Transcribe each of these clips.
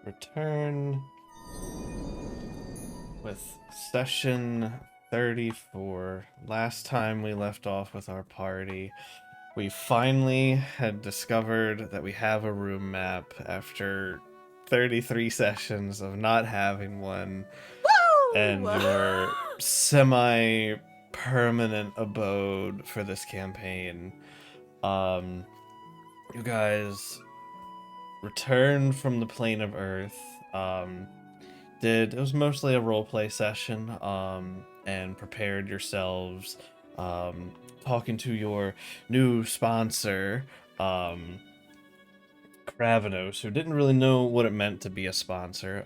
return with session 34. Last time we left off with our party, we finally had discovered that we have a room map after 33 sessions of not having one. Woo! And your semi-permanent abode for this campaign. You guys returned from the plane of Earth. It was mostly a roleplay session, and prepared yourselves, talking to your new sponsor, Kravanos, who didn't really know what it meant to be a sponsor,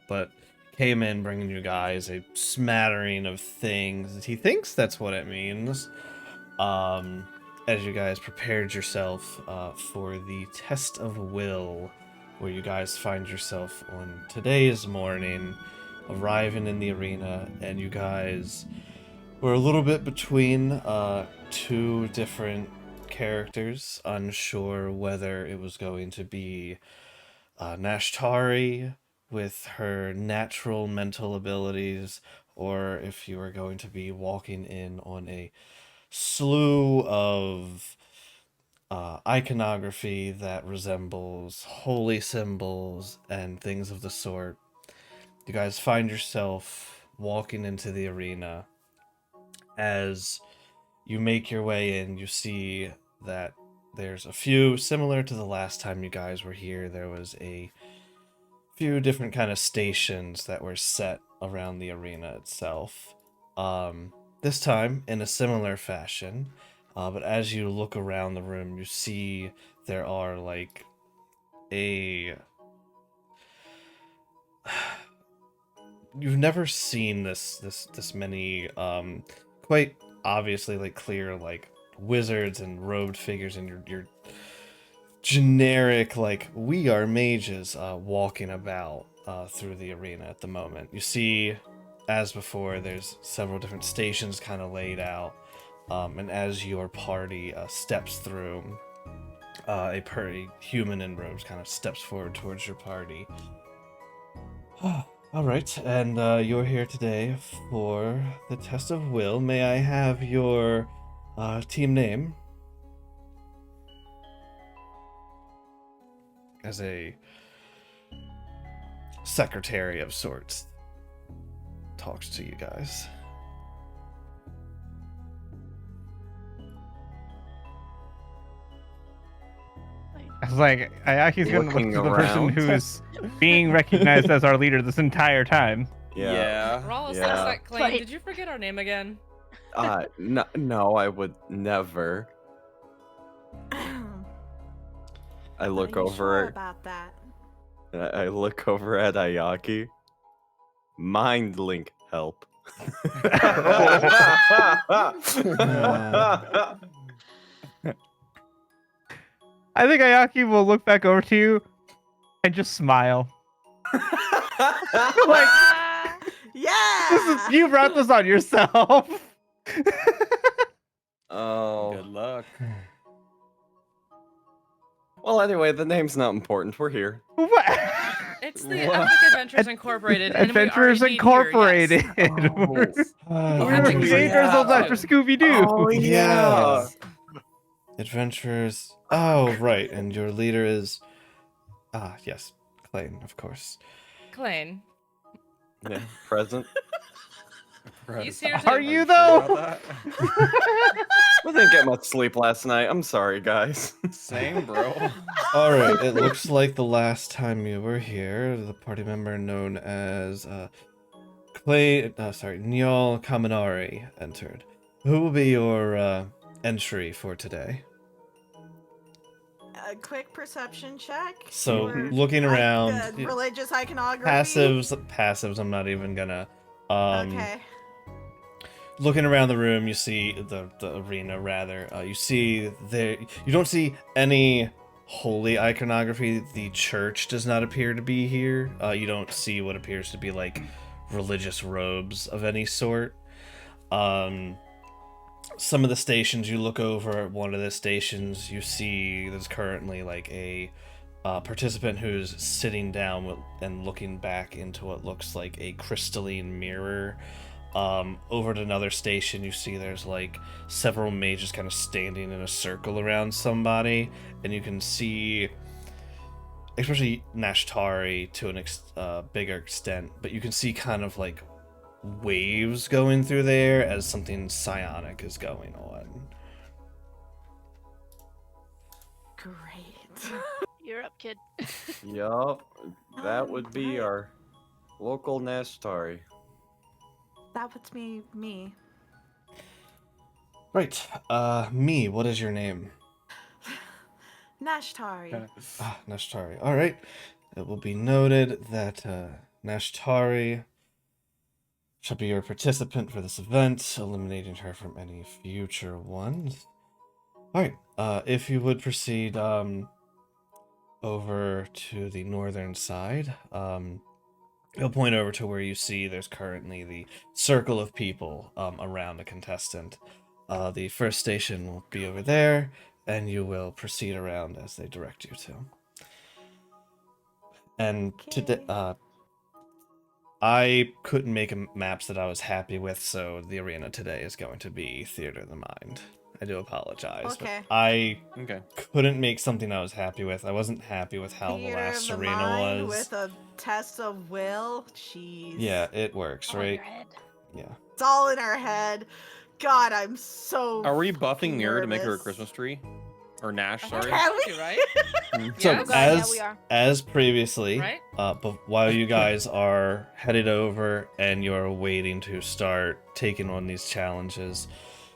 but came in bringing you guys a smattering of things. He thinks that's what it means. As you guys prepared yourself for the test of will, where you guys find yourself on today's morning, arriving in the arena, and you guys were a little bit between two different characters, unsure whether it was going to be Nashtari with her natural mental abilities, or if you were going to be walking in on a slew of iconography that resembles holy symbols and things of the sort. You guys find yourself walking into the arena. As you make your way in, you see that there's a few, similar to the last time you guys were here, there was a few different kind of stations that were set around the arena itself. This time in a similar fashion, but as you look around the room, you see there are like you've never seen this many quite obviously like clear like wizards and robed figures and your generic like we are mages walking about through the arena at the moment. You see, as before, there's several different stations kind of laid out, and as your party steps through, a human in robes kind of steps forward towards your party. All right, and you're here today for the test of will. May I have your team name? As a secretary of sorts talks to you guys. I was like, Ayaki's gonna look Looking to the person around. who's being recognized as our leader this entire time. Yeah. Rawls, Yeah. that Klain. Right. Did you forget our name again? No, I would never. I look Are you over sure about that? I look over at Ayaki. Mind link help. I think Ayaki will look back over to you and just smile. Like, Yeah. you brought this on yourself. Oh. Good luck. Well, anyway, the name's not important. We're here. What? It's the What? Epic Adventures Incorporated. and we Adventures already need Incorporated. Here, yes. We're Epic named Adventures. ourselves after Scooby-Doo. Oh, yeah. Adventures. Oh, right. And your leader is... yes. Klain, of course. Klain. Yeah, present. You serious? Are you, though? About I didn't get much sleep last night. I'm sorry, guys. that? Same, bro. Alright, it looks like the last time you were here, the party member known as, Nyal Kaminari entered. Who will be your, entry for today? A quick perception check. So, for, looking like, around, the religious iconography. passives, I'm not even gonna, Okay. looking around the room, you see the arena rather. You see there. You don't see any holy iconography. The church does not appear to be here. You don't see what appears to be like religious robes of any sort. Some of the stations, you look over at one of the stations, you see there's currently like a participant who's sitting down and looking back into what looks like a crystalline mirror. Over at another station, you see there's like several mages kind of standing in a circle around somebody, and you can see, especially Nashtari to a bigger extent, but you can see kind of like waves going through there as something psionic is going on. Great. You're up, kid. Yup, that would be Alright. our local Nashtari. That would be me. Right. Me, what is your name? Nashtari. Nashtari. Alright. It will be noted that Nashtari shall be your participant for this event, eliminating her from any future ones. Alright. If you would proceed over to the northern side, you'll point over to where you see there's currently the circle of people around a contestant. The first station will be over there, and you will proceed around as they direct you to. And today, I couldn't make maps that I was happy with, so the arena today is going to be Theater of the Mind. I do apologize, Okay. but I Okay. couldn't make something I was happy with. I wasn't happy with how the Theater last of the arena mind was. with a test of will. Jeez. Yeah, it works, All in right? your head. Yeah. It's all in our head. God, I'm so. Are we buffing fucking Mira to make her a nervous. Christmas tree? Or Nash, I sorry. Have told we? you, right? So Yes. Yeah, as we are. as previously, Right? but while you guys are headed over and you're waiting to start taking on these challenges,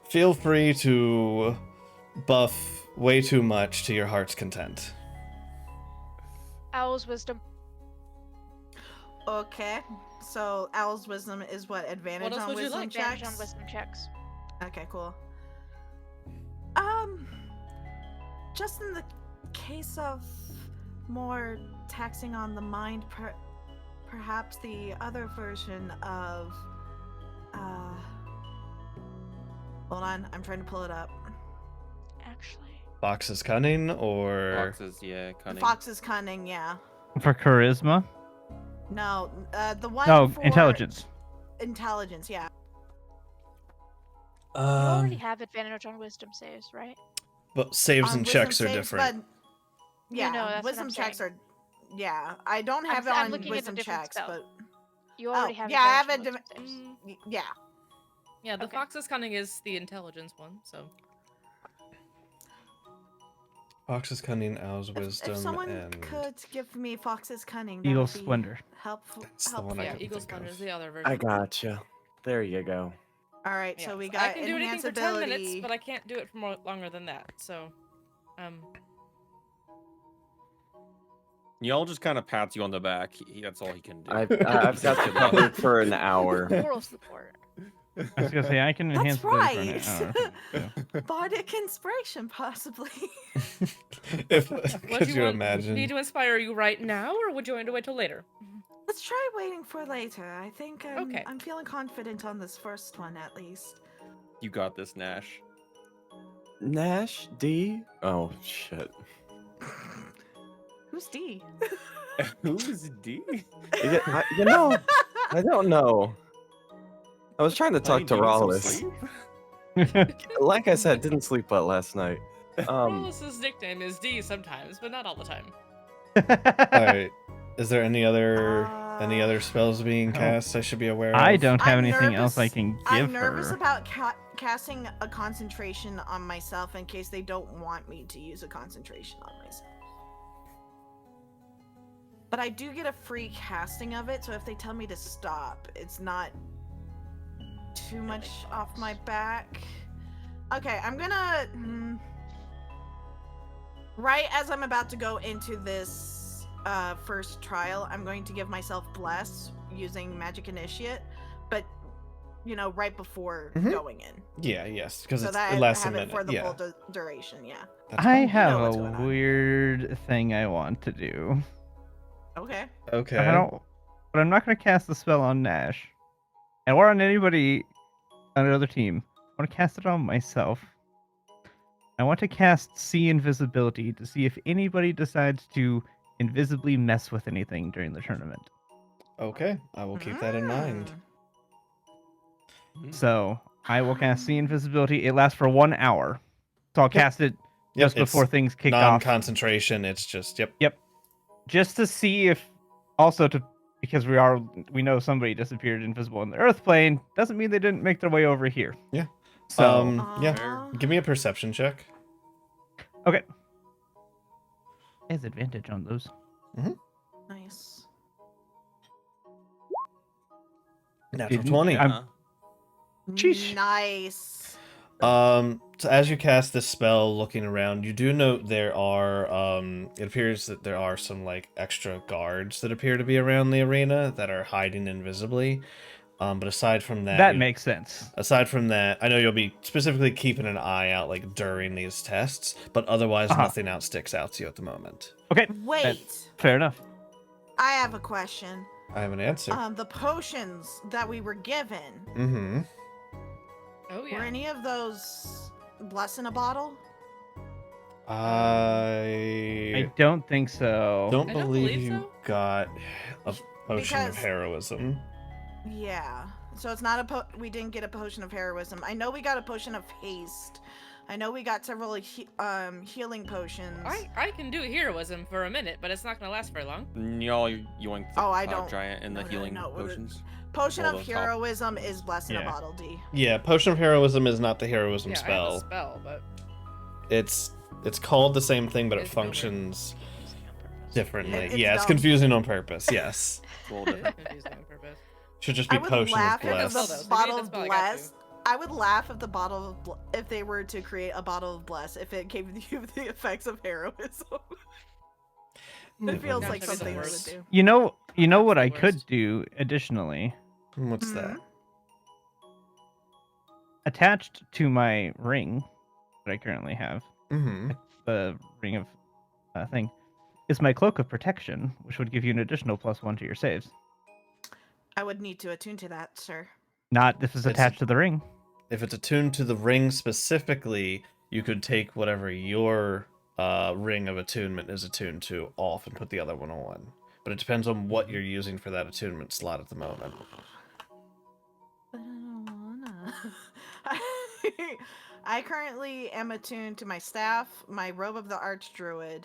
feel free to buff way too much to your heart's content. Owl's wisdom. Okay. So Owl's wisdom is what advantage else on would you wisdom like? Advantage checks. on wisdom checks. Okay, cool. Just in the case of more taxing on the mind, perhaps the other version of, hold on, I'm trying to pull it up. Actually. Fox's cunning or Foxes, yeah, cunning. Fox's cunning, yeah. For charisma? No, the one No, for intelligence. Intelligence, yeah. You already have advantage on wisdom saves, right? but saves On and wisdom checks are saves, different. But, yeah, No, that's what wisdom I'm checks saying. are. Yeah, I don't have it I'm on looking at a wisdom different checks, spell. but You already have yeah, I have advantage it. on wisdom saves. Yeah. Yeah, the Okay. Fox's Cunning is the intelligence one, so. Fox's cunning, Owl's If wisdom, someone and could give me Fox's cunning, that Eagle's would be splendor. helpful. That's the one I Yeah, couldn't Eagle think Splendor of. is the other version. I gotcha. There you go. All right, Yeah, so we I got can do anything for 10 minutes, enhanceability. but I can't do it for more longer than that, so. Y'all just kind of pats you on the back. That's all he can do. I've got you covered for an hour. Moral support. I was gonna say I can enhance That's ability for an right. hour. Bardic inspiration, possibly. If, What could do you want imagine? me to inspire you right now, or would you want to wait till later? Let's try waiting for later. I think Okay. I'm feeling confident on this first one, at least. You got this, Nash. Nash D? Oh shit. Who's D? Who is D? You know, I don't know. I was trying to talk to Rawless. Like I said, didn't sleep well last night. Rollus's nickname is D sometimes, but not all the time. Alright. Is there any other spells being cast I should be aware of? I don't have I'm anything else I nervous- can give I'm nervous her. about casting a concentration on myself in case they don't want me to use a concentration on myself. But I do get a free casting of it, so if they tell me to stop, it's not too much off my back. Okay, I'm gonna... right as I'm about to go into this first trial, I'm going to give myself Bless using Magic Initiate, but, you know, right before Mhm. going in. Yeah, yes, because So it's that I less have a it minute. for the Yeah, full duration, yeah. that's I fine. have what's a going on. weird thing I want to do. Okay. Okay. But I'm not gonna cast the spell on Nash, or on anybody on another team. I want to cast it on myself. I want to cast See Invisibility to see if anybody decides to invisibly mess with anything during the tournament. Okay, I will keep that in mind. So I will cast see invisibility. It lasts for 1 hour. So I'll cast it Yep, just before it's things kick off. Non-concentration. It's just Yep. Just to see if because we know somebody disappeared invisible in the Earth plane, doesn't mean they didn't make their way over here. Yeah. So yeah. Aw. Give me a perception check. okay. Has advantage on those. Nice. Natural Didn't- 20. I'm- Sheesh. Nice. So as you cast this spell, looking around, you do note there are it appears that there are some like extra guards that appear to be around the arena that are hiding invisibly. But aside from that, That makes sense. aside from that, I know you'll be specifically keeping an eye out like during these tests, but otherwise nothing else sticks out to you at the moment. Okay. Wait. Fair enough. I have a question. I have an answer. The potions that we were given, Mm-hmm. Oh were yeah. any of those bless in a bottle? I don't think so. don't I don't believe believe you so. got a potion of Because- heroism. Yeah. So it's not we didn't get a potion of heroism. I know we got a potion of haste. I know we got several healing potions. I can do heroism for a minute, but it's not gonna last very long. Y'all yoink the Oh, I cloud don't- giant and the no, healing no, potions. Potion Well, of the top. heroism is bless in a Yeah. bottle, D. Yeah, potion of heroism is not the heroism Yeah, I have spell. a spell, but It's called the same thing, but it It's nowhere. functions Confusing on purpose. differently. It's Yeah, it's dumb. confusing on purpose. Yes, It's a little it is different. confusing on purpose. should just I be would potion of laugh if bless. Bless. the If you bottle need of the spell, I got you. bless. I would laugh if the bottle of if they were to create a bottle of bless if it gave you the effects of heroism. It feels Gosh, like that'd be the something they would worst. do. You know what the I could worst. do additionally? What's that? Mhm. Attached to my ring that I currently have, Mm-hmm. the ring of thing, is my cloak of protection, which would give you an additional +1 to your saves. I would need to attune to that, sir. Not if it's It's- attached to the ring. If it's attuned to the ring specifically, you could take whatever your ring of attunement is attuned to off and put the other one on. But it depends on what you're using for that attunement slot at the moment. But I don't wanna. I currently am attuned to my staff, my robe of the archdruid,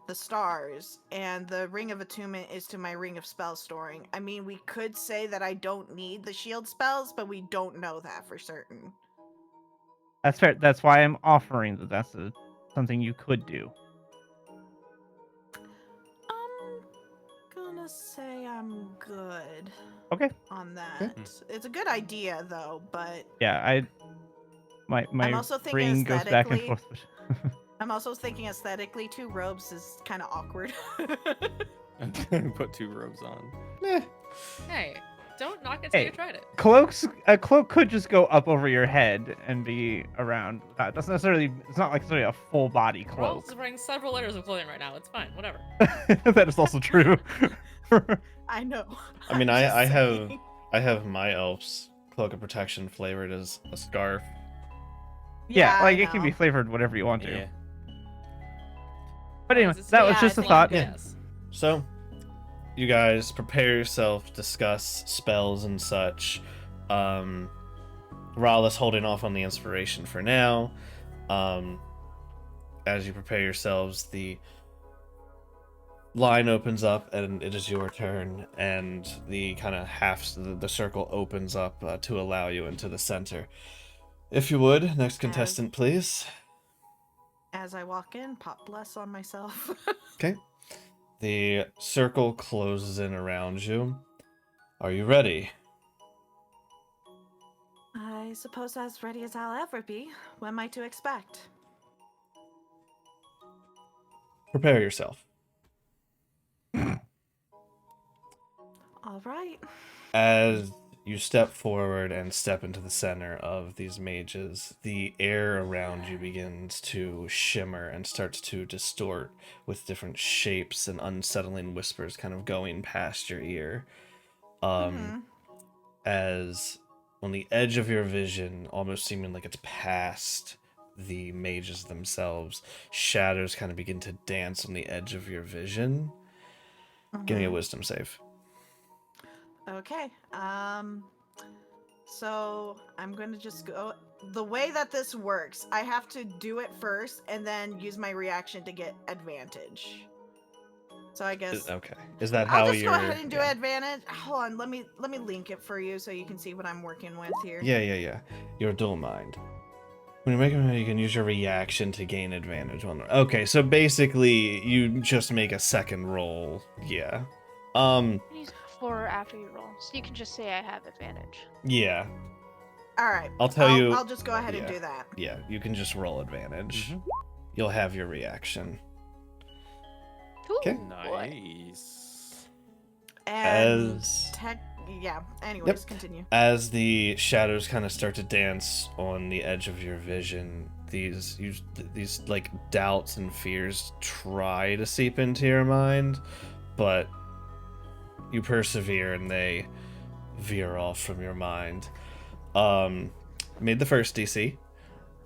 the stars, and the ring of attunement is to my ring of spell storing. I mean, we could say that I don't need the shield spells, but we don't know that for certain. That's fair. That's why I'm offering that. That's something you could do. I'm gonna say I'm good Okay. on that. It's a good idea though, but Yeah, my also thinking ring goes back and aesthetically- forth. I'm also thinking aesthetically, 2 robes is kind of awkward. Put 2 robes on. Eh, Hey, don't knock it till Hey. you tried it. A cloak could just go up over your head and be around. That's necessarily. It's not like necessarily a full body Rawls cloak. is wearing several layers of clothing right now. It's fine. Whatever. That is also true. I know. I mean, I'm just I have saying. I have my elf's cloak of protection flavored as a scarf. Yeah, I like it can be know. flavored whatever you want to. Yeah. But anyway, It's- that was yeah, just a it's thought. like- Yes. So, you guys prepare yourself, discuss spells and such. Raleigh holding off on the inspiration for now. As you prepare yourselves, the line opens up and it is your turn, and the kind of the circle opens up to allow you into the center. If you would, next contestant, please. As I walk in, pop bless on myself. Okay. The circle closes in around you. Are you ready? I suppose as ready as I'll ever be. What am I to expect? Prepare yourself. All right. As you step forward and step into the center of these mages, the air around you begins to shimmer and starts to distort with different shapes and unsettling whispers kind of going past your ear. Mhm. As on the edge of your vision, almost seeming like it's past the mages themselves, shadows kind of begin to dance on the edge of your vision. Give me a Mhm. wisdom save. Okay. So I'm going to just go. The way that this works, I have to do it first and then use my reaction to get advantage. So I guess Okay. Is that I'll how just you're? go ahead and do yeah. advantage. Hold on, let me link it for you so you can see what I'm working with here. Yeah. Your dual mind. When you're making you can use your reaction to gain advantage on. Okay, so basically you just make a second roll. Yeah. You can use it before or after you roll, so you can just say I have advantage. Yeah. All right. I'll tell you. I'll just go ahead and yeah. do that. Yeah, you can just roll advantage. Mhm. You'll have your reaction. Ooh, Okay. boy. Nice. And As yeah. Anyways, continue. as the shadows kind of start to dance on the edge of your vision, these like doubts and fears try to seep into your mind, but you persevere and they veer off from your mind. Made the first DC.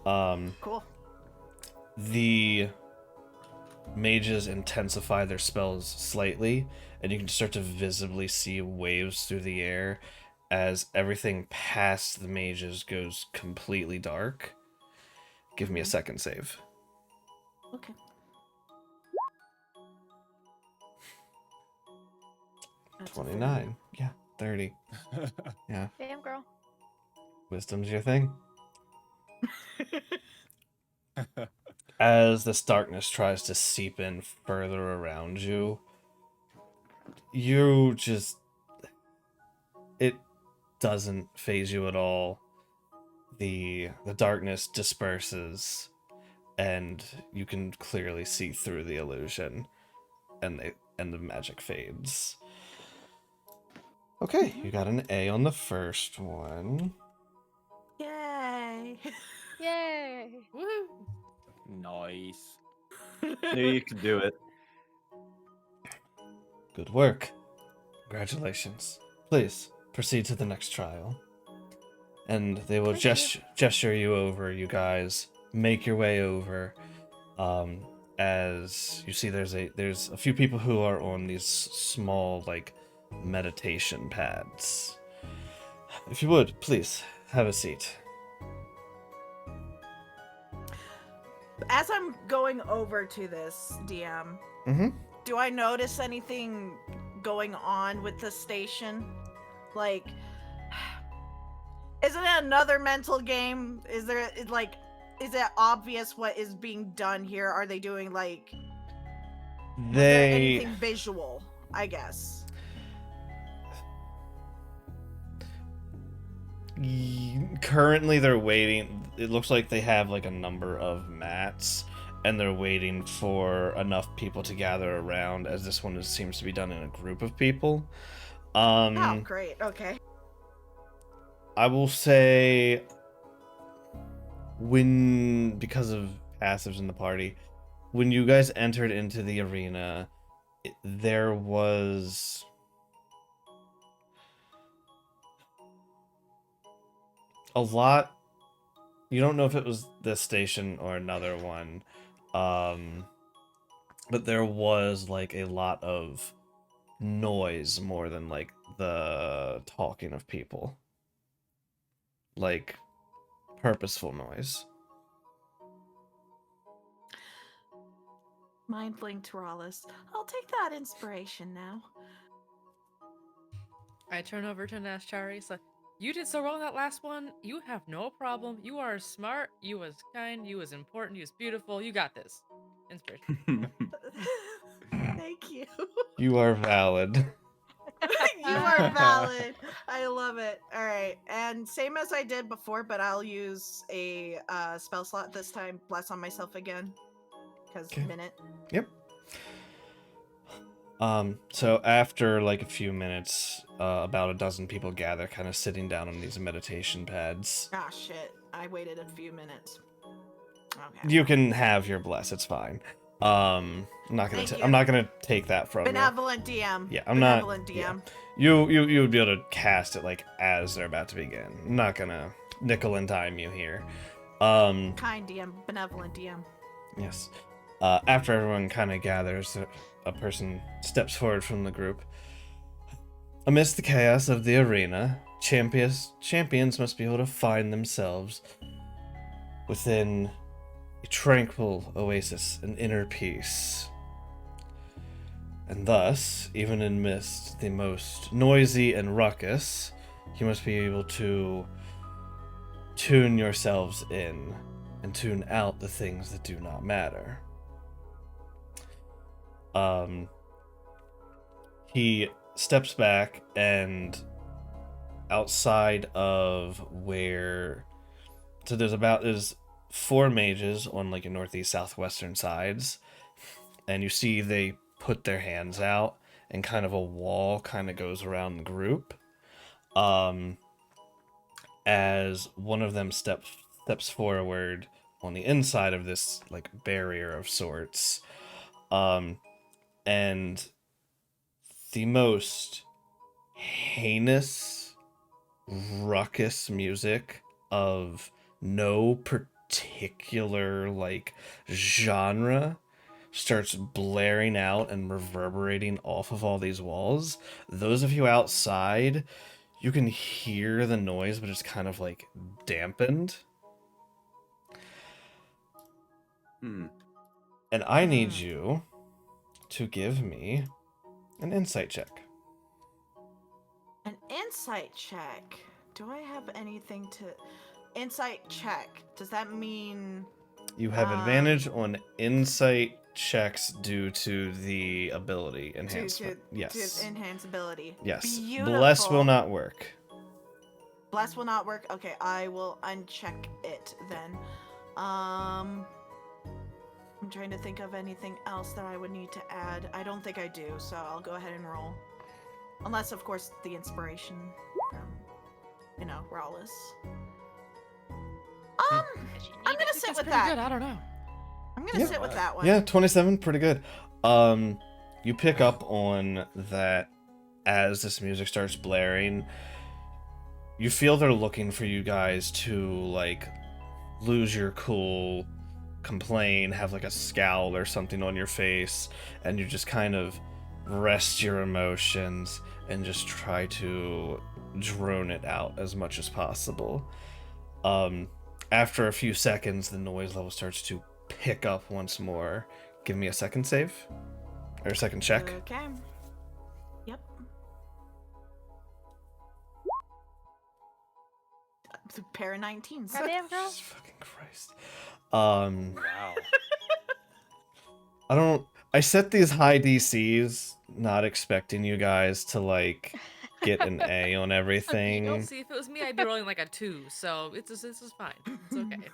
Cool. The mages intensify their spells slightly, and you can start to visibly see waves through the air as everything past the mages goes completely dark. Give me a second save. Okay. That's a 29. Yeah, 30. Yeah, Damn, girl. wisdom's your thing. As this darkness tries to seep in further around you, you just... it doesn't phase you at all. The darkness disperses, and you can clearly see through the illusion, and the magic fades. Okay, you got an A on the first one. Yay! Yay! Woohoo! Nice. Knew you could do it. Good work. Congratulations. Please proceed to the next trial. And they will Thank you. gesture you over. You guys make your way over. As you see, there's a few people who are on these small like meditation pads. If you would, please have a seat. As I'm going over to this DM, Mm-hmm. do I notice anything going on with the station? Like, isn't it another mental game? Is it obvious what is being done here? Are they doing like, is there anything visual? I guess. Currently they're waiting. It looks like they have like a number of mats, and they're waiting for enough people to gather around, as this one seems to be done in a group of people. Oh, great. Okay. I will say, because of passives in the party, when you guys entered into the arena, there was a lot. You don't know if it was this station or another one, but there was like a lot of noise more than like the talking of people, like purposeful noise. Mind linked Rawless. I'll take that inspiration now. I turn over to Nashchari. So, you did so well in that last one. You have no problem. You are smart. You was kind. You was important. You was beautiful. You got this. Inspiration. Thank you. You are valid. You are valid. I love it. All right, and same as I did before, but I'll use a spell slot this time. Bless on myself again, because Okay. minute. Yep. So after like a few minutes, about a dozen people gather, kind of sitting down on these meditation pads. Ah, shit. I waited a few minutes. Okay. You can have your bless. It's fine. I'm not gonna. Thank you. I'm not gonna take that from you. Benevolent DM. Yeah, I'm not- Benevolent DM. yeah. You would be able to cast it like as they're about to begin. I'm not gonna nickel and dime you here. Kind DM. Benevolent DM. Yes. After everyone kind of gathers, a person steps forward from the group. Amidst the chaos of the arena, champions must be able to find themselves within a tranquil oasis, an inner peace. And thus, even amidst the most noisy and ruckus, you must be able to tune yourselves in and tune out the things that do not matter. He steps back, and outside of where, so there's 4 mages on like your northeast southwestern sides, and you see they put their hands out, and kind of a wall kind of goes around the group. As one of them steps forward on the inside of this like barrier of sorts, and the most heinous, ruckus music of no particular like genre starts blaring out and reverberating off of all these walls. Those of you outside, you can hear the noise, but it's kind of like dampened. And I need you to give me an insight check. An insight check. Do I have anything to... Insight check. Does that mean... You have advantage on insight checks due to the ability enhancement. Yes. To enhance ability. Yes. Beautiful. Bless will not work. Bless will not work? Okay, I will uncheck it then. I'm trying to think of anything else that I would need to add. I don't think I do, so I'll go ahead and roll. Unless, of course, the inspiration from, Rawless. I'm gonna sit with Pretty that. good. I don't know. I'm gonna sit with that one. Yeah, 27, pretty good. You pick up on that as this music starts blaring. You feel they're looking for you guys to, like, lose your cool, complain, have, like, a scowl or something on your face, and you just kind of rest your emotions and just try to drone it out as much as possible. After a few seconds, the noise level starts to pick up once more. Give me a second save. Or a second check. Okay. Yep. Pair of 19s. Goddamn girl. Jesus fucking Christ. Wow. I set these high DCs not expecting you guys to, like, get an A on everything. You'll see, if it was me, I'd be rolling like a 2, so this is fine. It's okay.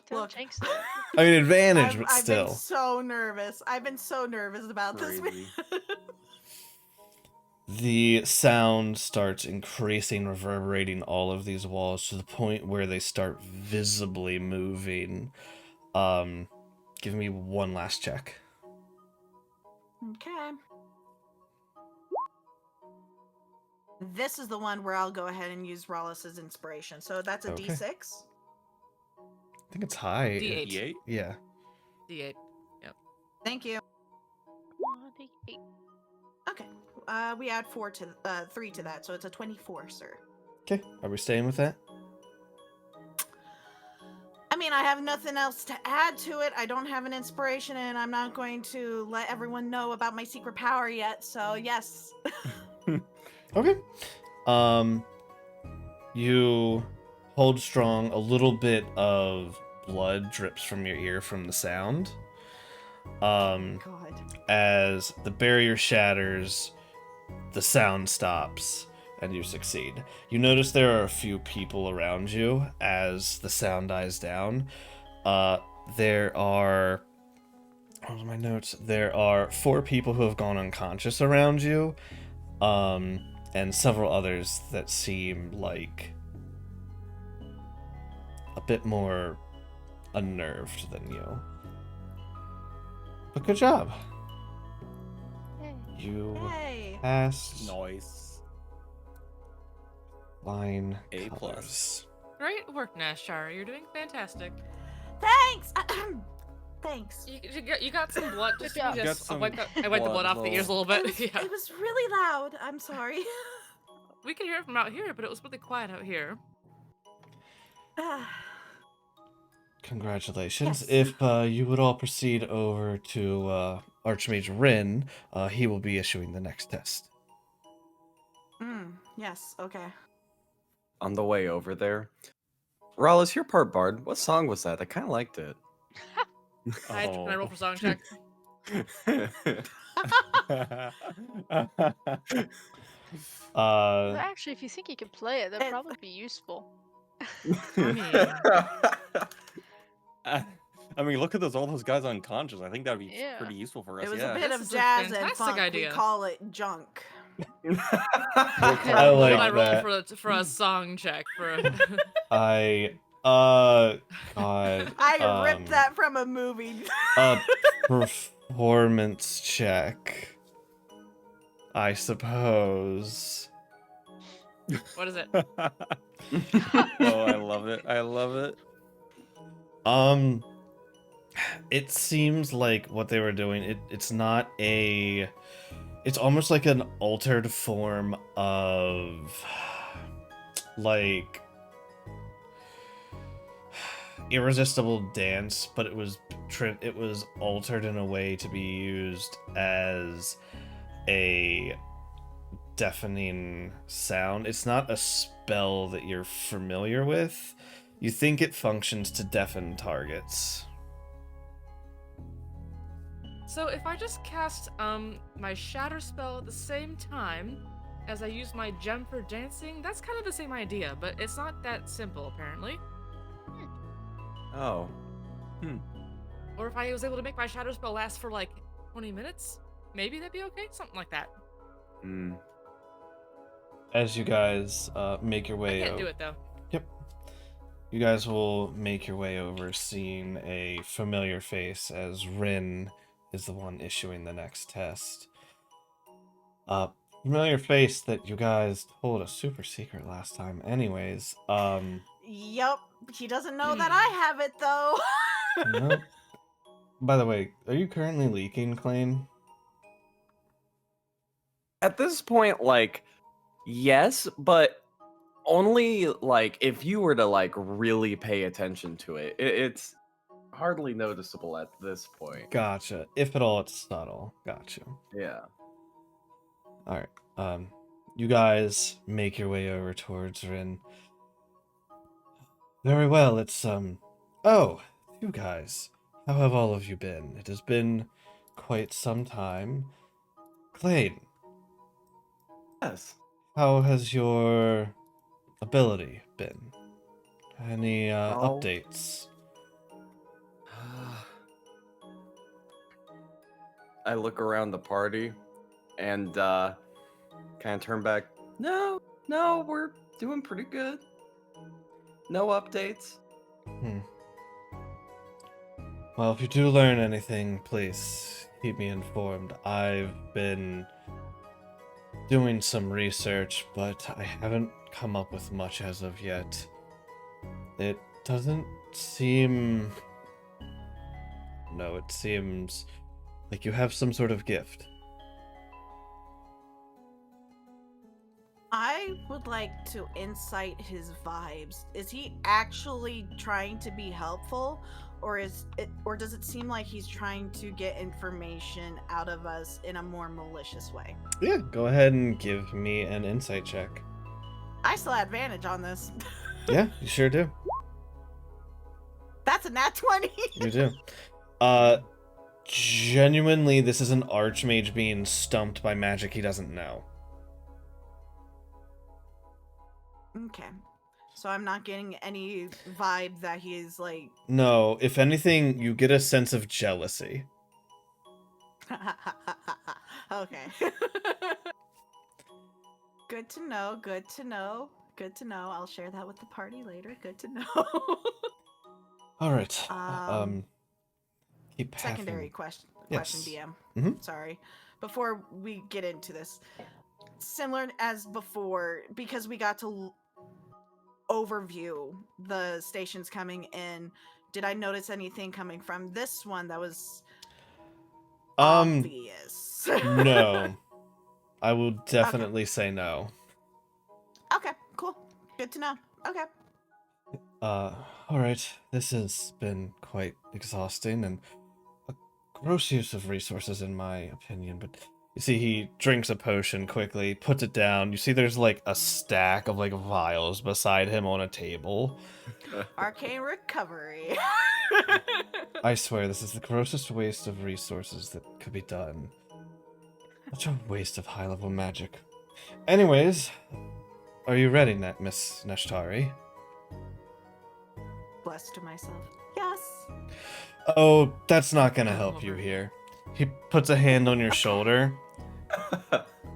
Don't Look. jinx it. I mean, advantage, but I've still. been so nervous. I've been so nervous about this. Crazy. The sound starts increasing, reverberating all of these walls to the point where they start visibly moving. Give me one last check. Okay. This is the one where I'll go ahead and use Rawliss's inspiration. So that's a Okay. D6. I think it's high. D8. D8? Yeah. D8. Thank you. Aw, the 8. Okay. We add 3 to that, so it's a 24, sir. Okay. Are we staying with that? I mean, I have nothing else to add to it. I don't have an inspiration, and I'm not going to let everyone know about my secret power yet. So yes. Okay. You hold strong. A little bit of blood drips from your ear from the sound. God. As the barrier shatters, the sound stops, and you succeed. You notice there are a few people around you as the sound dies down. There are... What are my notes? There are 4 people who have gone unconscious around you, and several others that seem like a bit more unnerved than you. But good job. Yay. You Hey. passed Nice. line A+. colors. Great work, Nashara. You're doing fantastic. Thanks. Thanks. You got some blood. Just, job. you Got just, I some wiped the blood off the ears a little bit. Yeah. It was really loud. I'm sorry. We could hear it from out here, but it was really quiet out here. Congratulations. Yes. If you would all proceed over to Archmage Rin, he will be issuing the next test. Yes, okay. On the way over there. Rallis, you're part bard. What song was that? I kind of liked it. Can I roll for song check? Well, Uh, actually, if you think you can play it, that'd probably be useful. I mean, look at all those guys unconscious. I think that'd be Yeah. pretty useful for us. It was yeah. a bit This of is a jazz and fantastic funk. We idea. call it junk. I What like I that. roll for a song check for? God. I ripped that from a movie. A performance check, I suppose. What is it? Oh, I love it. I love it. It seems like what they were doing, it's not a... It's almost like an altered form of... like... irresistible dance, but it was altered in a way to be used as a deafening sound. It's not a spell that you're familiar with. You think it functions to deafen targets. So if I just cast my shatter spell at the same time as I use my gem for dancing, that's kind of the same idea, but it's not that simple apparently. Oh. Or if I was able to make my shatter spell last for like 20 minutes, maybe that'd be okay, something like that. As you guys make your I way can't do it though. Yep. You guys will make your way over, seeing a familiar face as Rin is the one issuing the next test. Familiar face that you guys told a super secret last time anyways. Yup. He doesn't know that I have it though. Nope. By the way, are you currently leaking, Klain? At this point, like, yes, but only like if you were to like really pay attention to it. It's hardly noticeable at this point. Gotcha. If at all, it's subtle. Gotcha. Yeah. Alright. You guys make your way over towards Rin. Very well, it's oh, you guys. How have all of you been? It has been quite some time. Klain, Yes. how has your ability been? Any updates? I look around the party and kind of turn back. No, we're doing pretty good. No updates. Well, if you do learn anything, please keep me informed. I've been doing some research, but I haven't come up with much as of yet. It doesn't seem... No, it seems like you have some sort of gift. I would like to insight his vibes. Is he actually trying to be helpful, or does it seem like he's trying to get information out of us in a more malicious way? Yeah, go ahead and give me an insight check. I still have advantage on this. Yeah, you sure do. That's a nat 20. You do. Genuinely, this is an archmage being stumped by magic he doesn't know. Okay. So I'm not getting any vibe that he is like... No, if anything, you get a sense of jealousy. Okay. Good to know, good to know, good to know. I'll share that with the party later. Good to know. Alright. Keep Secondary having... question, Yes. DM. Mhm. Sorry. Before we get into this, similar as before, because we got to overview the stations coming in, did I notice anything coming from this one that was obvious? No. I will definitely say no. Okay, cool. Good to know. Okay. Alright. This has been quite exhausting and a gross use of resources in my opinion, but you see he drinks a potion quickly, puts it down. You see there's like a stack of like vials beside him on a table. Arcane recovery. I swear this is the grossest waste of resources that could be done. Such a waste of high-level magic. Anyways, are you ready, Miss Neshtari? Blessed to myself. Yes. Oh, that's not gonna help you here. He puts a hand on your shoulder,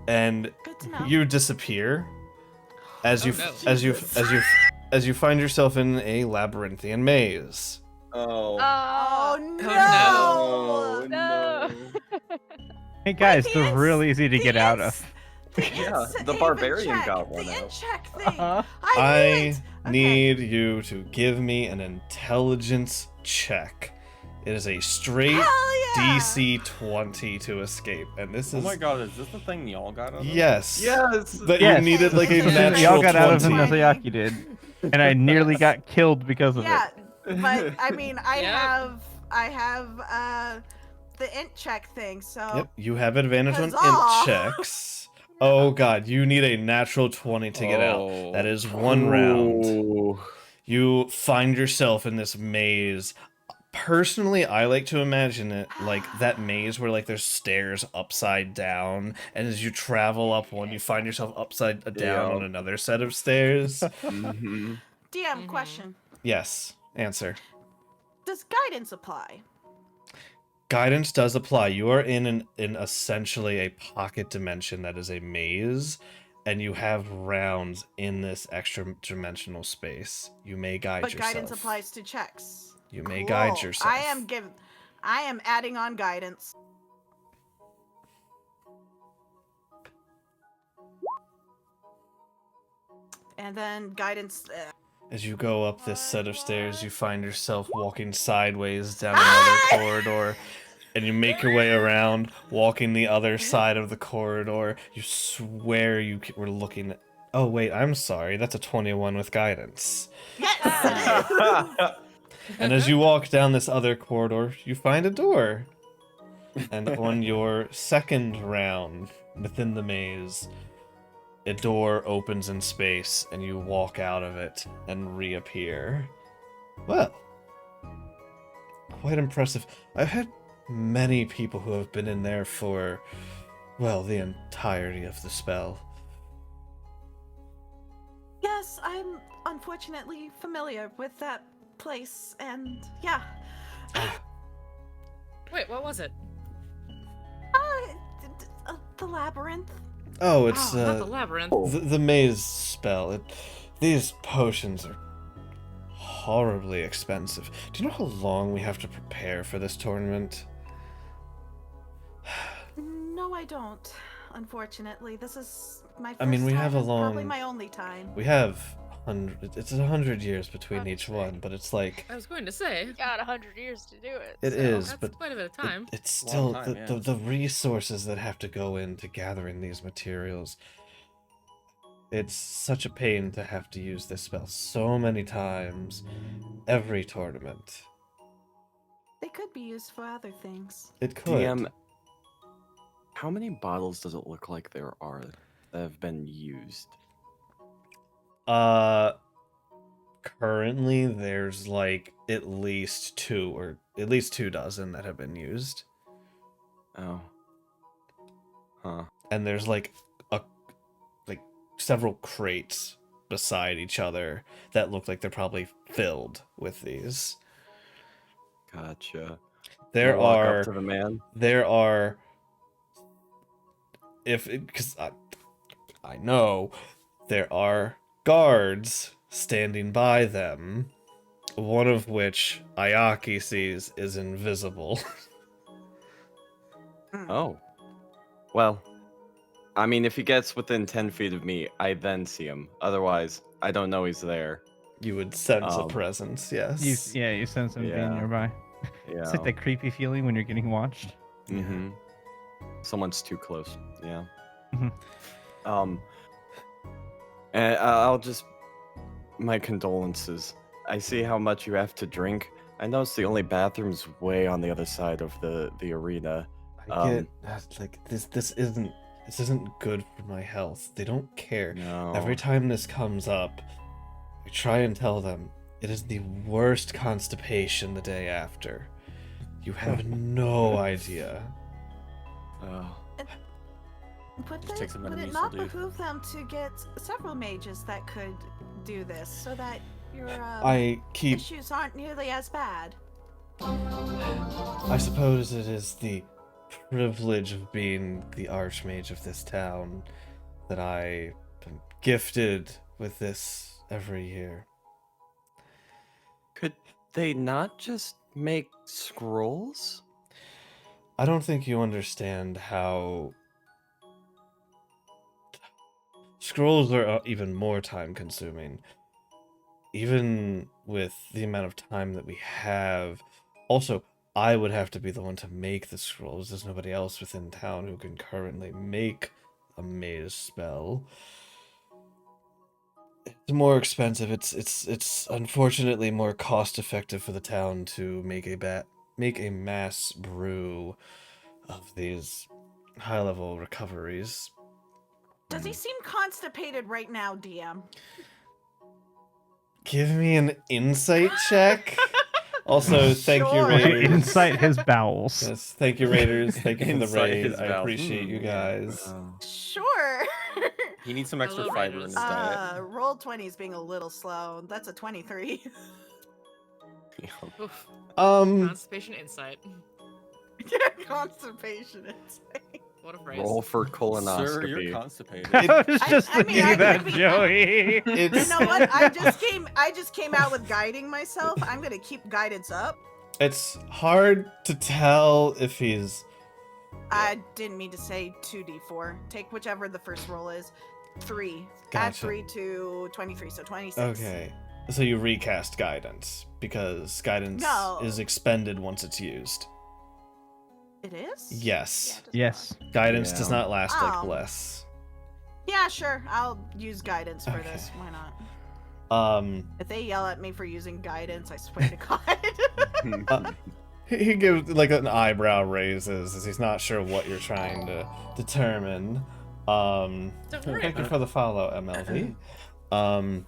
and Good to know. you disappear as Oh, you no. as you find yourself in a labyrinthian maze. Oh. Oh no. no! no. Hey guys, the they're ins- real easy to the get out ins- of. Yeah, the even barbarian check, got one the out. in check thing. Uh-huh. I I knew it. Okay. need you to give me an intelligence check. It is a straight Hell yeah! DC 20 to escape, and this Oh is my god, is this the thing y'all got out of? yes. Yes. But Yes. you needed like a This is- natural Y'all got out of 20. him, Masayaki did, and I nearly got killed because of Yeah, it. but I mean, I Yep. have the int check thing. So Yep, you have advantage on int Huzzah! checks. Oh god, you need a natural 20 to get out. That is one round. Ooh. You find yourself in this maze. Personally, I like to imagine it like that maze where like there's stairs upside down, and as you travel up one, you find yourself upside down Yeah. on another set of stairs. Mhm. DM question: Yes, answer. Does guidance apply? Guidance does apply. You are in essentially a pocket dimension that is a maze, and you have rounds in this extra dimensional space. You may guide But yourself. guidance applies to checks. You may guide Cool. yourself. I am adding on guidance. And then guidance. As you go up this set of stairs, you find yourself walking sideways down another corridor, and you make your way around, walking the other side of the corridor. You swear you were looking at... Oh, wait, I'm sorry. That's a 21 with guidance. Yes. And as you walk down this other corridor, you find a door. And on your second round within the maze, a door opens in space and you walk out of it and reappear. Well, quite impressive. I've had many people who have been in there for, well, the entirety of the spell. Yes, I'm unfortunately familiar with that place, and yeah. Wait, what was it? The labyrinth. Oh, it's Not the labyrinth. the maze spell. These potions are horribly expensive. Do you know how long we have to prepare for this tournament? No, I don't. Unfortunately, this is my first I mean, we time have a and probably long- my only time. We have it's 100 years between About to each say. one, but it's like I was going to say. Got 100 years to do it. it so- is, That's but quite a bit of it- time. it's Long still time, yeah. the resources that have to go into gathering these materials. It's such a pain to have to use this spell so many times every tournament. They could be used for other things. It could. DM, how many bottles does it look like there are that have been used? Currently there's like at least 2 dozen that have been used. Oh. Huh. And there's like several crates beside each other that look like they're probably filled with these. Gotcha. There Can I walk are up to the man. because I know there are guards standing by them, one of which Ayaki sees is invisible. Oh. Well, I mean, if he gets within 10 feet of me, I then see him. Otherwise, I don't know he's there. You would sense a Um, presence, You, yes. yeah, you sense them being Yeah. nearby. Yeah. It's like that creepy feeling when you're getting watched. Mm-hmm. Someone's too close. Yeah. Mhm. And I'll just my condolences. I see how much you have to drink. I noticed the only bathroom's way on the other side of the arena. I get like this isn't good for my health. They don't care. No. Every time this comes up, I try and tell them it is the worst constipation the day after. You have no idea. Oh. Just take some Would it Metamucil, not dude. behoove them to get several mages that could do this so that your I keep issues aren't nearly as bad? I suppose it is the privilege of being the archmage of this town that I am gifted with this every year. Could they not just make scrolls? I don't think you understand how scrolls are even more time consuming. Even with the amount of time that we have. Also, I would have to be the one to make the scrolls. There's nobody else within town who can currently make a maze spell. It's more expensive. It's unfortunately more cost effective for the town to make a mass brew of these high level recoveries. Does he seem constipated right now, DM? Give me an insight check. Also, thank you, Sure. Raiders. Inside his bowels. Yes, thank you, Raiders. Thank you for the Inside raid. his I mouth. appreciate you Yeah. guys. Sure. He needs some extra Hello, fiber in Raiders. his diet. Roll 20 is being a little slow. That's a 23. Oof. Um, Constipation insight. Constipation is. What a phrase. Roll for colonoscopy. Sir, you're constipated. I was just I mean, thinking I that, could be- Joey. You it's know what? I just came out with guiding myself. I'm gonna keep guidance up. it's hard to tell if he's I didn't mean to say 2d4. Take whichever the first roll is. 3. Add Gotcha. 3 to 23, so 26. okay. So you recast guidance because guidance No. is expended once it's used. It is? Yes. Yes. Guidance does Yeah. not last like Oh. bless. Yeah, sure. I'll use guidance for Okay. this. Why not? Um, If they yell at me for using guidance, I swear to God. he gives like an eyebrow raises as he's not sure what you're trying to determine. Don't worry Thank you about for the follow, MLV.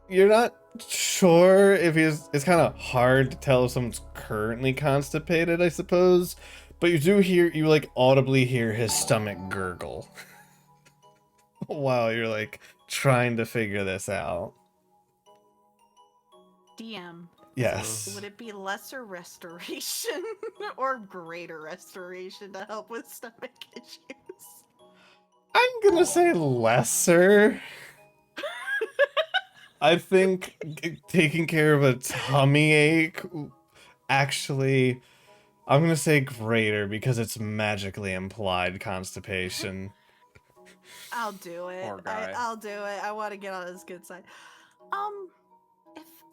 You're not sure if he's. It's kind of hard to tell if someone's currently constipated, I suppose. But you do hear, you like audibly hear his stomach gurgle while you're like trying to figure this out. DM, Yes. would it be lesser restoration or greater restoration to help with stomach issues? I'm gonna say lesser. I think taking care of a tummy ache, actually, I'm gonna say greater because it's magically implied constipation. I'll do it. Poor guy. I'll do it. I want to get on his good side.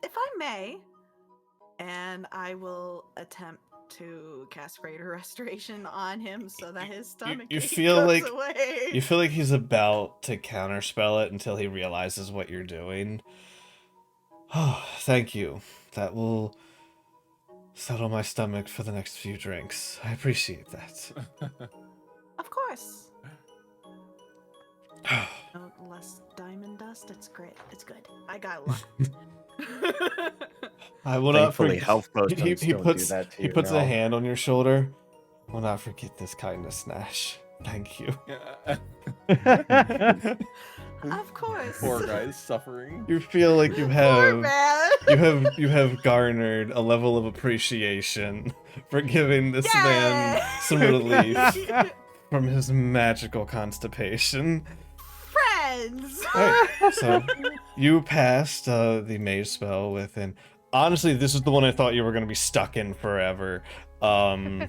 If I may, and I will attempt to cast greater restoration on him so that his stomach you ache feel goes like- away. You feel like he's about to counterspell it until he realizes what you're doing. Oh, thank you. That will settle my stomach for the next few drinks. I appreciate that. Of course. No less diamond dust. It's great. It's good. I got a lot. I will not Thankfully, forget. health potions He don't puts do that to he you puts now. a hand on your shoulder. I will not forget this kindness, Nash. Thank you. Of course. Poor guy's suffering. You feel like you Poor have man. you have garnered a level of appreciation for giving this man some relief from his magical constipation. Friends. Alright, so you passed the maze spell with an. Honestly, this is the one I thought you were going to be stuck in forever. Nice.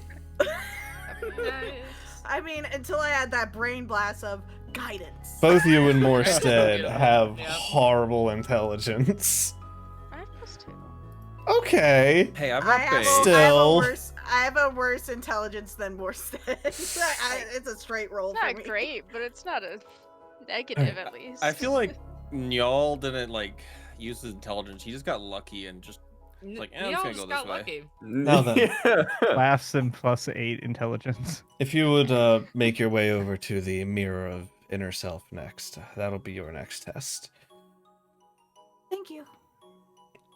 I mean, until I had that brain blast of guidance. Both you and Morstead Yeah. have Yeah. horrible intelligence. I have +2. Okay. Hey, I'm I not have, big. Still. I have a worse intelligence than Morstead. It's a straight roll It's for not me. great, but it's not a negative at least. I feel like Njal didn't like use his intelligence. He just got lucky and just like, I'm We just all gonna just go this got way. lucky. Now then. Laughs and +8 intelligence. If you would make your way over to the Mirror of Inner Self next, that'll be your next test. Thank you.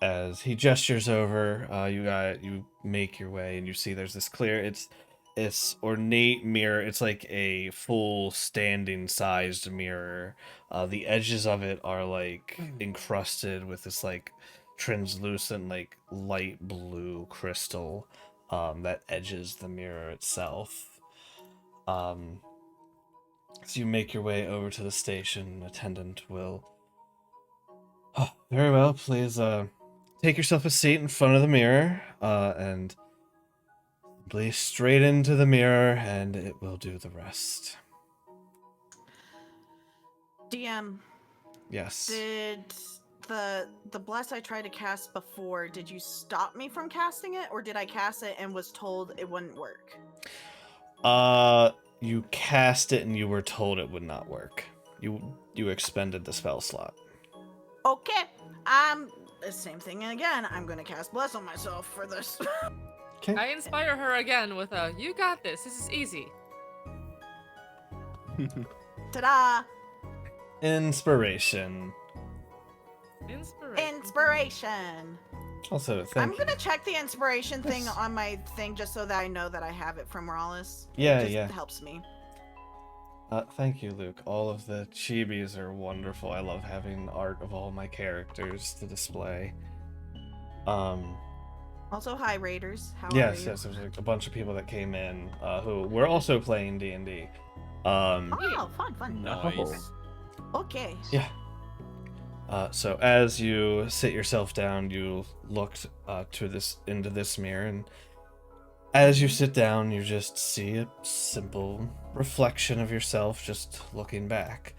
As he gestures over, you make your way and you see there's this clear. It's ornate mirror. It's like a full standing sized mirror. The edges of it are like encrusted with this like translucent like light blue crystal that edges the mirror itself. As you make your way over to the station, attendant will. Oh, very well, please take yourself a seat in front of the mirror and blaze straight into the mirror, and it will do the rest. DM, Yes. did the bless I tried to cast before, did you stop me from casting it, or did I cast it and was told it wouldn't work? You cast it and you were told it would not work. You expended the spell slot. Okay. The same thing again. I'm gonna cast bless on myself for this. Okay. I inspire her again with a, you got this. This is easy. Ta-da! Inspiration. Inspiration. Inspiration. Also, I'm thank you. gonna check the inspiration thing Yes. on my thing just so that I know that I have it from Morales. Yeah, it just yeah. helps me. Thank you, Luke. All of the chibis are wonderful. I love having art of all my characters to display. Also, hi Raiders. How are Yes, you? yes. There's like a bunch of people that came in who were also playing D&D. Oh, fun. Nice. Okay. Yeah. So as you sit yourself down, you looked into this mirror, and as you sit down, you just see a simple reflection of yourself just looking back.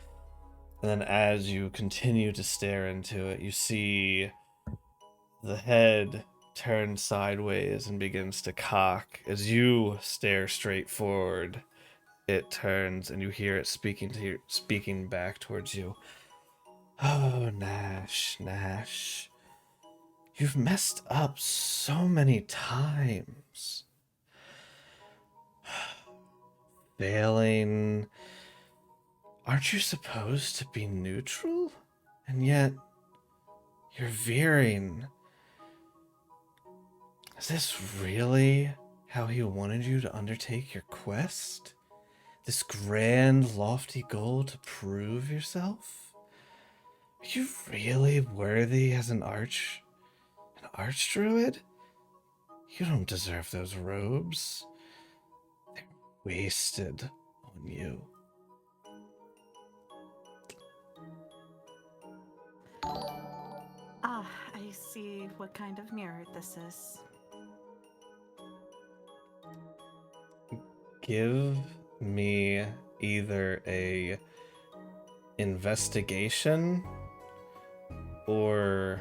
And then as you continue to stare into it, you see the head turn sideways and begins to cock. As you stare straight forward, it turns and you hear it speaking back towards you. Oh, Nash. You've messed up so many times. Failing. Aren't you supposed to be neutral? And yet, you're veering. Is this really how he wanted you to undertake your quest? This grand, lofty goal to prove yourself? Are you really worthy as an archdruid? You don't deserve those robes. They're wasted on you. Ah, I see what kind of mirror this is. Give me either a investigation or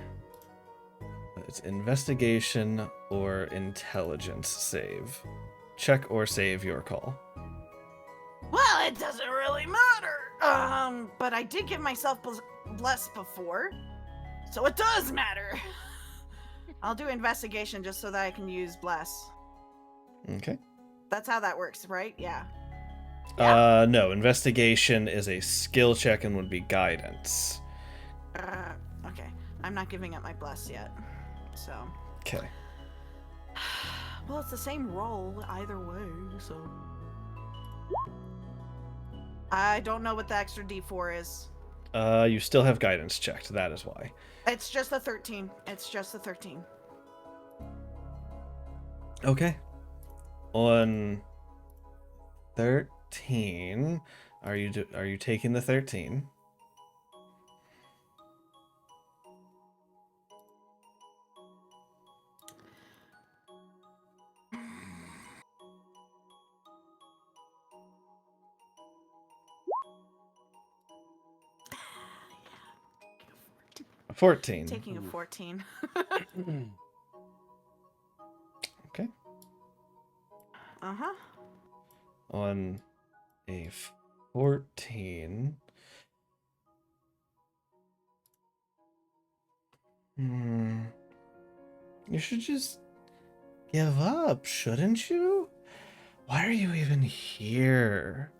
it's investigation or intelligence save. Check or save your call. Well, it doesn't really matter. But I did give myself bless before, so it does matter. I'll do investigation just so that I can use bless. Okay. That's how that works, right? Yeah. No, investigation is a skill check and would be guidance. Okay. I'm not giving up my bless yet. So. Okay. Well, it's the same roll either way, so. I don't know what the extra D4 is. You still have guidance checked, that is why. It's just a 13. It's just a 13. Okay. On 13, are you taking the 13? 14. Taking a 14. Okay. Uh-huh. On a 14. You should just give up, shouldn't you? Why are you even here?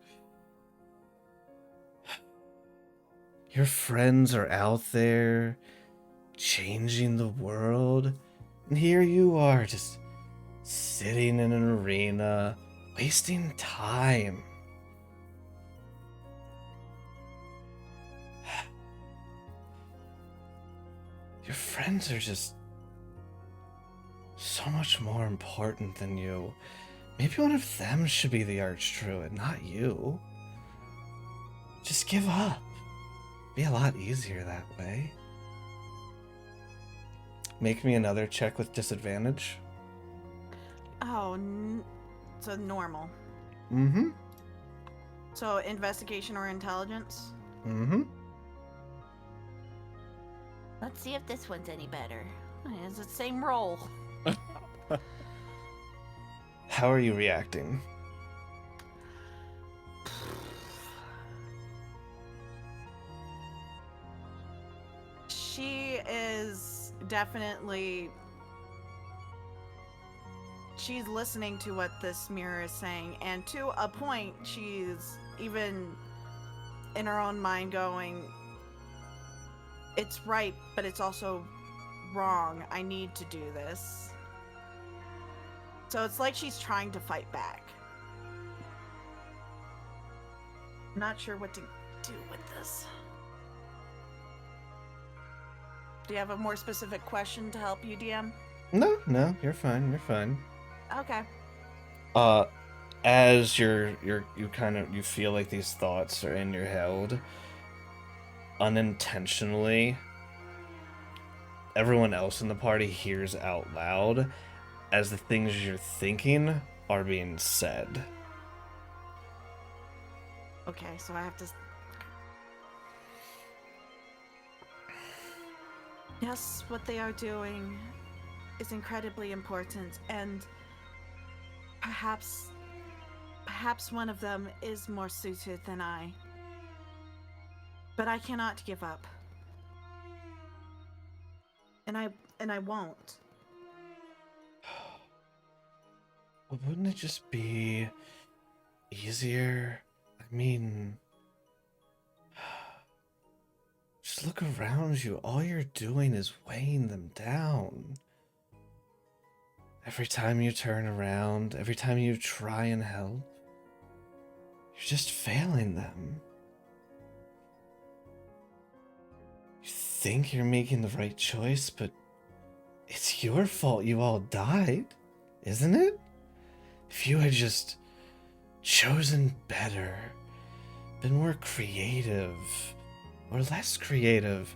Your friends are out there changing the world, and here you are just sitting in an arena, wasting time. Your friends are just so much more important than you. Maybe one of them should be the Archdruid, not you. Just give up. Be a lot easier that way. Make me another check with disadvantage. Oh, so normal. Mm-hmm. So investigation or intelligence? Mm-hmm. Let's see if this one's any better. It's the same roll. How are you reacting? She is definitely... She's listening to what this mirror is saying, and to a point, she's even in her own mind going, it's right, but it's also wrong. I need to do this. So it's like she's trying to fight back. Not sure what to do with this. Do you have a more specific question to help you, DM? No, you're fine, you're fine. Okay. As you feel like these thoughts are in your head, unintentionally, everyone else in the party hears out loud as the things you're thinking are being said. Okay, so I have to... Yes, what they are doing is incredibly important, and perhaps one of them is more suited than I. But I cannot give up. And I won't. Well, wouldn't it just be easier? I mean, just look around you. All you're doing is weighing them down. Every time you turn around, every time you try and help, you're just failing them. You think you're making the right choice, but it's your fault you all died, isn't it? If you had just chosen better, been more creative, or less creative,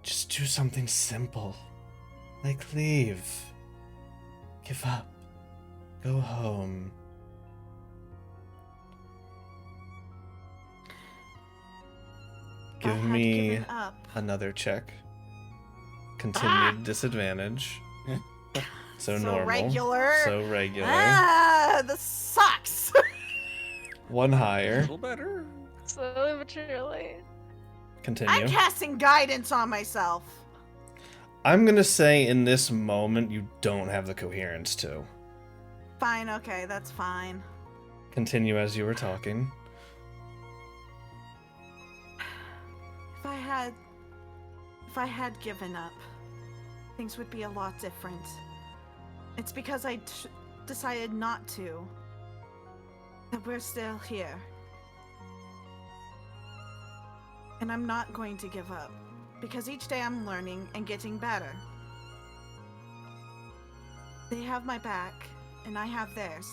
just do something simple, like leave, give up, go home. If I Give had me given up, another check. Continued disadvantage. So normal. regular. So regular. This sucks. One A higher. little better. Slowly but surely. Continue. I'm casting guidance on myself. I'm gonna say in this moment you don't have the coherence to. Fine, okay, that's fine. Continue as you were talking. If I had given up, things would be a lot different. It's because I decided not to that we're still here. And I'm not going to give up, because each day I'm learning and getting better. They have my back, and I have theirs.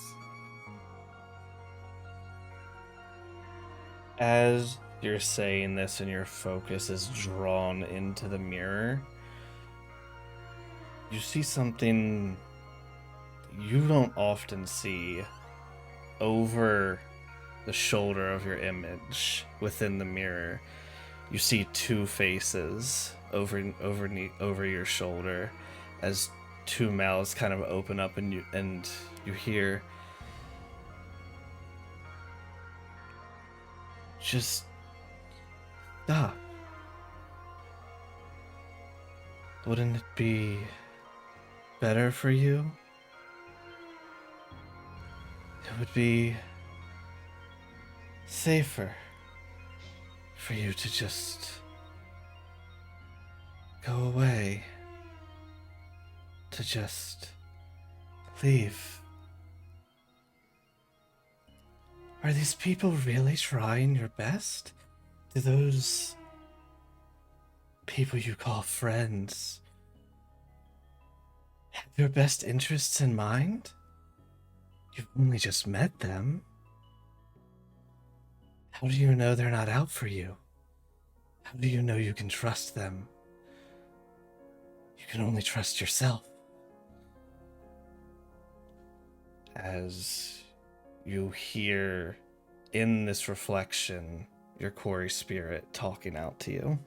As you're saying this and your focus is drawn into the mirror, you see something you don't often see over the shoulder of your image within the mirror. You see two faces over your shoulder as two mouths kind of open up, and you hear just stop. Wouldn't it be better for you? It would be safer for you to just go away, to just leave. Are these people really trying your best? Do those people you call friends have your best interests in mind? You've only just met them. How do you know they're not out for you? How do you know you can trust them? You can only trust yourself. As you hear in this reflection your quarry spirit talking out to you.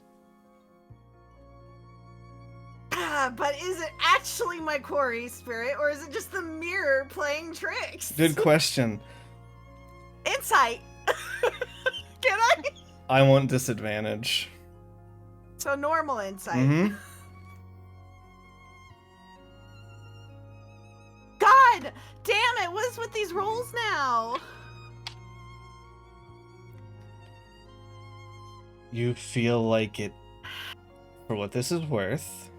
But is it actually my quarry spirit, or is it just the mirror playing tricks? Good question. Insight. Can I? I want disadvantage. So normal insight. Mm-hmm. God damn it! What is with these rolls now? You feel like it, for what this is worth,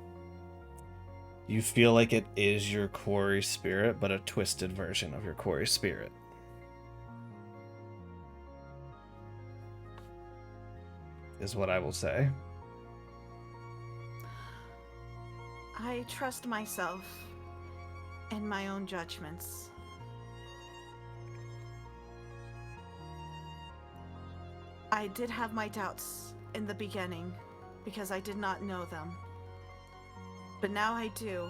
you feel like it is your quarry spirit, but a twisted version of your quarry spirit. Is what I will say. I trust myself and my own judgments. I did have my doubts in the beginning because I did not know them. But now I do.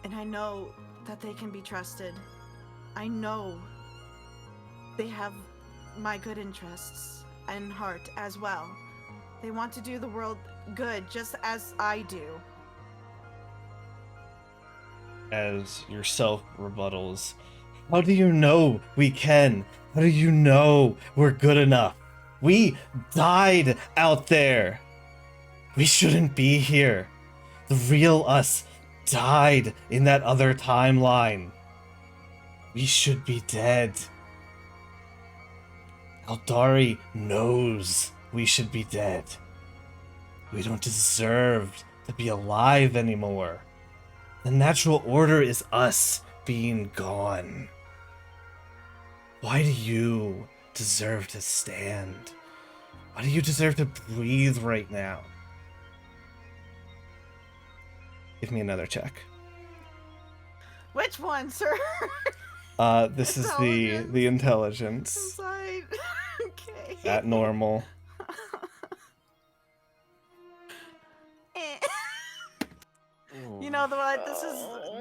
And I know that they can be trusted. I know they have my good interests and heart as well. They want to do the world good just as I do. As yourself rebuttals, how do you know we can? How do you know we're good enough? We died out there. We shouldn't be here. The real us died in that other timeline. We should be dead. Aldari knows we should be dead. We don't deserve to be alive anymore. The natural order is us being gone. Why do you deserve to stand? Why do you deserve to breathe right now? Give me another check. Which one, sir? This is the intelligence Inside. Okay. at normal. Eh. You know what? This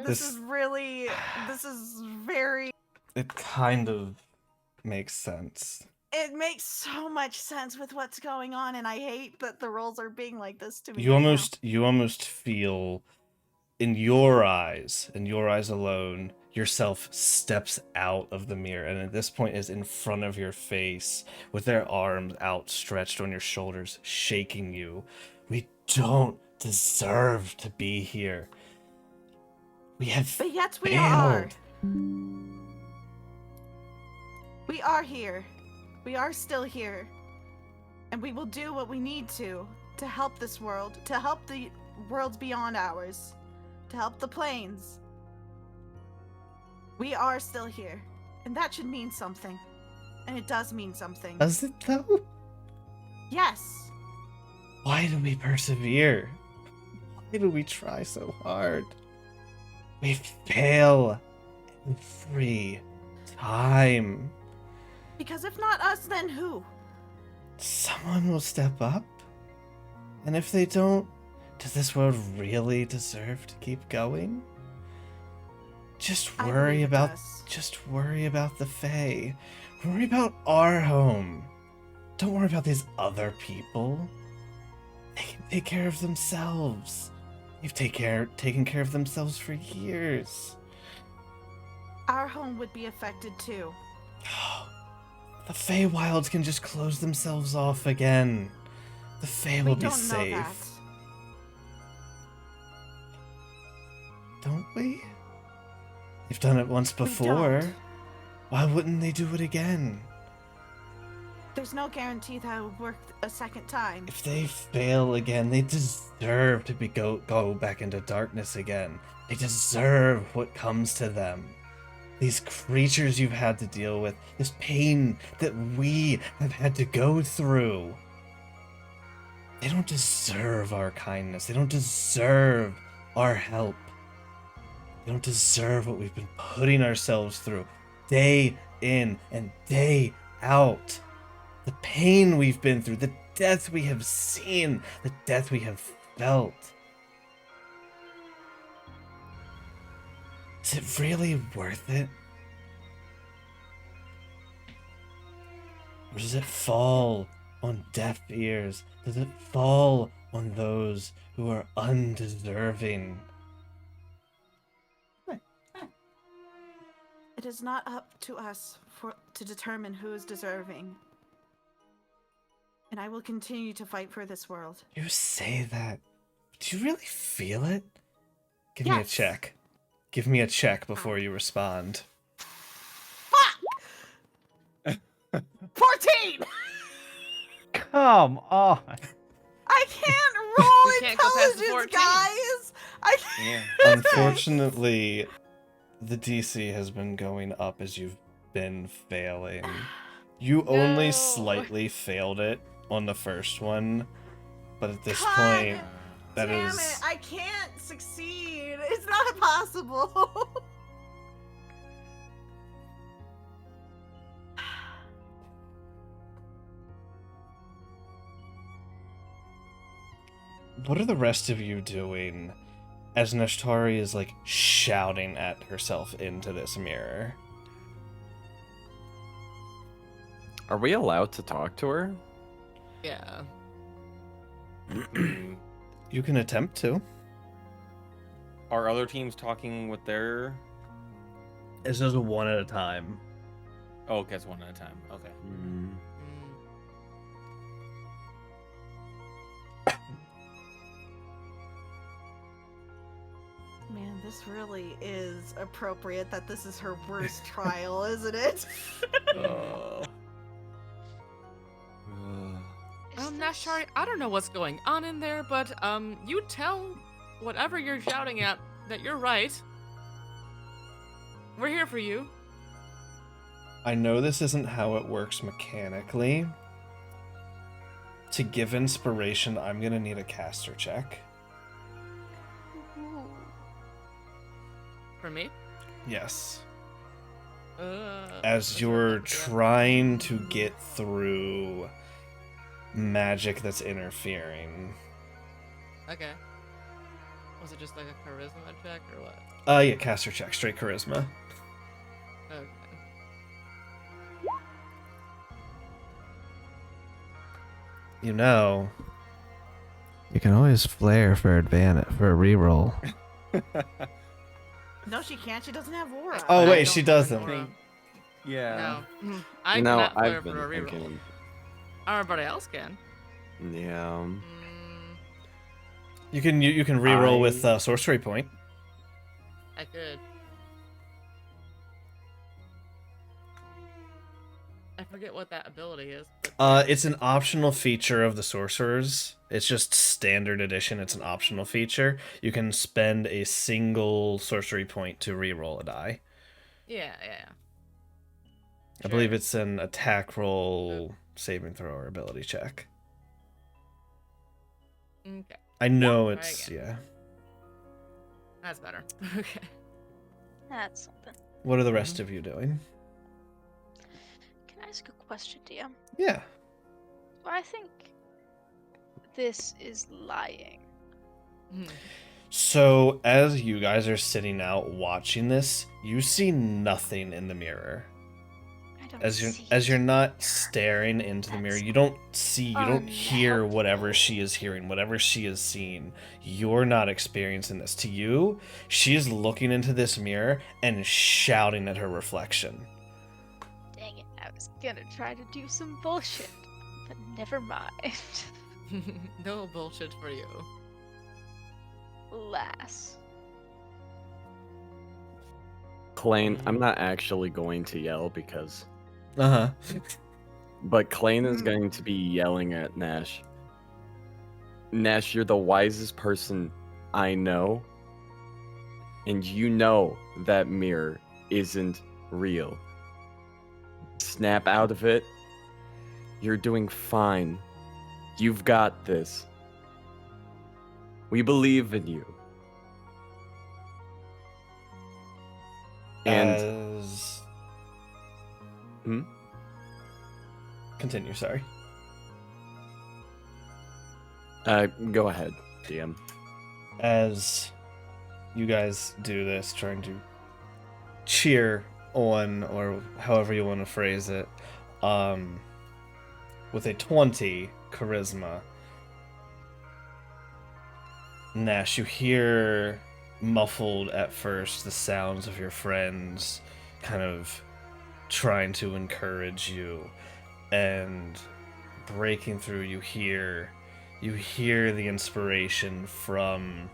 This- is really. This is very. It kind of makes sense. It makes so much sense with what's going on, and I hate that the rolls are being like this to me. You right now. almost feel in your eyes alone, yourself steps out of the mirror, and at this point is in front of your face with their arms outstretched on your shoulders, shaking you. We don't deserve to be here. We have But yet we are. failed. We are here. We are still here. And we will do what we need to help this world, to help the worlds beyond ours, to help the planes. We are still here. And that should mean something. And it does mean something. Does it though? Yes. Why do we persevere? Why do we try so hard? We fail every time. Because if not us, then who? Someone will step up. And if they don't, does this world really deserve to keep going? Just I worry believe it about does. just worry about the Fae. Worry about our home. Don't worry about these other people. They can take care of themselves. They've taken care of themselves for years. Our home would be affected too. The Feywilds can just close themselves off again. The Fey will be safe. Know that. Don't we? They've done it once We before. don't. Why wouldn't they do it again? There's no guarantee that it would work a second time. If they fail again, they deserve to go back into darkness again. They deserve what comes to them. These creatures you've had to deal with, this pain that we have had to go through. They don't deserve our kindness. They don't deserve our help. They don't deserve what we've been putting ourselves through day in and day out. The pain we've been through, the death we have seen, the death we have felt. Is it really worth it? Or does it fall on deaf ears? Does it fall on those who are undeserving? It is not up to us to determine who is deserving. And I will continue to fight for this world. You say that. Do you really feel it? Give me a Yes. check. Give me a check before you respond. Fuck! 14! Come on. I can't roll You can't go past the intelligence, 14. guys! I Yeah. can't. Unfortunately, the DC has been going up as you've been failing. You only No. slightly failed it on the first one, but at this God point, that Damn is. it, I can't succeed. It's not possible. What are the rest of you doing as Nashtari is like shouting at herself into this mirror? Are we allowed to talk to her? Yeah. Mm, You can attempt to. Are other teams talking with their? It's just one at a time. Oh, okay, it's one at a time. Okay. Mm. Mm. Man, this really is appropriate that this is her worst trial, isn't it? Oh. Nashari, I don't know what's going on in there, but you tell whatever you're shouting at that you're right. We're here for you. I know this isn't how it works mechanically. To give inspiration, I'm gonna need a caster check. Ooh. For me? Yes. Let's As see what you're that does. trying to get through magic that's interfering. Okay. Was it just like a charisma check or what? Yeah, caster check, straight charisma. Okay. You know, you can always flare for a reroll. No, she can't. She doesn't have aura. Oh, I wait, don't she have doesn't. an aura. Yeah. No. I no, cannot flare I've been for a reroll. thinking. Everybody else can. Yeah. Mm, You can reroll with sorcery point. I could. I forget what that ability is. But It's an optional feature of the sorcerers. It's just standard edition. It's an optional feature. You can spend a single sorcery point to reroll a die. yeah. I believe it's an attack roll, saving throw, or ability check. Okay. I know Try it's again. yeah. That's better. Okay. That's something. What are the rest of you doing? Can I ask a question, DM? Yeah. I think this is lying. Hmm. So as you guys are sitting out watching this, you see nothing in the mirror. don't as see you're it. not staring into the mirror, That's you don't see, you don't hear whatever unhelpful. she is hearing, whatever she is seeing. You're not experiencing this. To you, she is looking into this mirror and shouting at her reflection. Dang it, I was gonna try to do some bullshit, but never mind. No bullshit for you. Lass. Klain, I'm not actually going to yell because, Uh-huh. but Klain is going to be yelling at Nash. Nash, you're the wisest person I know, and you know that mirror isn't real. Snap out of it. You're doing fine. You've got this. We believe in you. And As... Hmm? Continue, sorry. Go ahead, DM. As you guys do this, trying to cheer on, or however you want to phrase it, with a 20 charisma, Nash, you hear muffled at first the sounds of your friends kind of trying to encourage you, and breaking through, you hear the inspiration from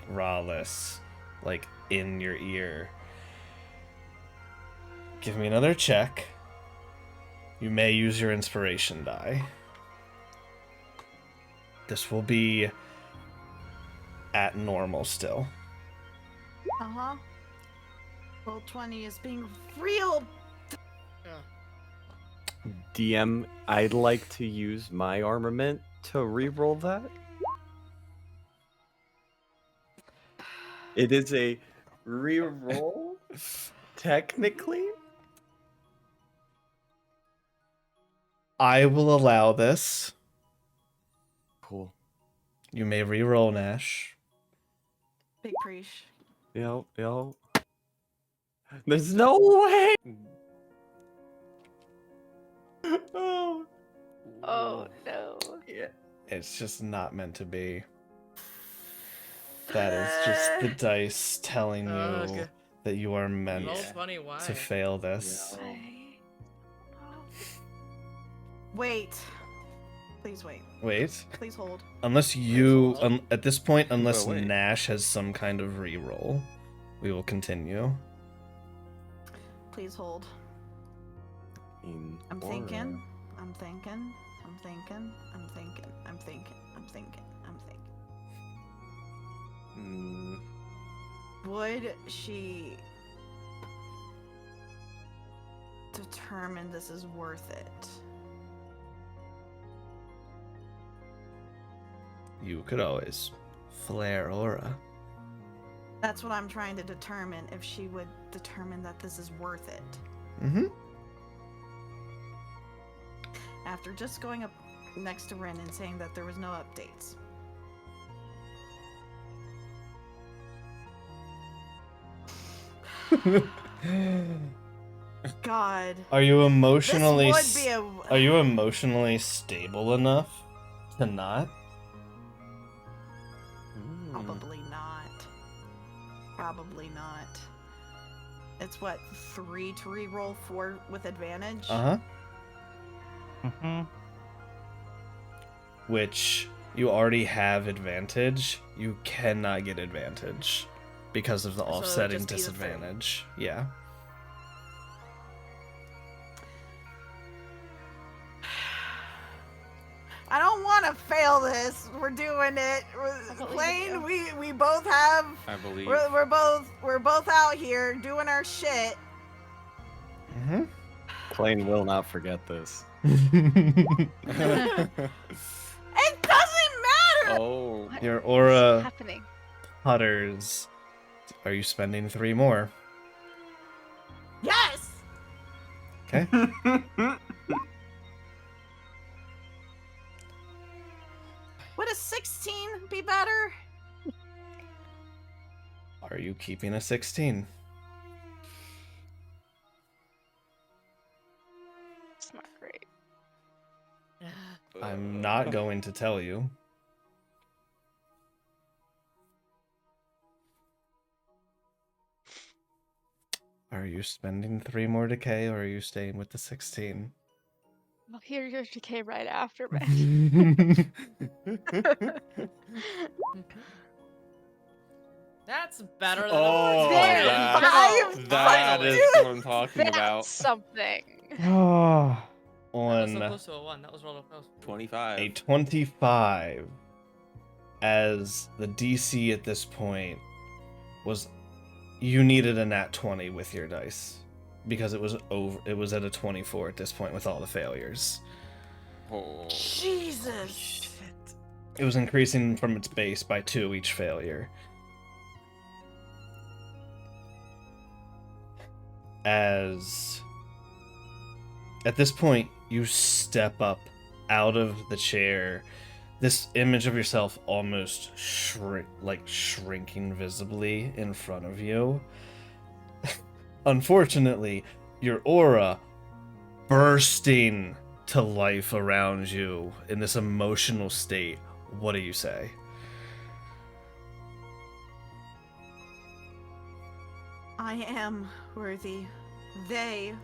Raleigh, like, in your ear. Give me another check. You may use your inspiration die. This will be at normal still. Uh-huh. Roll 20 is being real. DM, I'd like to use my armament to reroll that. It is a reroll, technically. I will allow this. Cool. You may re-roll, Nash. Big preach. Yo. There's no way. Oh. Oh no. Yeah. It's just not meant to be. That is just the dice telling you Okay. that you are meant Roll 20, why? to fail this. Yeah. Wait. Please wait. Wait. Please hold. Unless you, at this point, unless wait. Nash has some kind of re-roll, we will continue. Please hold. In I'm aura. thinking. I'm thinking. I'm thinking. I'm thinking. I'm thinking. I'm thinking. I'm thinking. Would she determine this is worth it? You could always flare aura. That's what I'm trying to determine, if she would determine that this is worth it. Mm-hmm. After just going up next to Ren and saying that there was no updates. God. Are you emotionally This would be a... Are you emotionally stable enough to not? Probably not. Probably not. It's what, 3 to re-roll, 4 with advantage? Uh-huh. Mm-hmm. Which you already have advantage. You cannot get advantage because of the So it'll offsetting just be the 3. disadvantage. Yeah. I don't want to fail this. We're doing it. believe in Klain, you. we both have... I believe. We're both out here doing our shit. Mm-hmm. Klain will not forget this. It doesn't matter. Oh. What Your is aura happening? putters. Are you spending 3 more? Yes. Okay. Would a 16 be better? Are you keeping a 16? I'm not going to tell you. Are you spending 3 more decay, or are you staying with the 16? I'll hear your decay right after, man. That's better than Oh, There that, we go. that Finally. is what I'm talking That's about. something. Oh, That was so On close to a 1. That was rolled close. 25. a 25, as the DC at this point was, you needed a nat 20 with your dice because it was at a 24 at this point with all the failures. Oh. Jesus. It was increasing from its base by 2 each failure. As at this point you step up out of the chair, this image of yourself almost shrinking visibly in front of you. Unfortunately, your aura bursting to life around you in this emotional state. What do you say? I am worthy. They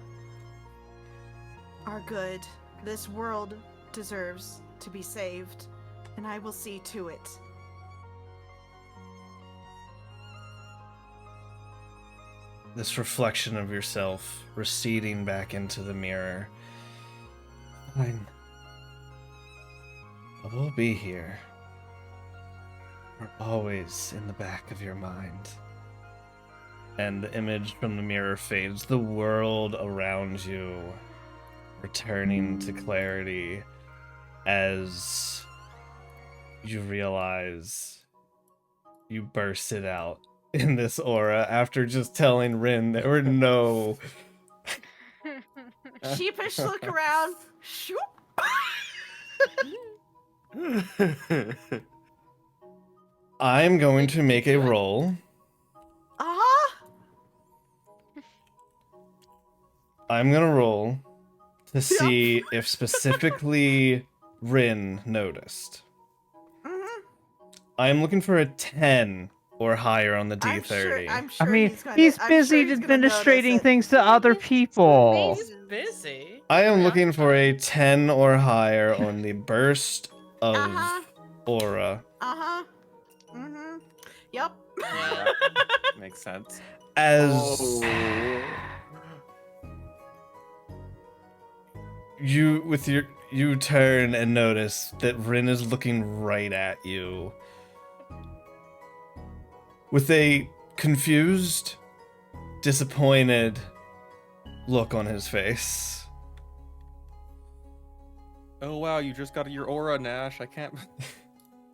are good. This world deserves to be saved, and I will see to it. This reflection of yourself receding back into the mirror. Fine. I will be here. We're always in the back of your mind. And the image from the mirror fades. The world around you returning to clarity as you realize you bursted out in this aura after just telling Rin there were no... Sheepish look around. Shoop. I'm going to make a roll. Uh-huh. I'm gonna roll to see if specifically Rin noticed. Mm-hmm. I'm looking for a 10 or higher on the D30. I'm sure I mean, he's gonna, he's I'm busy sure he's gonna administrating notice it. things to other people. He's busy. I am Very looking for a occupied. 10 or higher on the burst of Uh-huh. aura. Uh-huh. Mm-hmm. Yep. Yeah, makes sense. As you turn and notice that Rin is looking right at you with a confused, disappointed look on his face. Oh wow, you just got your aura, Nash. I can't.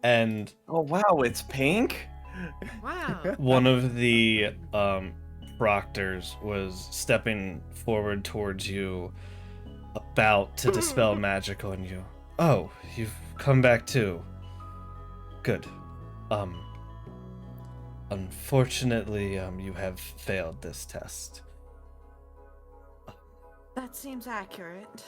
And Oh wow, it's pink. Wow. one of the proctors was stepping forward towards you, about to dispel magic on you. Oh, you've come back too. Good. Unfortunately, you have failed this test. That seems accurate.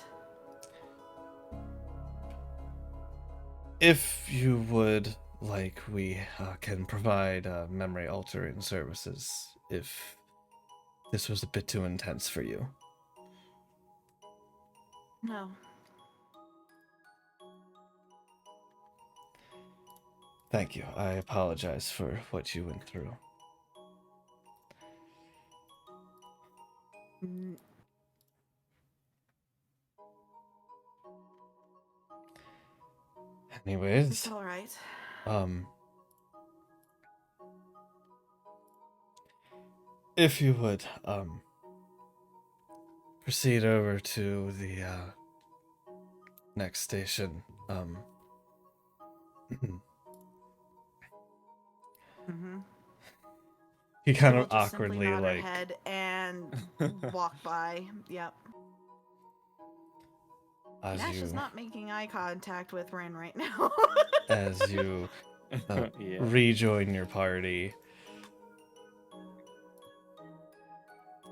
If you would like, we can provide memory altering services if this was a bit too intense for you. No. Thank you. I apologize for what you went through. Mm, Anyways, it's all right. If you would, proceed over to the next station. Mm-hmm. He kind We'll of just simply awkwardly nod our like head and walk by. Yep. as Nash you is not making eye contact with Rin right now. as you Yeah. rejoin your party.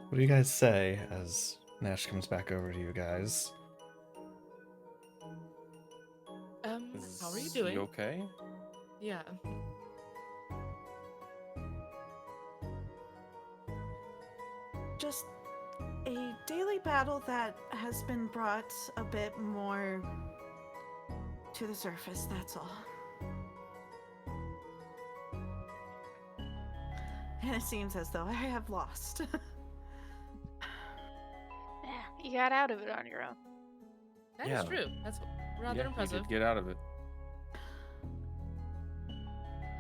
What do you guys say as Nash comes back over to you guys? How are you Is doing? he okay? Yeah. Just a daily battle that has been brought a bit more to the surface, that's all. And it seems as though I have lost. Yeah, you got out of it on your own. That is Yeah. true. That's rather Yeah, you impressive. did get out of it.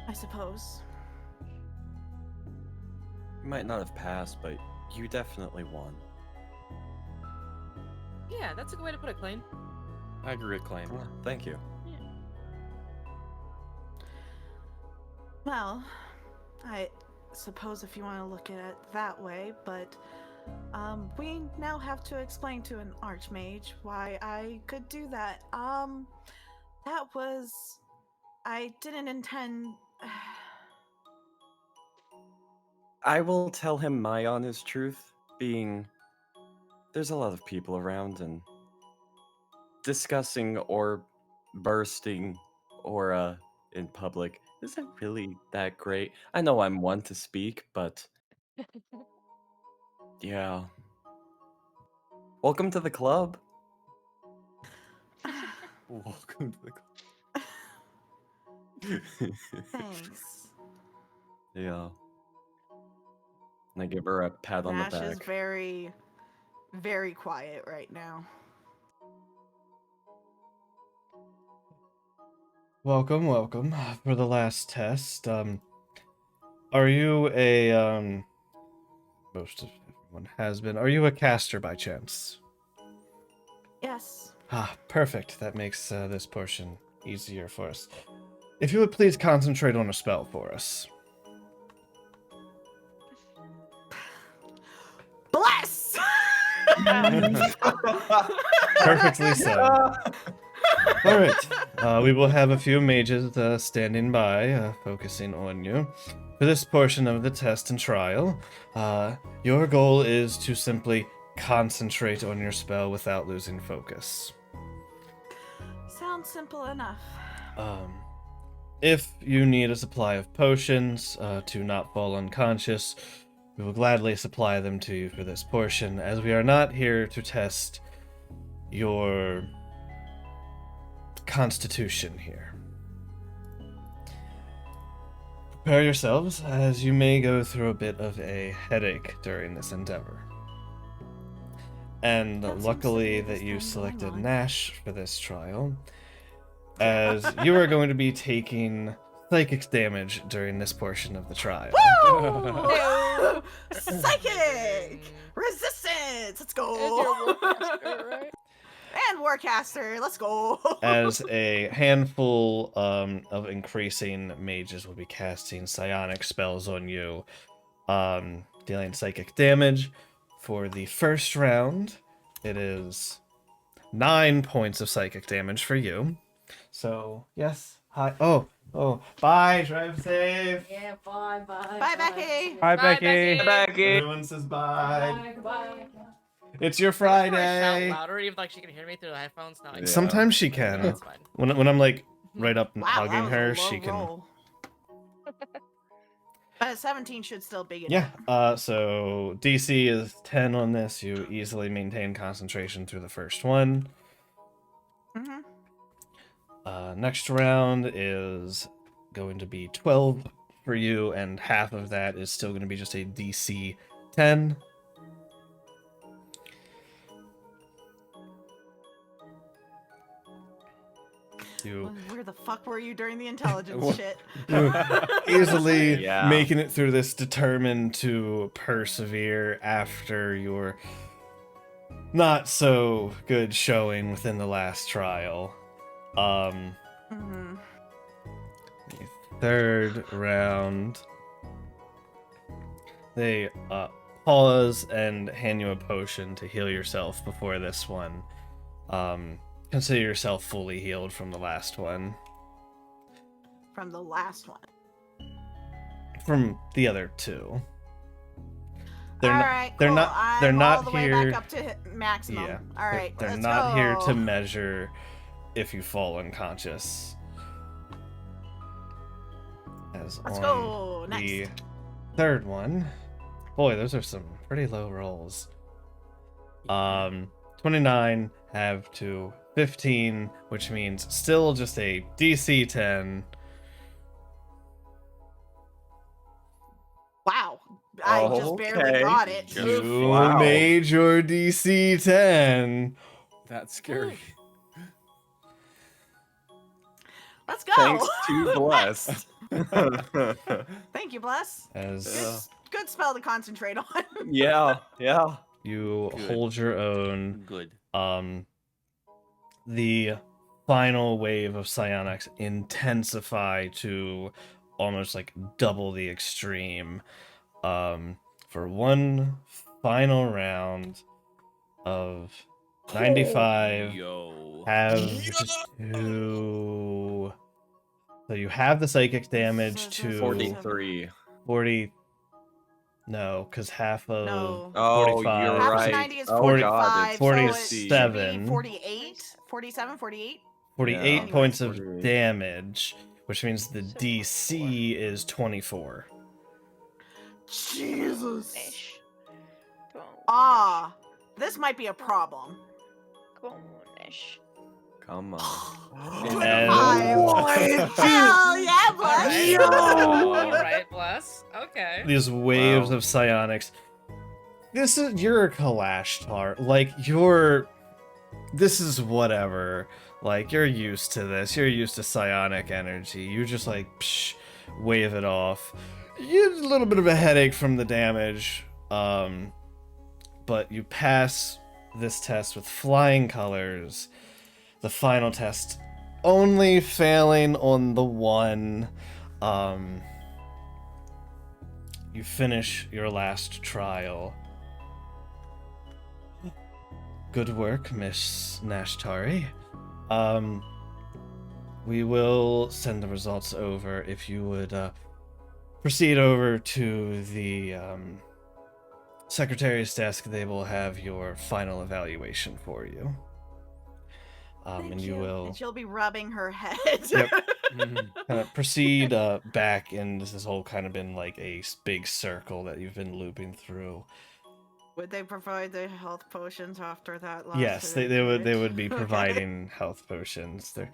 I suppose. You might not have passed, but you definitely won. Yeah, that's a good way to put it, Klain. I agree with Klain. Yeah, thank you. Well, I suppose if you want to look at it that way, but we now have to explain to an archmage why I could do that. That was I didn't intend. I will tell him my honest truth, being there's a lot of people around, and discussing or bursting aura in public isn't really that great. I know I'm one to speak, but yeah. Welcome to the club. Welcome to the Thanks. Yeah. And I give her a pat on the Nash is back. very, very quiet right now. Welcome, welcome for the last test. Are you a most of everyone has been. Are you a caster by chance? Yes. Ah, perfect. That makes this portion easier for us. If you would please concentrate on a spell for us. Bless! Perfectly so. All right. We will have a few mages standing by, focusing on you. For this portion of the test and trial, your goal is to simply concentrate on your spell without losing focus. Sounds simple enough. If you need a supply of potions to not fall unconscious, we will gladly supply them to you for this portion, as we are not here to test your constitution here. Prepare yourselves, as you may go through a bit of a headache during this endeavor. And That seems to luckily be this that you time selected going on. Nash for this trial, as you are going to be taking psychic damage during this portion of the trial. Woo! Psychic! Resistance! Let's go! Right? And Warcaster, let's go! As a handful of increasing mages will be casting psionic spells on you, dealing psychic damage. For the first round, it is 9 points of psychic damage for you. So, yes. Hi. Oh. Bye. Drive safe. Yeah, bye. Bye, Becky! Hi, Bye, Becky. Becky. Becky. Everyone says bye. Bye. It's your Shout Friday. louder, even like she can hear me through the headphones. No, I Yeah. can't. Sometimes she can. That's fine. When I'm like right up and Wow, that hugging was her, a low she can. roll. But 17 should still be good. Yeah. So DC is 10 on this. You easily maintain concentration through the first one. Mm-hmm. Next round is going to be 12 for you, and half of that is still going to be just a DC 10. You Where the fuck were you during the intelligence What? shit? easily Yeah. making it through this, determined to persevere after your not so good showing within the last trial. Mm-hmm. The third round, they pause and hand you a potion to heal yourself before this one. Consider yourself fully healed from the last one. From the last one. From the other two. All right, they're cool. not. I'm They're not all the way here. back up to maximum. Yeah. All right, They're let's not here go. to measure if you fall unconscious. As Let's on go next. the third one, boy, those are some pretty low rolls. 29 have to 15, which means still just a DC 10. Wow. I just barely Okay. got it. Just You Wow. made your DC 10. That's scary. Let's go. Thanks to Bless. Thank you, Bless. As Good spell to concentrate on. yeah. you Good. hold your own, Good. the final wave of psionics intensify to almost like double the extreme. For one final round of 95, Yo. have to. So you have the psychic damage to 43. 40. No, because half of No. Oh, 45. you're Half right. of 90 is Oh, 45, God, it's so it 47. should be 48? 47, 48? 48 Yeah, points of 48. damage, which means the So DC is 24. Jesus. Ish. Ah, this might be a problem. Ish. Come on. Hell yeah, Bless. Alright, Bless. Okay. These waves Wow. of psionics. You're a Kalashtar. Like, this is whatever. Like, you're used to this. You're used to psionic energy. You just, like, wave it off. You get a little bit of a headache from the damage. But you pass this test with flying colors. The final test only failing on the one. You finish your last trial. Good work, Miss Nashtari. We will send the results over. If you would proceed over to the secretary's desk, they will have your final evaluation for you. Thank and you. you will And she'll be rubbing her head. Yep. kind of proceed back, and this has all kind of been like a big circle that you've been looping through. Would they provide the health potions after that last Yes, they would be providing health potions. They're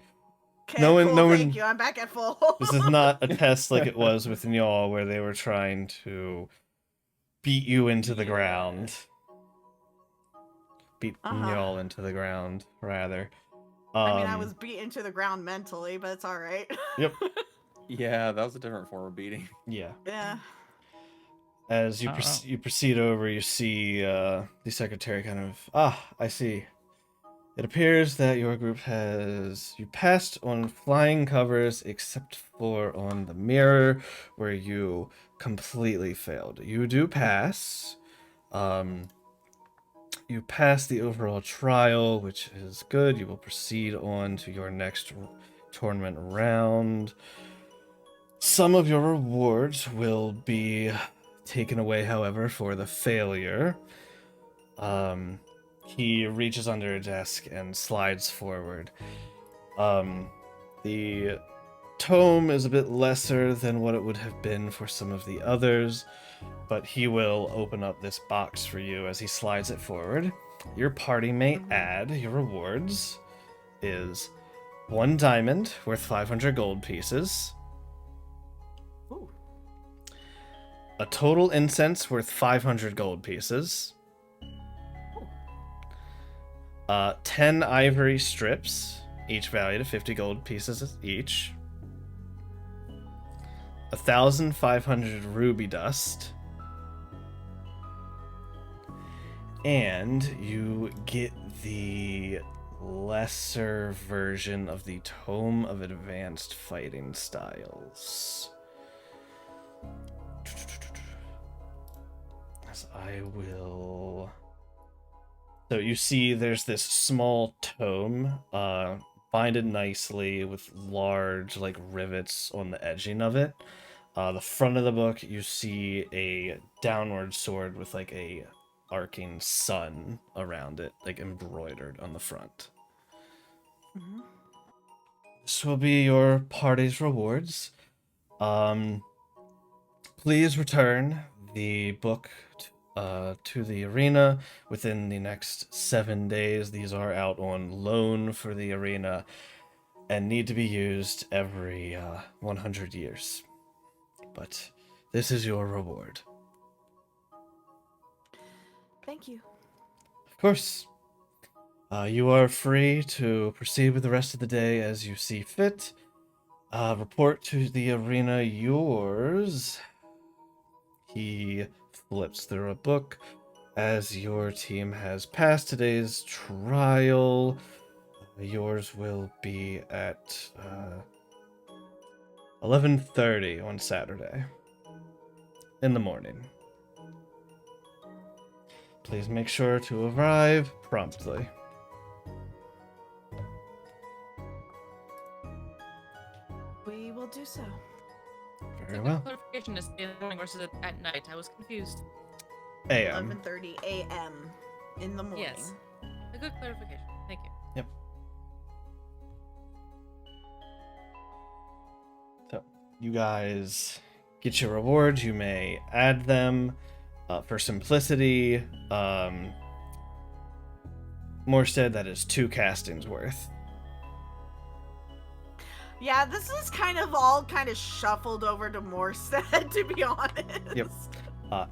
Okay, No one- cool, no one- thank you. I'm back at full. This is not a test like it was with y'all, where they were trying to beat you into the ground. Beat y'all into the ground, rather. I mean, I was beaten to the ground mentally, but it's all right. Yep. Yeah, that was a different form of beating. Yeah. Yeah. As you you proceed over, you see the secretary kind of, I see. It appears that your group you passed on flying covers except for on the mirror, where you completely failed. You do pass. You pass the overall trial, which is good. You will proceed on to your next tournament round. Some of your rewards will be taken away, however, for the failure. He reaches under a desk and slides forward. The tome is a bit lesser than what it would have been for some of the others, but he will open up this box for you as he slides it forward. Your party may add your rewards is 1 diamond worth 500 gold pieces. Ooh. A total incense worth 500 gold pieces. 10 ivory strips, each valued at 50 gold pieces each. 1,500 ruby dust. And you get the lesser version of the Tome of Advanced Fighting Styles. As I will... So you see there's this small tome, binded nicely with large like rivets on the edging of it. The front of the book, you see a downward sword with like a arcing sun around it, like embroidered on the front. this will be your party's rewards. Please return the book to the arena within the next 7 days. These are out on loan for the arena and need to be used every 100 years. But this is your reward. Thank you. Of course. You are free to proceed with the rest of the day as you see fit. Report to the arena yours. He flips through a book. As your team has passed today's trial, yours will be at 11:30 on Saturday in the morning. Please make sure to arrive promptly. We will do so. Very well. Clarification is in the morning versus at night. I was confused. AM. 11:30 a.m. in the morning. Yes. A good clarification. Thank you. Yep. So, you guys get your rewards. You may add them for simplicity. Morstead, that is 2 castings worth. Yeah, this is kind of shuffled over to Morstead, to be honest. Yep.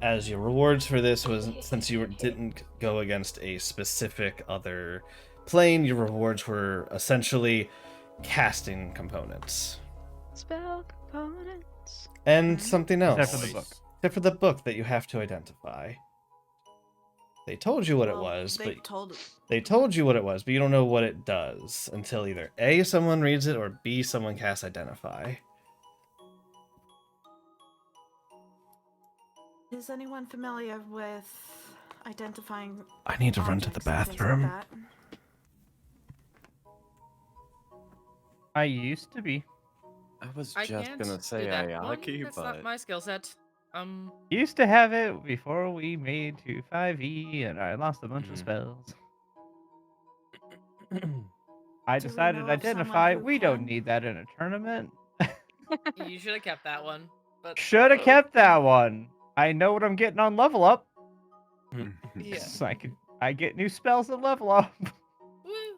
As your rewards for this was, since you didn't go against a specific other plane, your rewards were essentially casting components. Spell components. And something else. Except for the book. Except for the book that you have to identify. They told you what it Well, was, they but told you what it was, but you don't know what it does until either A, someone reads it, or B, someone casts identify. Is anyone familiar with identifying I need to run to the objects and things like bathroom. that? I used to be. I was I just can't gonna do say that one. Ayaki, That's but not my skill set. Used to have it before we made to 5e, and I lost a bunch of Mhm. spells. I Do we decided know of someone identify. who We don't can? need that in a tournament. You should have kept that one. But Should have kept that one. I know what I'm getting on level up. yeah. So I get new spells at level up. Woo.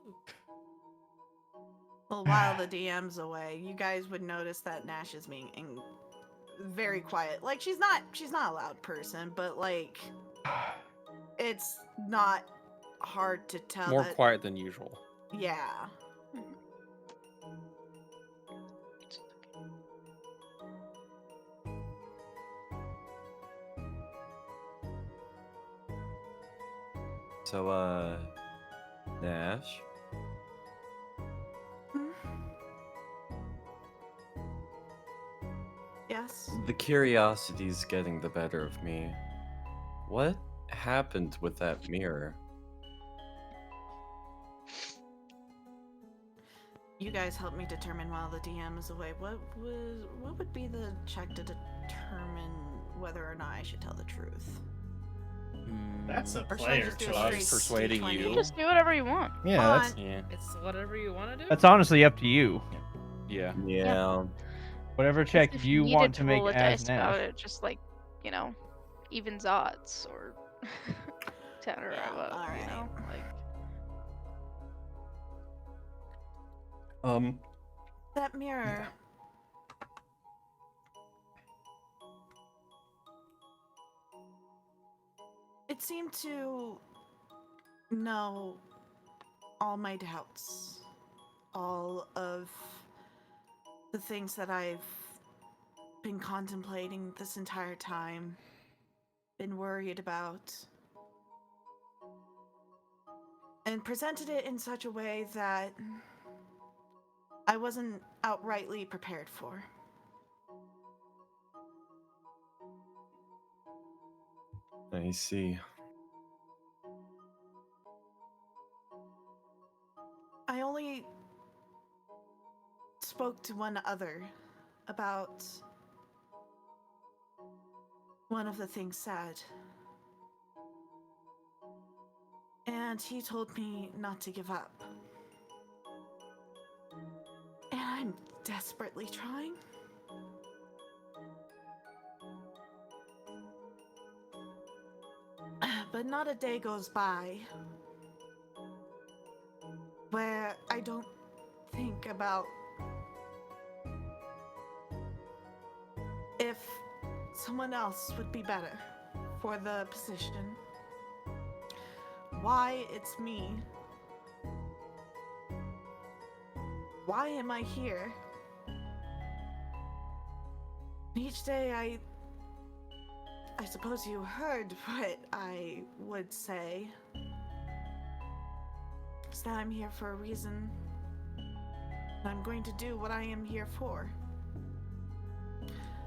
Well, while the DM's away, you guys would notice that Nash is being very quiet. Like she's not a loud person, but like it's not hard to tell. More that, quiet than usual. Yeah. so Nash, Hmm? Yes. the curiosity's getting the better of me. What happened with that mirror? You guys help me determine while the DM is away. What would be the check to determine whether or not I should tell the truth? That's a Or should I player just do a choice. straight Persuading D20? you. Just do whatever you want. Yeah, that's Yeah. It's whatever you want to do. That's honestly up to you. Yeah. Yeah. Whatever check If you needed want to make roll a as dice about Nash. it, just like, evens odds or down or Yeah, up, alright. like That mirror. It seemed to know all my doubts, all of the things that I've been contemplating this entire time, been worried about, and presented it in such a way that I wasn't outrightly prepared for. I see. I only spoke to one other about one of the things said. And he told me not to give up. And I I'm desperately trying. But not a day goes by where I don't think about if someone else would be better for the position. Why it's me? Why am I here? Each day I suppose you heard what I would say. Is that I'm here for a reason. And I'm going to do what I am here for.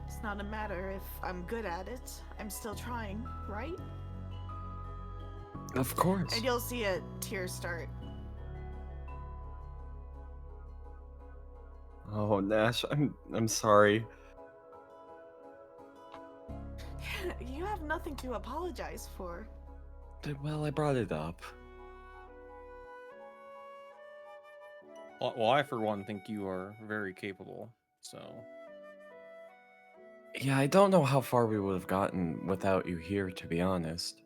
It's not a matter if I'm good at it. I'm still trying, right? Of course. And you'll see a tear start. Oh, Nash, I'm sorry. You have nothing to apologize for. Well, I brought it up. Well, I for one think you are very capable. So Yeah, I don't know how far we would have gotten without you here, to be honest.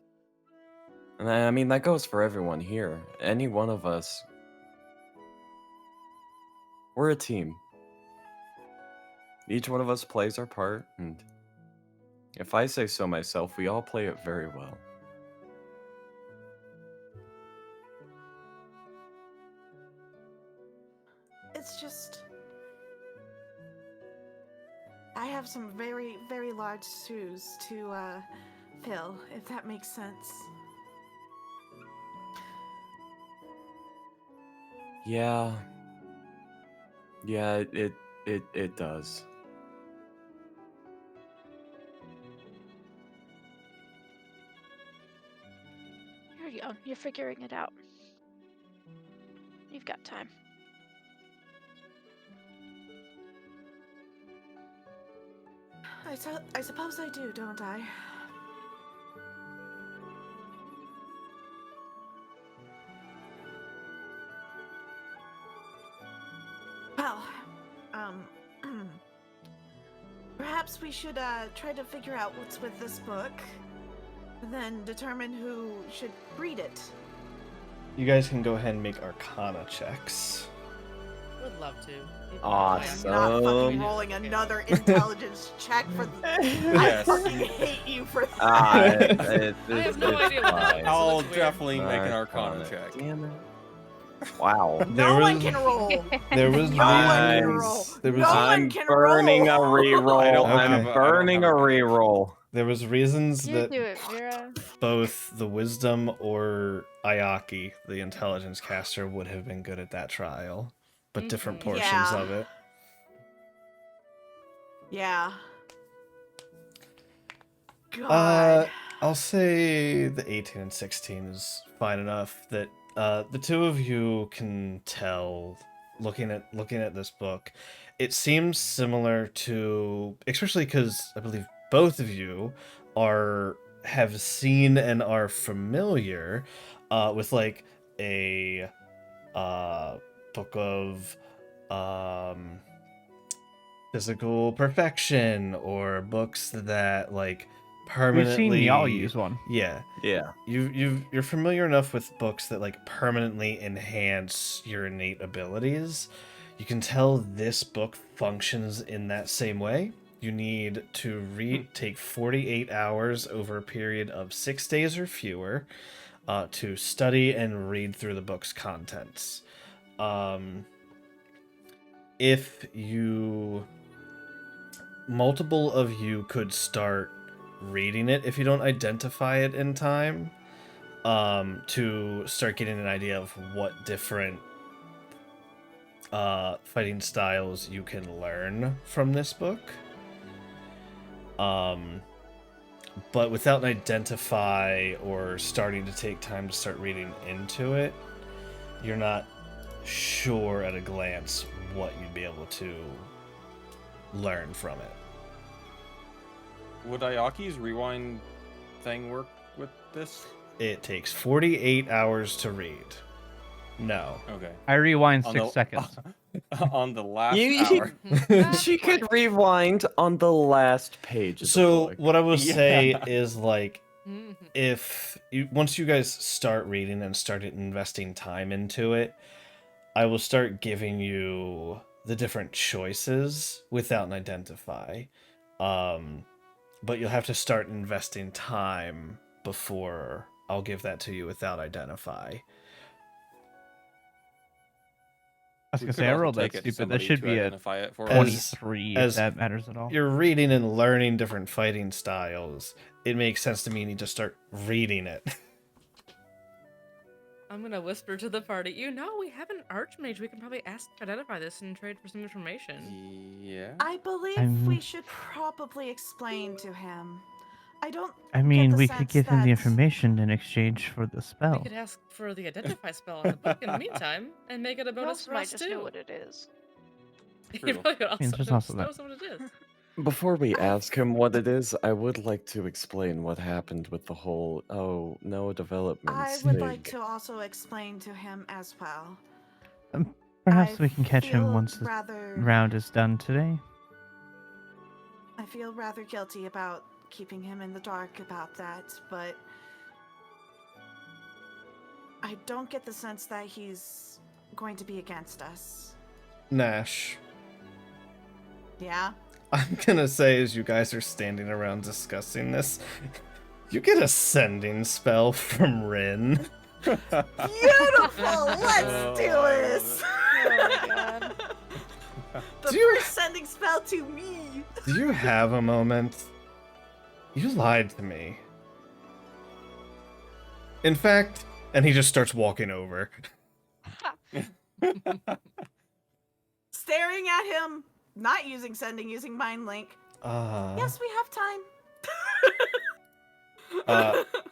And I mean, that goes for everyone here. Any one of us. We're a team. Each one of us plays our part, and if I say so myself, we all play it very well. It's just... I have some very, very large shoes to, fill, if that makes sense. Yeah. Yeah, it does. You're young. You're figuring it out. You've got time. I suppose I do, don't I? Well, perhaps we should, try to figure out what's with this book, and then determine who should read it. You guys can go ahead and make Arcana checks. Would love to. Awesome. I'm not fucking rolling another intelligence check for I Yes. fucking hate you for that. I have no idea what that is. I'll That's weird. definitely make an Arcana check. Damn it. Wow. No There one was- can roll. There was No one can reasons. roll. There was No one I'm can burning roll. a reroll. I don't I'm have a- I don't burning a have a- reroll. there was reasons You that do it, Vera. both the wisdom or Ayaki, the intelligence caster, would have been good at that trial, but different Mhm. portions Yeah. of it. Yeah. God. I'll say the 18 and 16 is fine enough that the two of you can tell, looking at this book, it seems similar to, especially because I believe both of you have seen and are familiar with like a book of physical perfection, or books that like permanently. We've seen y'all use one. Yeah, Yeah. you're familiar enough with books that like permanently enhance your innate abilities. You can tell this book functions in that same way. You need to take 48 hours over a period of 6 days or fewer to study and read through the book's contents. If you... Multiple of you could start reading it if you don't identify it in time, to start getting an idea of what different fighting styles you can learn from this book. But without an identify or starting to take time to start reading into it, you're not sure at a glance what you'd be able to learn from it. Would Ayaki's rewind thing work with this? It takes 48 hours to read. No. Okay. I rewind On 6 the- seconds. On the last You- hour. She could rewind on the last page of the So book. what I will say Yeah. is like, Mhm. if you, once you guys start reading and started investing time into it, I will start giving you the different choices without an identify. But you'll have to start investing time before I'll give that to you without identify. I was We gonna could say I also rolled that take it to stupid. That somebody should to be a identify it for As- us. 23 as if that matters at all. You're reading and learning different fighting styles. It makes sense to me you need to start reading it. I'm gonna whisper to the party. You know, we have an archmage. We can probably ask to identify this and trade for some information. Yeah. I believe I'm- we should probably explain to him. I don't. I mean, the we could sense give him the that- information in exchange for the We spell. could ask for the identify spell in the book in the meantime and make it a Who bonus else for might us just too. know what it is? You True. probably could mean, also there's know also that. what it is. Before we ask him what it is, I would like to explain what happened with the whole no developments I would thing. like to also explain to him as well. Perhaps I we can catch him feel once the rather. round is done today. I feel rather guilty about keeping him in the dark about that, but I don't get the sense that he's going to be against us. Nash, Yeah? I'm gonna say as you guys are standing around discussing this, you get a sending spell from Rin. Beautiful! Let's do this! Oh my god. The Do you- first sending spell to me! Do you have a moment? You lied to me. In fact, and he just starts walking over. Staring at him, not using sending, using mind link. Yes, we have time.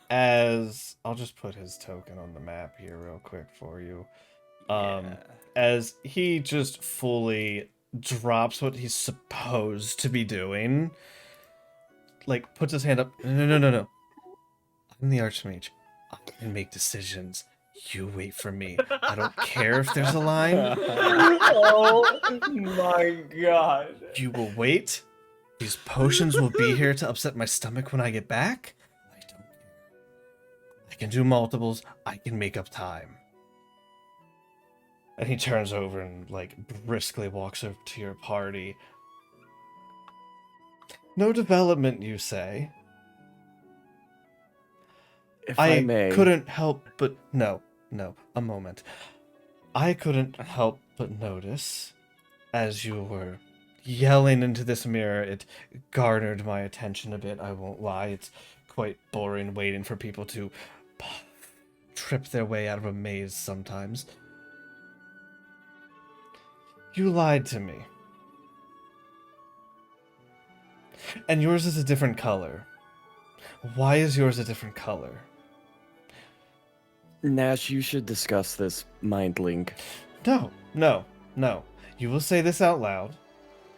As I'll just put his token on the map here real quick for you. Yeah. As he just fully drops what he's supposed to be doing, like puts his hand up. No. I'm the Archmage. I can make decisions. You wait for me. I don't care if there's a line. Oh my god. You will wait. These potions will be here to upset my stomach when I get back. I don't care. I can do multiples. I can make up time. And he turns over and, like, briskly walks over to your party. No development, you say? If I may. couldn't help but... No, a moment. I couldn't help but notice, as you were yelling into this mirror, it garnered my attention a bit, I won't lie. It's quite boring waiting for people to trip their way out of a maze sometimes. You lied to me. And yours is a different color. Why is yours a different color? Nash, you should discuss this mind link. No. You will say this out loud.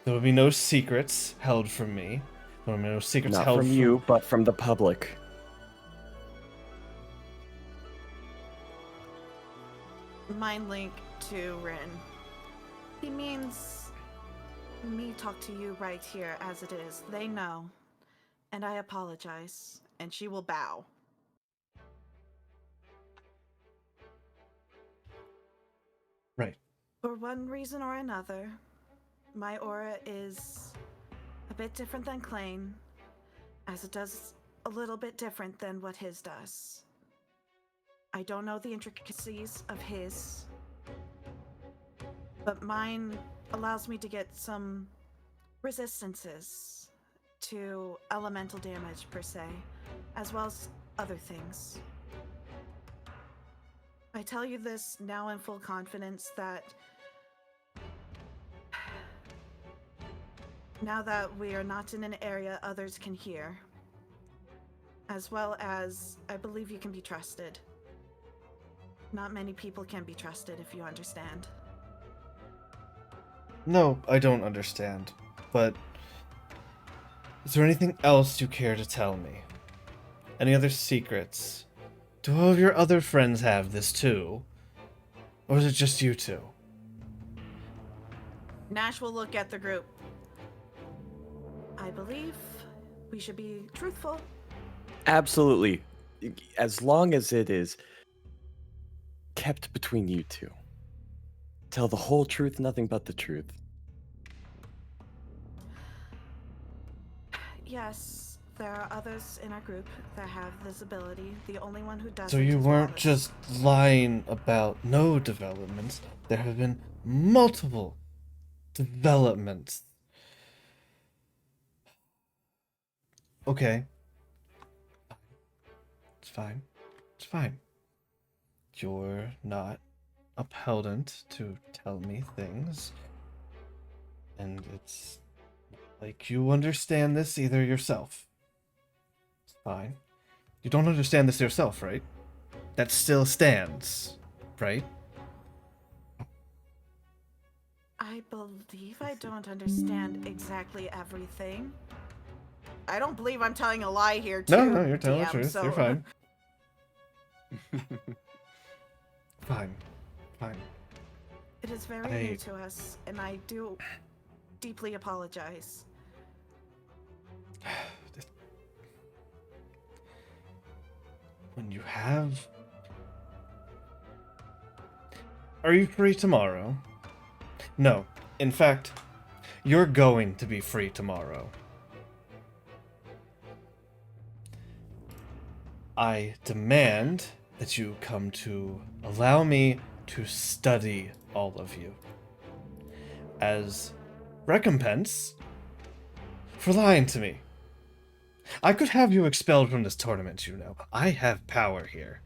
There will be no secrets held from me. There will be no secrets Not held from you, but from the public. Mind link to Rin. He means me talk to you right here as it is. They know. And I apologize. And she will bow. Right. For one reason or another, my aura is a bit different than Klain, as it does a little bit different than what his does. I don't know the intricacies of his, but mine allows me to get some resistances to elemental damage per se, as well as other things. I tell you this now in full confidence that now that we are not in an area others can hear, as well as I believe you can be trusted. Not many people can be trusted, if you understand. No, I don't understand. But is there anything else you care to tell me? Any other secrets? Do all of your other friends have this too? Or is it just you two? Nash will look at the group. I believe we should be truthful. Absolutely. As long as it is kept between you two. Tell the whole truth, nothing but the truth. Yes, there are others in our group that have this ability. The only one who doesn't So you is weren't Wallace. just lying about no developments. There have been multiple developments. Okay. It's fine. It's fine. You're not upheld to tell me things. And it's like you understand this either yourself. It's fine. You don't understand this yourself, right? That still stands, right? I believe I don't understand exactly everything. I don't believe I'm telling a lie here, too. No, you're telling the DM, truth. so... You're fine. Fine. Fine. It is very new to us, and I do deeply apologize. When you have... Are you free tomorrow? No. In fact, you're going to be free tomorrow. I demand that you come to allow me to study all of you. As recompense for lying to me. I could have you expelled from this tournament, you know. I have power here.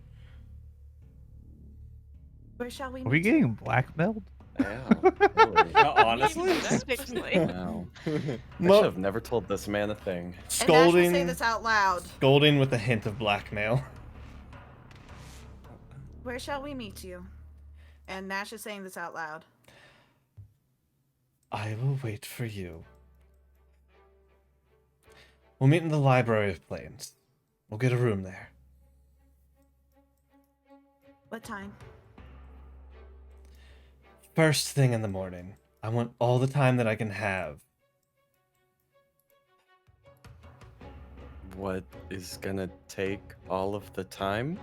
Where shall we Are we meet you? getting blackmailed? Yeah, really. Honestly, Seriously. Wow. I Mo- should have never told this man a thing. And Nash will say Scolding, this out loud. scolding with a hint of blackmail. Where shall we meet you? And Nash is saying this out loud. I will wait for you. We'll meet in the Library of Klains. We'll get a room there. What time? First thing in the morning. I want all the time that I can have. What is gonna take all of the time?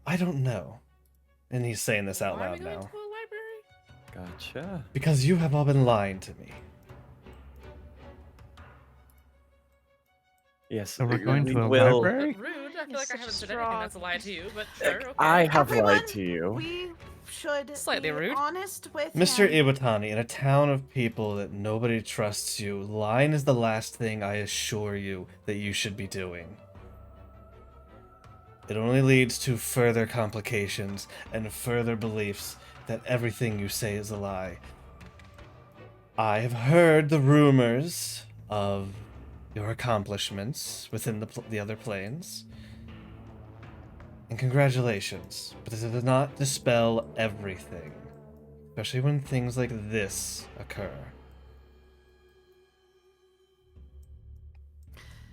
I don't know. And he's saying this out Why are we loud going now. to a library? Gotcha. Because you have all been lying to me. Yes, So we're going we to a will. library? Rude. I feel like I Such a haven't said anything that's a lie to you, but sure, okay. I have Everyone, lied to you. We should Slightly be rude. honest with Mr. him. Iwatani, in a town of people that nobody trusts you, lying is the last thing I assure you that you should be doing. It only leads to further complications and further beliefs that everything you say is a lie. I have heard the rumors of your accomplishments within the other planes. And congratulations, but this does not dispel everything, especially when things like this occur.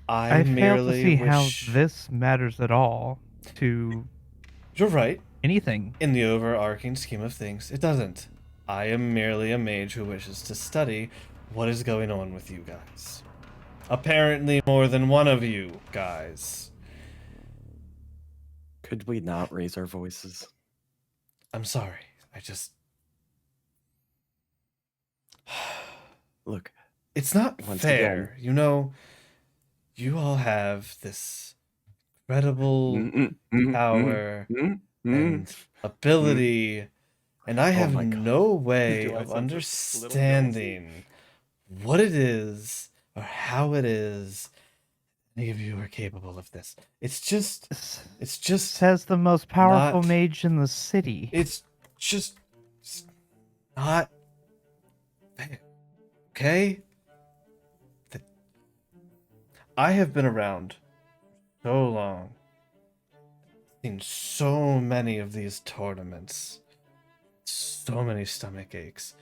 I fail to merely see wish... how this matters at all to You're right. anything. In the overarching scheme of things, it doesn't. I am merely a mage who wishes to study what is going on with you guys. Apparently more than one of you guys. Could we not raise our voices? I'm sorry. I just... Look, It's not Once fair. You know, you all have this incredible power and ability, and I have my God. no way Do I of sound just a little understanding what it is or how it is any of you are capable of this. It's just Says the most powerful not- mage in the city. it's not fair. Okay? I have been around so long, seen so many of these tournaments, so many stomach aches,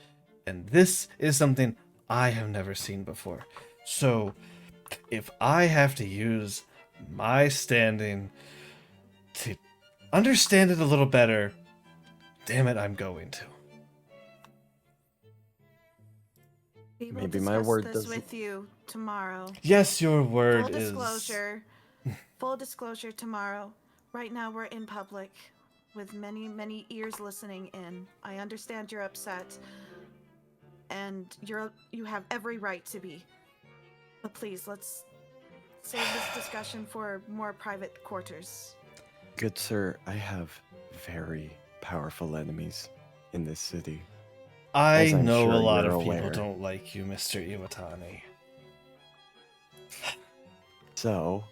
and this is something I have never seen before. So, if I have to use my standing to understand it a little better, Damn it, I'm going to. We will Maybe my discuss word this doesn't- with you tomorrow. Yes, your word Full is. disclosure. Full disclosure tomorrow. Right now we're in public with many, many ears listening in. I understand you're upset. And you have every right to be. But please, let's save this discussion for more private quarters. Good sir, I have very powerful enemies in this city. I As I'm know a sure lot you're of people aware. don't like you, Mr. Iwatani. So,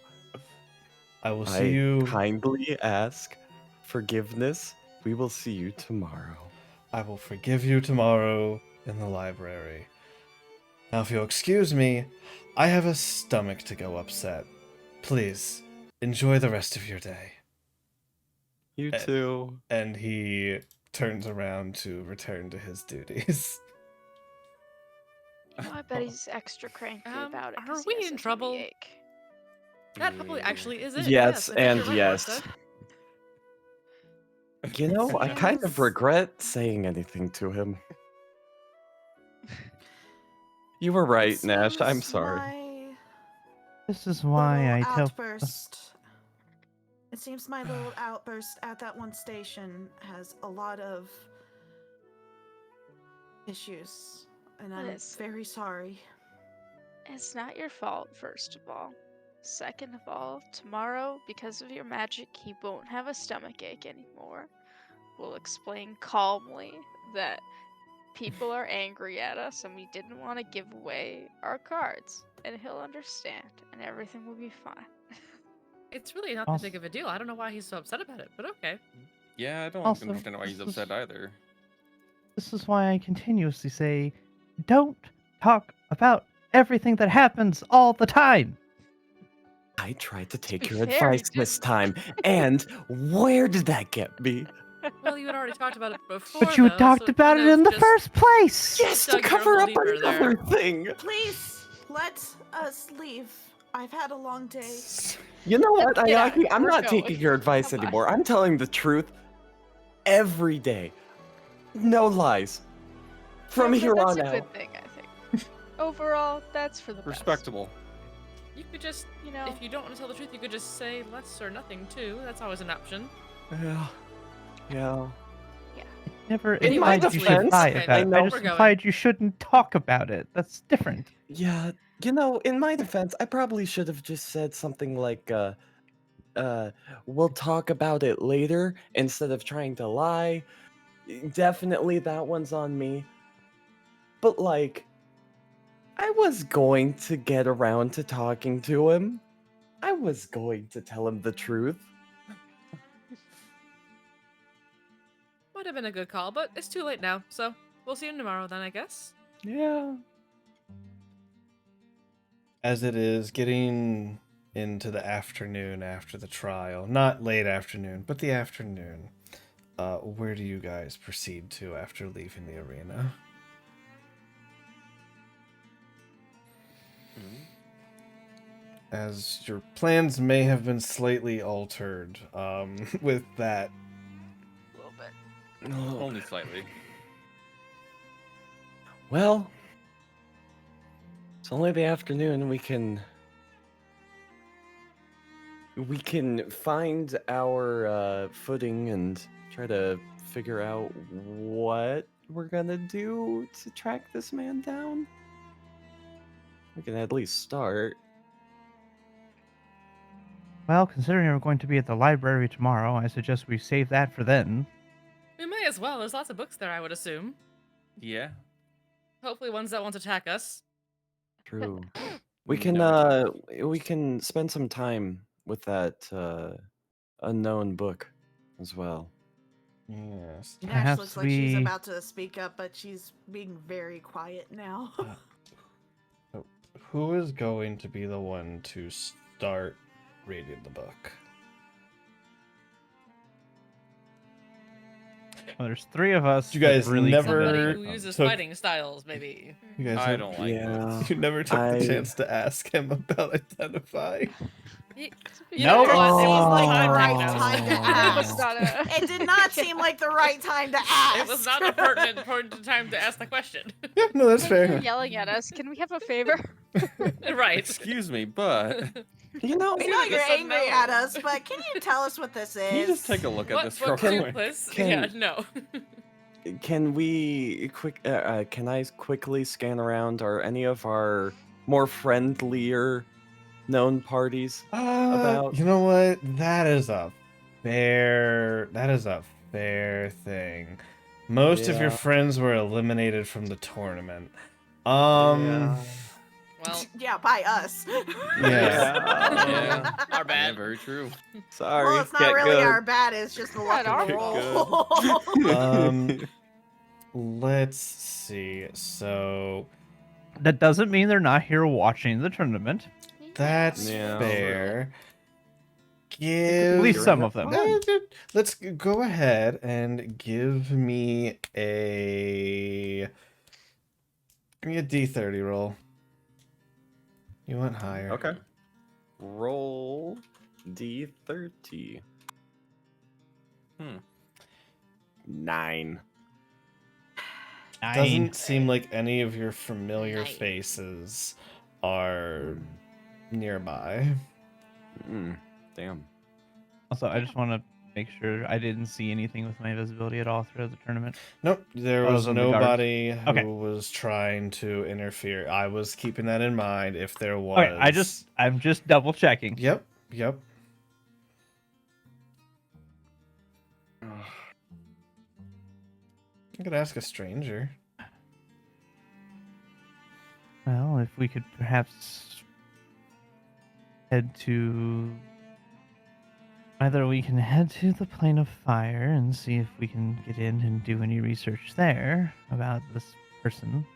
I will I see you. kindly ask forgiveness. We will see you tomorrow. I will forgive you tomorrow in the library. Now, if you'll excuse me, I have a stomach to go upset. Please, enjoy the rest of your day. You Eh. too. And he turns around to return to his duties. Oh, I bet he's extra cranky about it. Are 'cause we he has in a tummy trouble? ache. That probably actually is it. Yes, I think and you're right, yes. Martha. You know, I kind of Seems- regret saying anything to him. You were right, It Nash. I'm seems sorry. my This is why I little tell. outburst. It seems my little outburst at that one station has a lot of issues, and I'm Listen. very sorry. It's not your fault, first of all. Second of all, tomorrow, because of your magic, he won't have a stomachache anymore. We'll explain calmly that people are angry at us and we didn't want to give away our cards. And he'll understand, and everything will be fine. It's really not Also- that big of a deal. I don't know why he's so upset about it, but okay. Yeah, I don't Also, understand why he's this is- upset either. This is why I continuously say, don't talk about everything that happens all the time. I tried to take be your fair, he advice this time, and where did that get me? Well, you had already talked about it before. But you though, talked so about kind it of in the just- first place. Yes, to dug your cover hole up deeper there. another thing. Please let us leave. I've had a long day. You know what, Let's get out of Ayaki? here. I'm We're not going. taking your advice Come on. anymore. I'm telling the truth every day. No lies. From Okay, here that's on a out. good thing, I think. Overall, that's for the best. Respectable. You could just, You know, if you don't want to tell the truth, you could just say less or nothing too. That's always an option. Yeah. Yeah. Never In my implied you should defense, lie okay, about I it. know- I just we're going. implied you shouldn't talk about it. That's different. Yeah, you know, in my defense, I probably should have just said something like, we'll talk about it later instead of trying to lie. Definitely that one's on me. But, like, I was going to get around to talking to him. I was going to tell him the truth. Might have been a good call, but it's too late now. So we'll see you tomorrow then, I guess. Yeah. As it is getting into the afternoon after the trial, not late afternoon, but the afternoon, where do you guys proceed to after leaving the arena? As your plans may have been slightly altered with that. a little bit. Only slightly. Well, it's only the afternoon. We can find our footing and try to figure out what we're gonna do to track this man down. We can at least start. Well, considering we're going to be at the library tomorrow, I suggest we save that for then. We may as well. There's lots of books there, I would assume. Yeah. Hopefully ones that won't attack us. True. We We can spend some time with that unknown book as well. Yes. Nash Perhaps looks like she's we- about to speak up, but she's being very quiet now. Who is going to be the one to start reading the book? Well, there's three of us. You that guys really never- Somebody consider- who uses took- fighting styles, maybe. You guys I have- don't like Yeah. books. You never took I- the chance to ask him about identify. You Nope. know what? It was like time the to right ask. time to It was ask. not a. It did not seem like the right time to ask. It was not a pertinent time to ask the question. Yeah, no, that's Hey, you're fair. yelling at us. Can we have a favor? Right. Excuse me, but You know, We Dude, know it's you're a angry no. at us, but can you tell us what this is? can you just take a look at this real What quick? toothless? Can- Yeah, no. can we can I quickly scan around? Are any of our more friendlier known parties about? You know what? That is a fair thing. Most of your Yeah. friends were eliminated from the tournament. Yeah. Well, Yeah, by us. Yeah. our Yeah, bad. very true. Sorry. Well, it's not get really good. our bad. It's just the luck Not of the our roll. Let's see. So That doesn't mean they're not here watching the tournament. that's Yeah. fair. At Give least some of them. Let's go ahead and give me a D30 roll. You went higher. Okay. Roll D30. Hmm. 9. Doesn't seem like any of your familiar Nine. faces are nearby. Damn. Also, I just want to make sure I didn't see anything with my visibility at all throughout the tournament. Nope, there Other was than the guards. nobody who Okay. was trying to interfere. I was keeping that in mind if there was. Okay, I'm just double checking. Yep. I could ask a stranger. Well, if we could perhaps head to. Either we can head to the Plane of Fire and see if we can get in and do any research there about this person.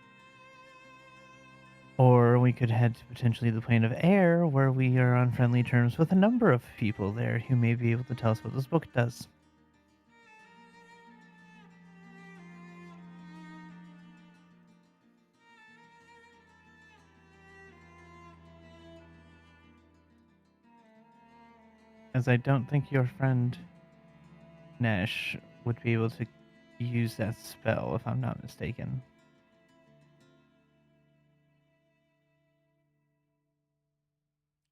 Or we could head to potentially the Plane of Air, where we are on friendly terms with a number of people there who may be able to tell us what this book does. As I don't think your friend Nash would be able to use that spell, if I'm not mistaken.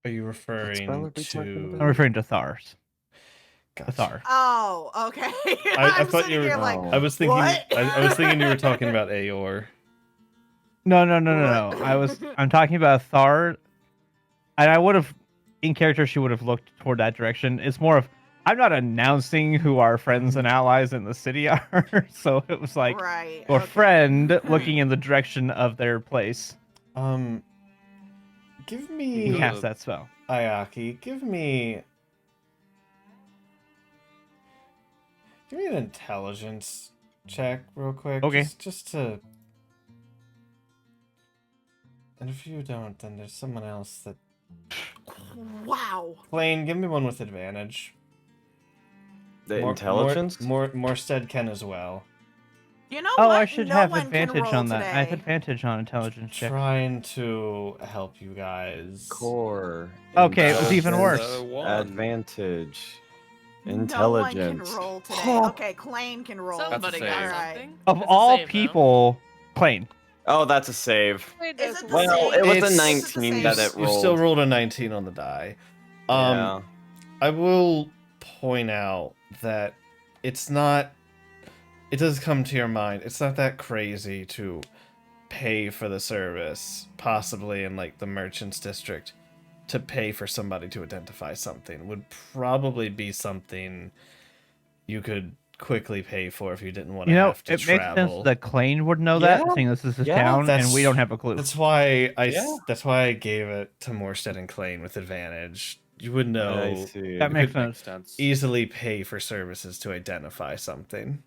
Are you spell referring are we talking to? about? I'm referring to Thars. Gotcha. Thar. Oh, okay. I I'm thought sitting you were. here like, I was thinking. what? I was thinking you were talking about Aor. No. What? I'm talking about Thar. And I would have, in character, she would have looked toward that direction. It's more of, I'm not announcing who our friends and allies in the city are. So it was like right. your okay. friend looking in the direction of their place. Give You me can cast that spell. Ayaki. Give me an intelligence check real quick. Okay. Just to. And if you don't, then there's someone else that. Wow. Klain, give me one with advantage. The intelligence? Morstead can as well. You know Oh, what? I should No have one can advantage roll on that. I have today. advantage on intelligence check. Trying to help you guys. Core. Okay, it was even intelligence, worse. Advantage. No one Intelligence. can roll today. Okay, Klain can roll. Somebody That's a got save. something. Of That's a all save, though. people, Klain. Oh, that's a save. Wait, Is does it the one- Well, same? it was It's- a Is it the 19 same? that it You rolled. still rolled a 19 on the die. Yeah. I will point out that it's not. It does come to your mind. It's not that crazy to pay for the service, possibly in like the merchants district, to pay for somebody to identify something would probably be something you could quickly pay for if you didn't want to You know, have to it makes travel. sense that Klain would know that, Yeah. seeing this is his Yeah, town, and that's- we don't have a clue. That's why Yeah. That's why I gave it to Morstead and Klain with advantage. You would know. I see. That makes could sense. Sense. Easily pay for services to identify something.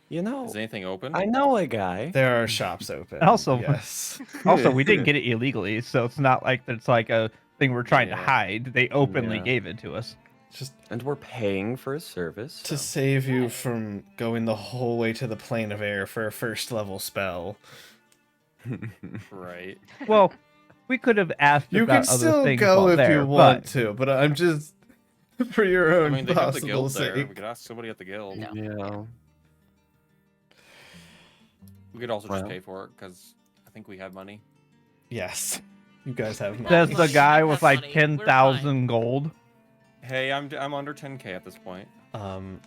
You know, Is anything open? I know a guy. There are shops open. And also- yes. Also, we didn't get it illegally, so it's not like it's like a thing we're trying to Yeah. hide. They openly Yeah. gave it to us. Just And we're paying for a service. to so- save you from going the whole way to the plane of air for a first level spell. Right. Well, we could have asked You about can other still things go while if there, you want but to, but I'm just for your I own mean, they have the possible guild there. We sake. could ask somebody at the guild. No. Yeah. We could also just Well. pay for it because I think we have money. Yes, you guys have Have money. says the money, guy I with have like money, we're 10,000 gold. Hey, I'm under 10k at this point. I've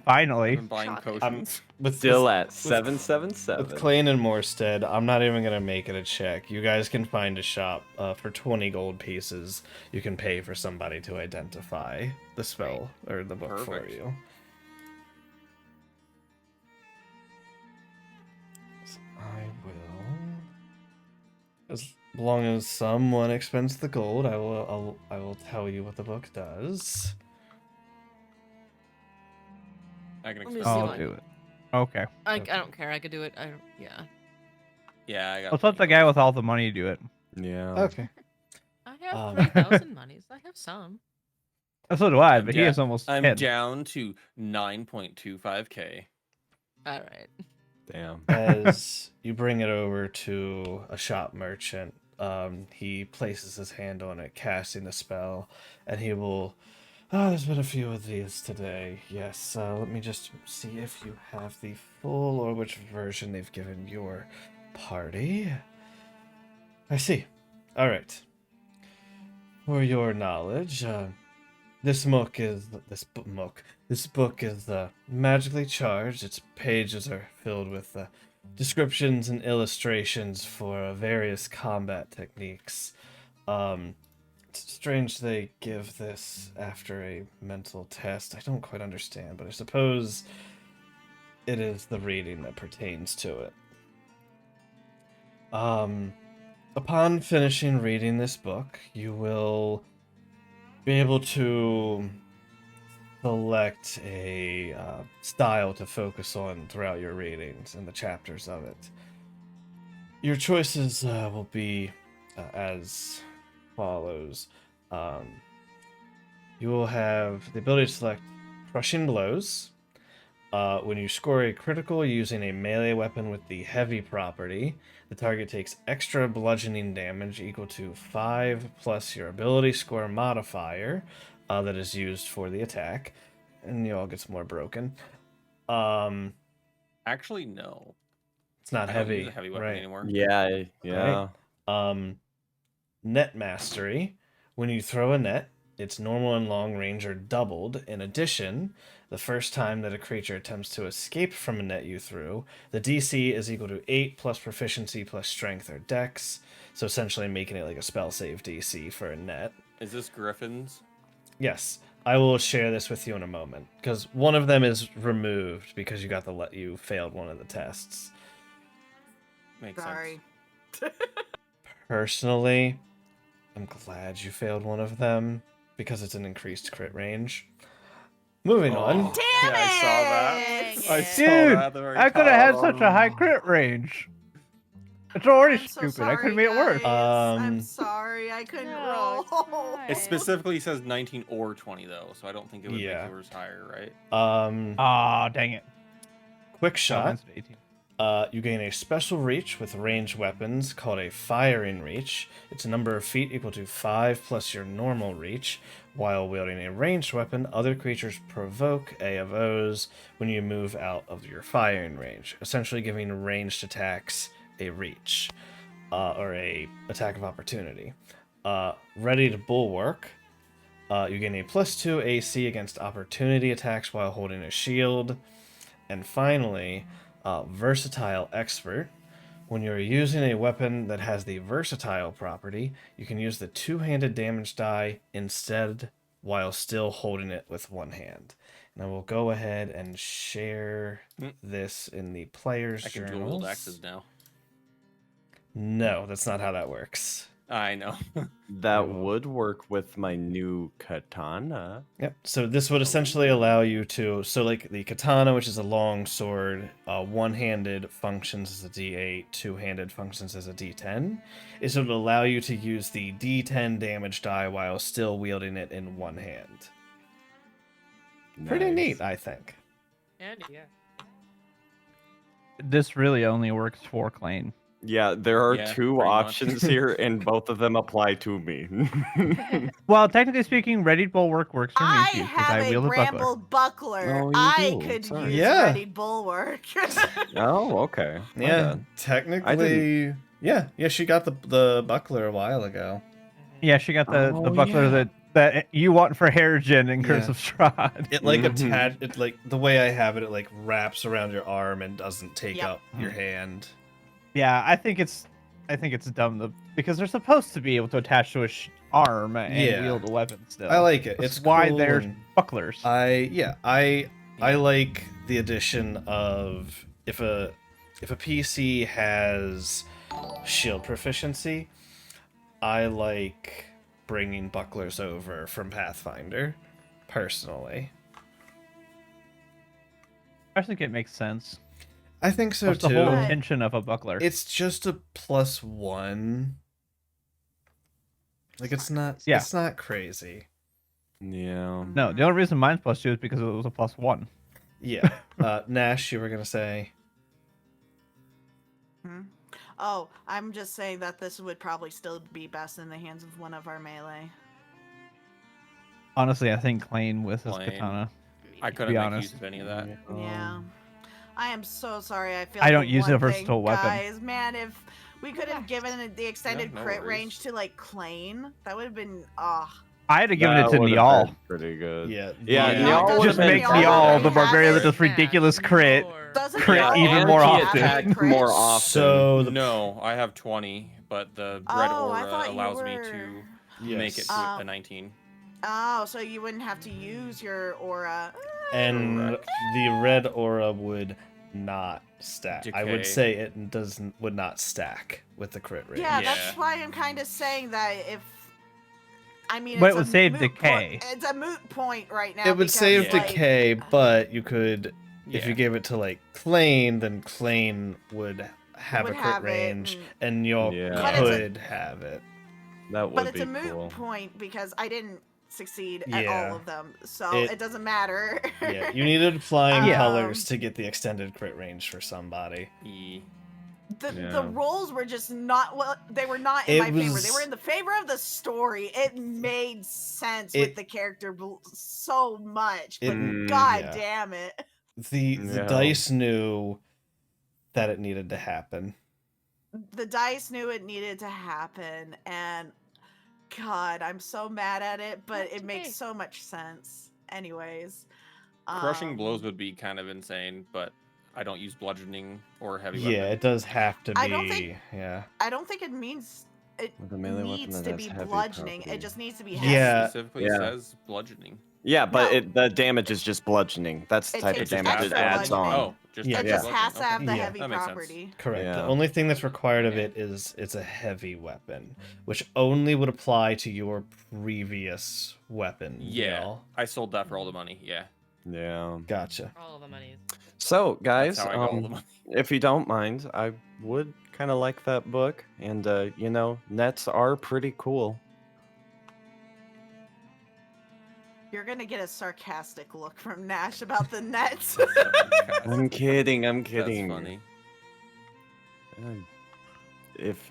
Finally, been buying Shocking. potions. Still at With 777. Klain and Morstead, I'm not even gonna make it a check. You guys can find a shop for 20 gold pieces. You can pay for somebody to identify the spell or the book for Perfect. you. So I will, as long as someone expends the gold, I will tell you what the book does. I can Let me expect. see I'll mine. do it. Okay. I don't care. I could do it. I don't. Yeah. Yeah, I got. Let's let 20 the guy gold. with all the money do it. Yeah. Okay. I have Um, 3,000 monies. I have some. So do I, I'm but he da- has almost I'm 10. down to 9.25k. All right. Damn. As you bring it over to a shop merchant, he places his hand on it, casting a spell, and he will. Oh, there's been a few of these today. Yes, let me just see if you have the full or which version they've given your party. I see. All right. For your knowledge, this book is magically charged. Its pages are filled with descriptions and illustrations for various combat techniques. It's strange they give this after a mental test. I don't quite understand, but I suppose it is the reading that pertains to it. Upon finishing reading this book, you will be able to select a style to focus on throughout your readings and the chapters of it. Your choices will be as follows. You will have the ability to select Crushing Blows. When you score a critical using a melee weapon with the heavy property, the target takes extra bludgeoning damage equal to 5 plus your ability score modifier that is used for the attack, and it all gets more broken. Actually, no. It's not I don't heavy, use a heavy weapon right? anymore. Yeah. Yeah. Net Mastery. When you throw a net, its normal and long range are doubled. In addition, the first time that a creature attempts to escape from a net you threw, the DC is equal to 8 plus proficiency plus strength or dex. So essentially making it like a spell save DC for a net. Is this Griffin's? Yes, I will share this with you in a moment because one of them is removed because you failed one of the tests. Makes Sorry. sense. Personally, I'm glad you failed one of them because it's an increased crit range. Moving on. Oh, yeah, I saw that. Dang I it. saw Dude, that. They're I could have had like, such a high crit range. It's already I'm so stupid. sorry, I could have made it worse. guys. I'm Um, sorry. I couldn't No, it's roll. fine. It specifically says 19 or 20 though, so I don't think it would Yeah. make yours higher, right? Ah, dang it. Quick No, shot. mine's at 18. You gain a special reach with ranged weapons called a firing reach. Its number of feet equal to 5 plus your normal reach. While wielding a ranged weapon, other creatures provoke A of O's when you move out of your firing range, essentially giving ranged attacks a reach, or a attack of opportunity. Ready to Bulwark. You gain a +2 AC against opportunity attacks while holding a shield. And finally, Versatile Expert. When you're using a weapon that has the versatile property, you can use the two-handed damage die instead while still holding it with one hand. And I will go ahead and share this in the player's I can journals. dual wield axes now. No, that's not how that works. I know. That would work with my new katana. Yep. So this would essentially allow you to, so like the katana, which is a long sword, one-handed functions as a D8, two-handed functions as a D10. Is it would allow you to use the D10 damage die while still wielding it in one hand. Pretty Nice. neat, I think. And yeah. This really only works for Klain. Yeah, there are Yeah, two pretty much. options here, and both of them apply to me. Well, technically speaking, readied bulwark works for me I too because have I a wield a buckler. bramble buckler. Oh, you I do. could Sorry. use Yeah. ready bulwark. Oh, okay. My Yeah, bad. technically, yeah, she got the buckler a while ago. Yeah, she got the Oh, buckler yeah. that you want for Harrigan and Curse Yeah. of Strahd. It like Mhm. attach. It like the way I have it. It like wraps around your arm and doesn't take Yep. up your hand. Yeah, I think it's dumb because they're supposed to be able to attach to a arm and Yeah. wield a weapon still. I like it. That's It's why cool they're and bucklers. I like the addition of if a PC has shield proficiency, I like bringing bucklers over from Pathfinder, personally. I think it makes sense. I think so What's too. the whole But- intention of a buckler? It's just a +1. Like it's not. Yeah. It's not crazy. Yeah. No, the only reason mine's +2 is because it was a +1. Yeah. Nash, you were gonna say. Oh, I'm just saying that this would probably still be best in the hands of one of our melee. Honestly, I think Klain with his Klain. katana. I couldn't make honest. use of any of that. Yeah. I am so sorry. I feel I like don't the use a one versatile thing, weapon. Guys, man, if we could have given the extended no crit worries. range to like Klain, that would have been I had to give it That to would've Niall. been pretty good. Yeah. Yeah, Yeah, Niall it would've Just doesn't been make Niall better. Niall already the has barbarian it. that does ridiculous crit. Doesn't Crit Niall even already more have often. that Attack crit? more often. So the No, I have 20, but the red Oh, I aura thought you allows me were- to yes. make it to a 19. Oh, so you wouldn't have to use your aura. And Correct. the red aura would not stack. I would Decay. say it would not stack with the crit rate. Yeah, Yeah. that's why I'm kind of saying that if. I mean, But it's it would a save moot decay. It's a moot point right now. It would because, save Yeah. decay, but you could, if Yeah. you gave it to like Klain, then Klain would have Would a crit have it, range, and y'all Yeah. But it's a- could have it. That would but it's be a moot cool. point because I didn't succeed at Yeah. all of them, so It- it doesn't matter. Yeah, you needed flying Um, colors to get the extended crit range for somebody. the Yeah. roles were just not well. They were not in It my favor. They was- were in the favor of the story. It made sense It- with the character so much, but It- god yeah. damn it. The Yeah. dice knew that it needed to happen. The dice knew it needed to happen, and god, I'm so mad at it, but That's it makes okay. so much sense. Anyways, Crushing blows um, would be kind of insane, but I don't use bludgeoning or heavy Yeah, weapon. it does have to be. I don't think- Yeah. I don't think it means it With a melee weapon needs that to has be heavy bludgeoning. property. It just needs to be It heavy. Yeah. specifically Yeah. says bludgeoning. Yeah, but No. the damage is just bludgeoning. That's the It type of takes damage it extra adds on. bludgeoning. Oh, just Yeah. It extra just has to bludgeoning. have the Yeah. heavy That makes sense. property. Correct. The Yeah. only thing that's required of Okay. it is it's a heavy weapon, which only would apply to your previous weapon. Yeah, Neil. I sold that for all the money. Yeah, Yeah. Gotcha. All the monies. So, guys, that's how I got all the money. if you don't mind, I would kind of like that book, and you know, nets are pretty cool. You're gonna get a sarcastic look from Nash about the nets. I'm kidding. I'm kidding. That's funny.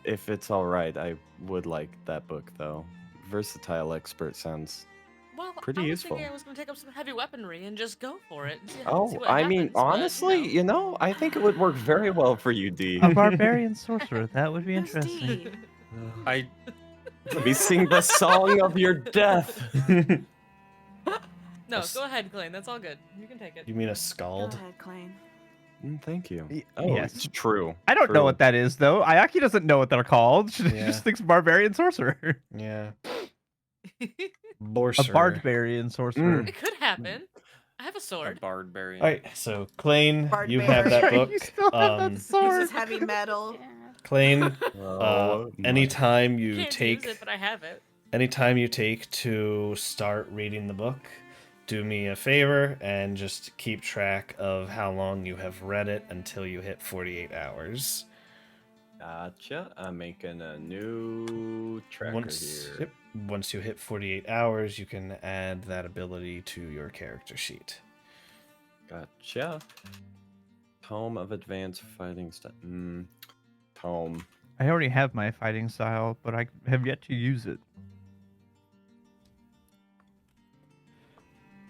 If it's all right, I would like that book though. Versatile expert sounds. Well, Pretty I was useful. thinking I was gonna take up some heavy weaponry and just go for it. And see Oh, see what I mean, happens, but, honestly, you know. you know, I think it would work very well for you, D. A barbarian sorcerer. That would be Who's interesting. D? I Let me sing the song of your death. No, go ahead, Klain. That's all good. You can take it. You mean a Go scald? ahead, Klain. Thank you. Y- Oh, yes. it's true. I don't know True. what that is though. Ayaki doesn't know what they're called. She Yeah. just thinks barbarian sorcerer. Yeah. A Borser. barbarian sorcerer. Mm. It could happen. I have a a sword. barbarian. All right, so Klain, Bard you have that bear. book. You still have that This sword. is heavy metal. Yeah. Klain, Oh, my- anytime you Can't take use it, but I have it. anytime you take to start reading the book, do me a favor and just keep track of how long you have read it until you hit 48 hours. Gotcha. I'm making a new tracker here. Once you hit 48 hours, you can add that ability to your character sheet. Gotcha. Tome of Advanced Fighting Stuff. Tome home. I already have my fighting style, but I have yet to use it.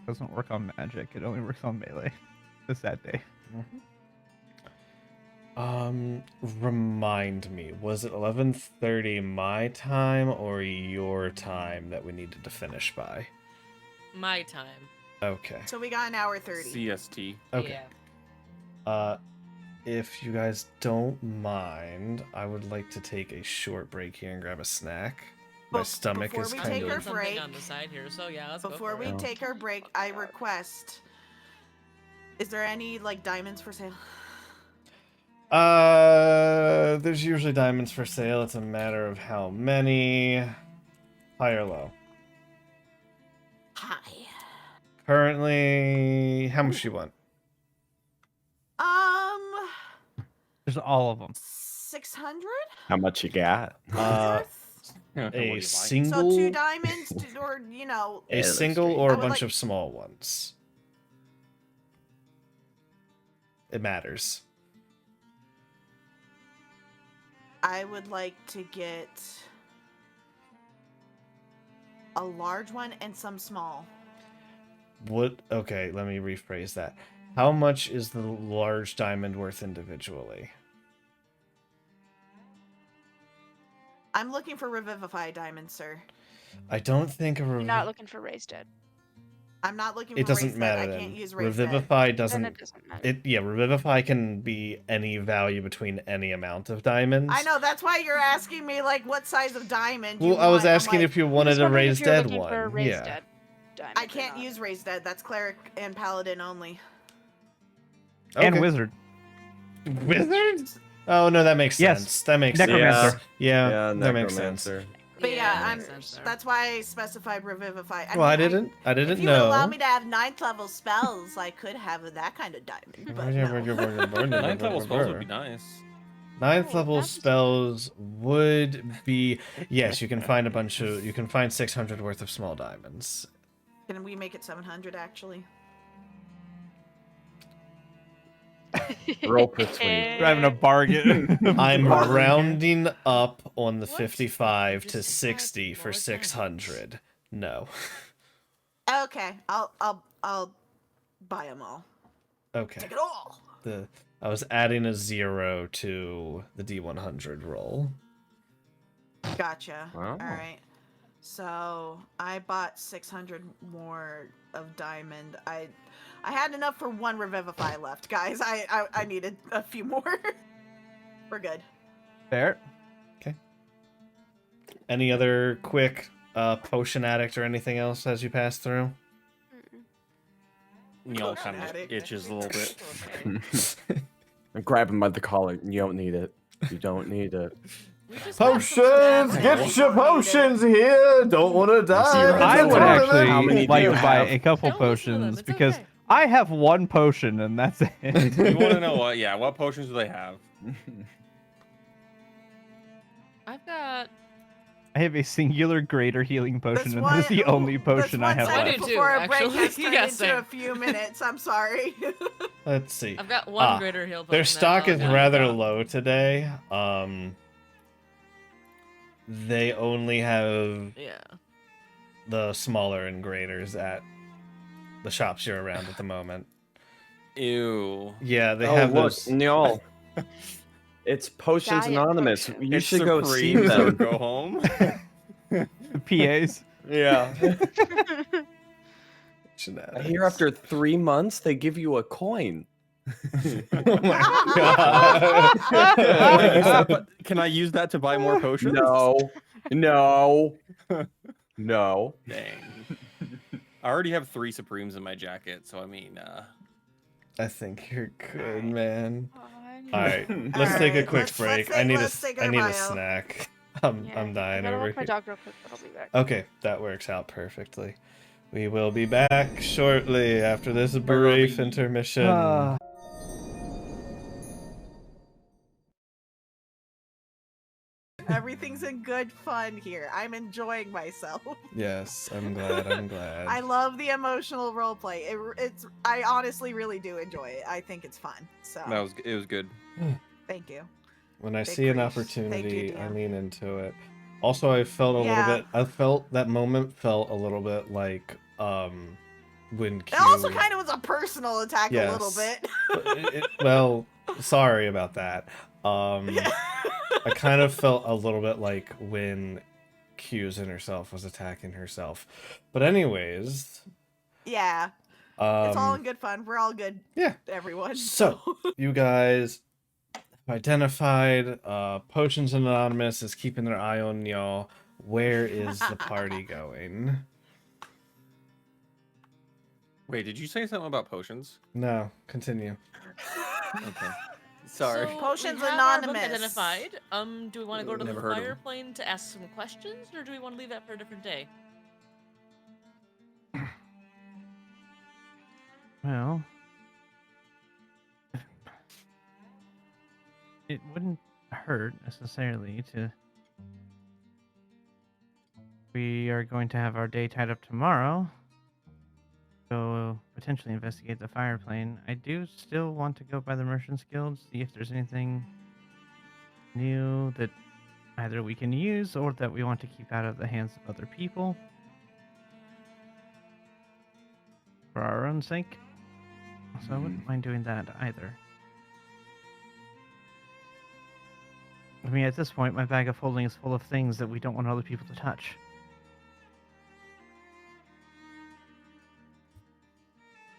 Doesn't work on magic. It only works on melee. It's that day. Remind me, was it 11:30 my time or your time that we needed to finish by? My time. Okay. So we got an hour 30. CST. Okay. Yeah. If you guys don't mind, I would like to take a short break here and grab a snack. My stomach before is we kind take I'm our of... doing break- something on the side here, so yeah, let's Before go for we it. take our break, I request. Is there any like diamonds for sale? There's usually diamonds for sale. It's a matter of how many. High or low? Hi. Currently, how much do you want? There's all of them. 600. How much you got? A So 2 single, diamonds, or a Yeah, that's single, great. or I a would bunch like- of small ones. It matters. I would like to get a large one and some small. What? Okay, let me rephrase that. How much is the large diamond worth individually? I'm looking for Revivify diamonds, sir. I don't think a You're not looking for Raised Dead. I'm not looking it for doesn't Raised matter Dead. I then. can't use Raised Dead. Revivify Then doesn't. it doesn't matter. Yeah, Revivify can be any value between any amount of diamonds. I know, that's why you're asking me like what size of diamond you Well, I was want. I'm asking like, if you I'm wanted just a wondering if raised you're dead looking one. for a Raised Yeah. Dead diamond I or can't not. use Raised Dead. That's cleric and paladin only. And Okay. wizard. Wizard? Oh no, that makes Yes. sense. That makes Necromancer. sense. Yeah, Yeah, that makes sense. necromancer. But yeah, that I'm. makes sense there. That's why I specified Revivify. Well, I mean, didn't If you would allow know. me to have 9th level spells, I could have that kind of diamond. But no. Ninth level spells would be nice. Ninth Oh, level that's- spells would be yes. You can find a bunch of. You can find 600 worth of small diamonds. Can we make it 700 actually? Roll persuade. We're having a bargain. I'm Bargain. rounding up on the What? 55 Just to add 60 for more diamonds. 600. No. Okay, I'll buy them all. Okay. Take it all. I was adding a 0 to the D100 roll. Gotcha. Wow. All right. So I bought 600 more of diamond. I had enough for one Revivify left, guys. I needed a few more. We're good. Fair. Any other quick potion addict or anything else as you pass through? Neil Potion kind of addict. itches a little bit. Okay. I grab him by the collar. You don't need it. You don't need it. We just got some Potions! snacks. Get your potions here! Don't want to I would How actually many do like you to buy have? a couple Don't listen to them, potions it's because okay. I have one potion and that's it. You want to know what? Yeah, what potions do they have? I've got. I have a singular greater healing potion, and one- that is the only this potion I one have I second do left. too, before our break actually. has You turned guys into say. a few minutes. I'm sorry. Let's see. I've got one Ah, greater heal. Their potion, stock that's is all I got. rather low today. They only have Yeah. the smaller and graders at the shops you're around at the moment. Ew. Yeah, they Oh, have look, those. Neil. It's Potions Diet Anonymous. potion. You It's should go see Supreme, so them. go home. PAs. Yeah. I hear after 3 months they give you a coin. Oh my god. Can I use that to buy more potions? No, no, no. Dang. I already have 3 Supremes in my jacket, so I mean, I think you're good, man. Oh, All right, let's take a Alright, quick let's break. take- I need let's take I our need a bio. snack. I'm Yeah, I'm dying I gotta over walk my here. dog real quick, but I'll be back. Okay, that works out perfectly. We will be back shortly after this brief Burrowby. intermission. Ah. Everything's in good fun here. I'm enjoying myself. Yes, I'm glad. I'm glad. I love the emotional roleplay. I honestly really do enjoy it. I think it's fun. So it was good. thank you. When I Big see an griefs. Thank opportunity, you, I DM. lean into it. Also, I felt a little Yeah. bit. I felt that moment felt a little bit like when Q. It also kind of was a personal attack a little Yes. bit. Well, sorry about that. I kind of felt a little bit like when Q's inner self was attacking herself. But anyways, Yeah. It's all um, in good fun. We're all good, yeah. everyone. So you guys identified. Potions Anonymous is keeping their eye on y'all. Where is the party going? Wait, did you say something about potions? No, continue. Okay. Sorry. So Potions we have our book Anonymous. identified. Do we want to go to the Never heard of fire 'em. plane to ask some questions, or do we want to leave that for a different day? Well, it wouldn't hurt necessarily to. We are going to have our day tied up tomorrow. Go potentially investigate the fire plane. I do still want to go by the Merchants Guild, see if there's anything new that either we can use or that we want to keep out of the hands of other people. For our own sake. So I wouldn't mind doing that either. I mean, at this point, my bag of holding is full of things that we don't want other people to touch.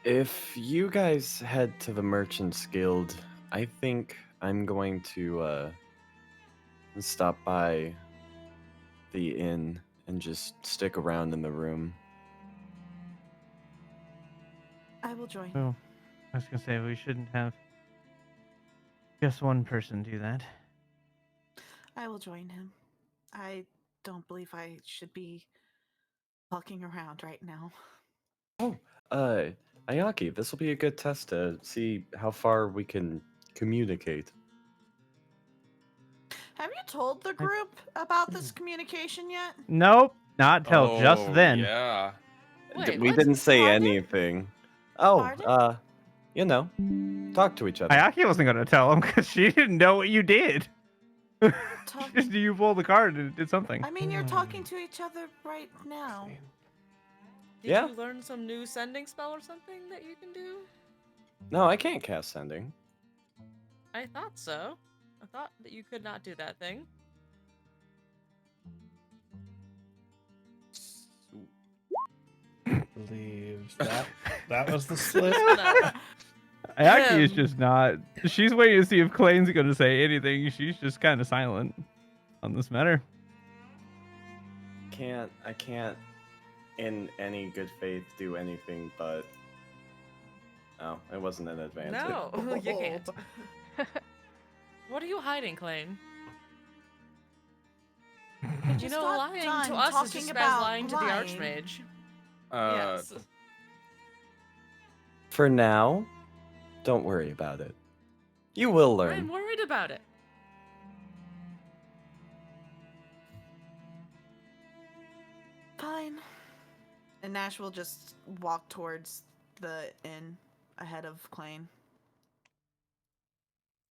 If you guys head to the Merchants Guild, I think I'm going to stop by the inn and just stick around in the room. I will join. So, I was gonna say we shouldn't have just one person do that. I will join him. I don't believe I should be walking around right now. Ayaki, this will be a good test to see how far we can communicate. Have you told the group about this communication yet? Nope, not till just Oh, then. Yeah. Wait, We what? didn't say Pardon? anything. Oh, Pardon? you know, talk to each other. Ayaki wasn't gonna tell him because she didn't know what you did. Talk- Just you pulled the card and it did something. I mean, you're talking to each other right now. Did Yeah. you learn some new sending spell or something that you can do? No, I can't cast sending. I thought so. I thought that you could not do that thing. Believe that was the split. Ayaki is just not. She's waiting to see if Klain's gonna say anything. She's just kind of silent on this matter. I can't, in any good faith, do anything but. Oh, it wasn't an advantage. No, you can't. What are you hiding, Klain? You just know, got lying done to us is talking just as about lying to the lying. Archmage. Uh, Yes. For now, don't worry about it. You will learn. I'm worried about it. Fine. And Nash will just walk towards the inn ahead of Klain.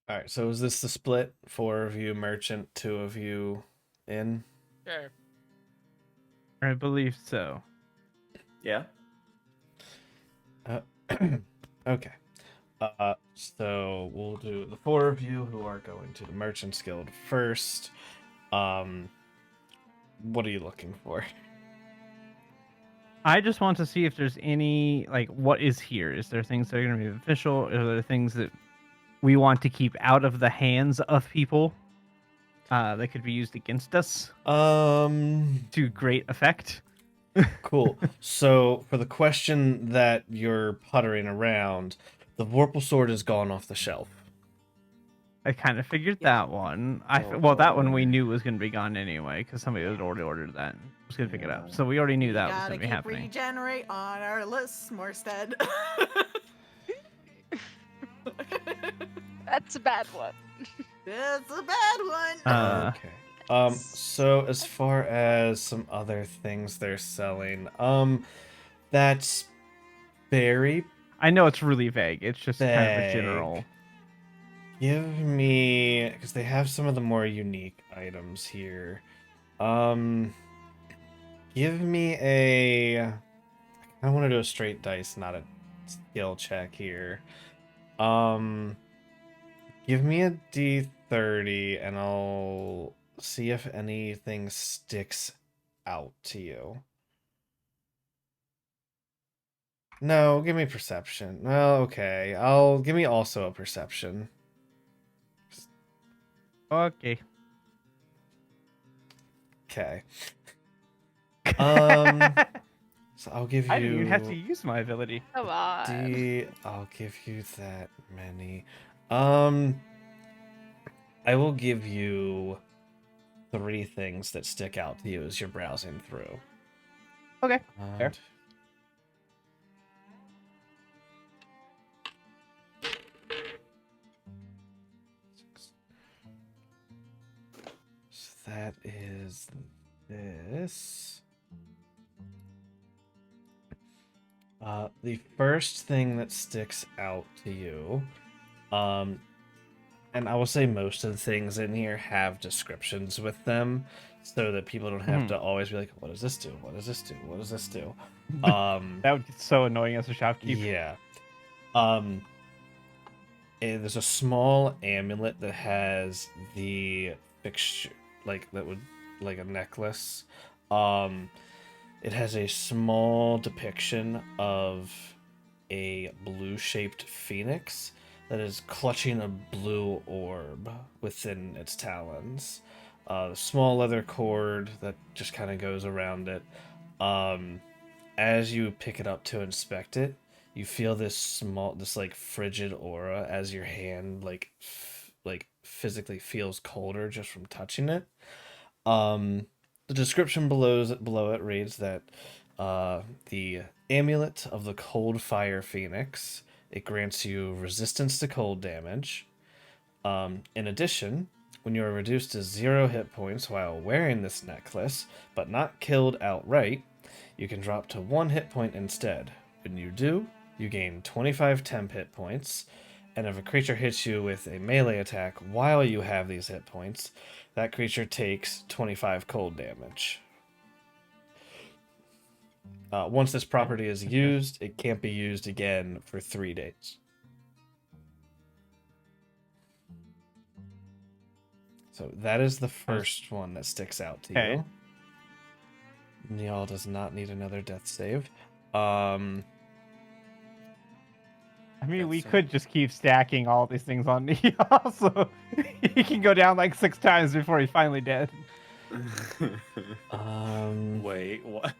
All right, so is this the split? 4 of you merchant, 2 of you in. Sure. I believe so. Yeah. Okay. So we'll do the 4 of you who are going to the Merchants Guild first. What are you looking for? I just want to see if there's any, like, what is here? Is there things that are going to be official? Are there things that we want to keep out of the hands of people that could be used against us to great effect? Cool. So for the question that you're puttering around, the Vorpal Sword has gone off the shelf. I kind of figured Yeah. that one. Oh, Well, that one boy. we knew was going to be gone anyway because somebody had already ordered that. Was going to pick it up, Yeah. so we already knew We that was gotta going to be keep happening. regenerate on our list, Morstead. That's a bad one. It's a bad one. Okay. So as far as some other things they're selling, that's very I know it's really vague. It's just kind of a Vague. general. Give me, because they have some of the more unique items here. Give me a. I want to do a straight dice, not a skill check here. Give me a D30, and I'll see if anything sticks out to you. No, give me perception. Well, okay. I'll give me also a perception. Okay. Okay. So I'll give you. I didn't even have to use my ability. Come on. I'll give you that many. I will give you 3 things that stick out to you as you're browsing through. Okay. Fair. And so that is this. The first thing that sticks out to you, and I will say most of the things in here have descriptions with them, so that people don't have to always be like, "What does this do? What does this do? What does this do?" That would get so annoying as a shopkeeper. Yeah. There's a small amulet that has the fixture, like that would like a necklace. It has a small depiction of a blue-shaped phoenix that is clutching a blue orb within its talons. A small leather cord that just kind of goes around it. As you pick it up to inspect it, you feel this like frigid aura as your hand like physically feels colder just from touching it. The description below it reads that the amulet of the cold fire phoenix, it grants you resistance to cold damage. In addition, when you are reduced to 0 hit points while wearing this necklace, but not killed outright, you can drop to 1 hit point instead. When you do, you gain 25 temp hit points, and if a creature hits you with a melee attack while you have these hit points, that creature takes 25 cold damage. Once this property is used, it can't be used again for 3 days. So that is the first one that sticks out to you. Neal does not need another death save. I mean, we could just keep stacking all these things on Neal, so he can go down like 6 times before he's finally dead. Wait, what?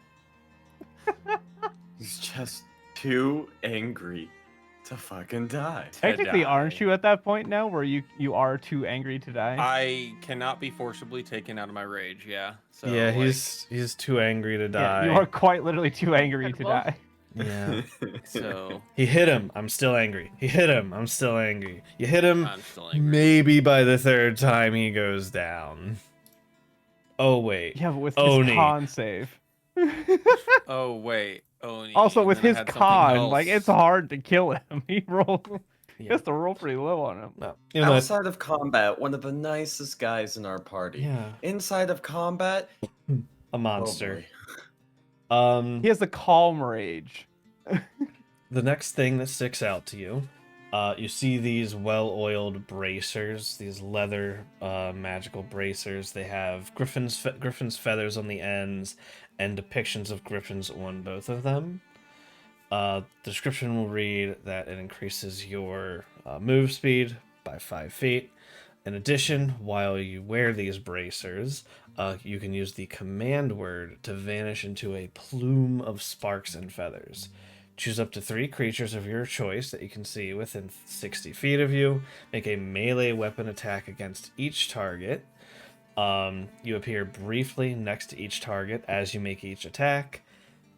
He's just too angry to fucking die. Technically, aren't you at that point now where you are too angry to die? I cannot be forcibly taken out of my rage. Yeah. So, yeah, like, he's too angry to die. Yeah, you are quite literally too angry to die. Yeah. So He hit him. I'm still angry. He hit him. I'm still angry. You hit him. I'm still angry. Maybe by the 3rd time he goes down. Oh wait. Yeah, but with Oni. his con save. Oh wait. Oni. Also, and with then I his had something con, like else. it's hard to kill him. He Yeah. has to roll pretty low on him. No. You know, Outside of combat, one of the nicest guys in our party. yeah. Inside of combat, A monster. boy. He has a calm rage. The next thing that sticks out to you, you see these well-oiled bracers, these leather magical bracers. They have griffin's feathers on the ends and depictions of griffins on both of them. The description will read that it increases your move speed by 5 feet. In addition, while you wear these bracers, you can use the command word to vanish into a plume of sparks and feathers. Choose up to 3 creatures of your choice that you can see within 60 feet of you. Make a melee weapon attack against each target. You appear briefly next to each target as you make each attack.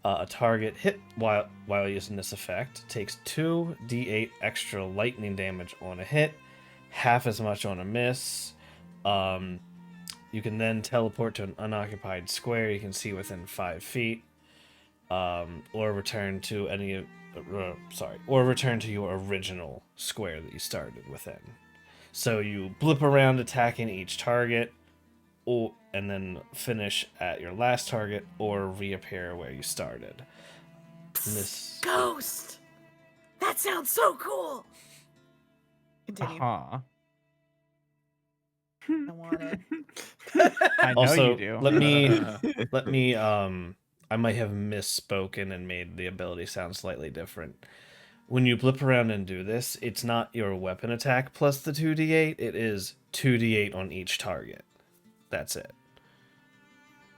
A target hit while using this effect takes 2d8 extra lightning damage on a hit, half as much on a miss. You can then teleport to an unoccupied square you can see within 5 feet. Or return to your original square that you started within. So you blip around attacking each target, and then finish at your last target or reappear where you started. And this Ghost! That sounds so cool! Continue. Uh-huh. I want it. I know also you do. let me I might have misspoken and made the ability sound slightly different. When you blip around and do this, it's not your weapon attack plus the 2d8, it is 2d8 on each target. That's it.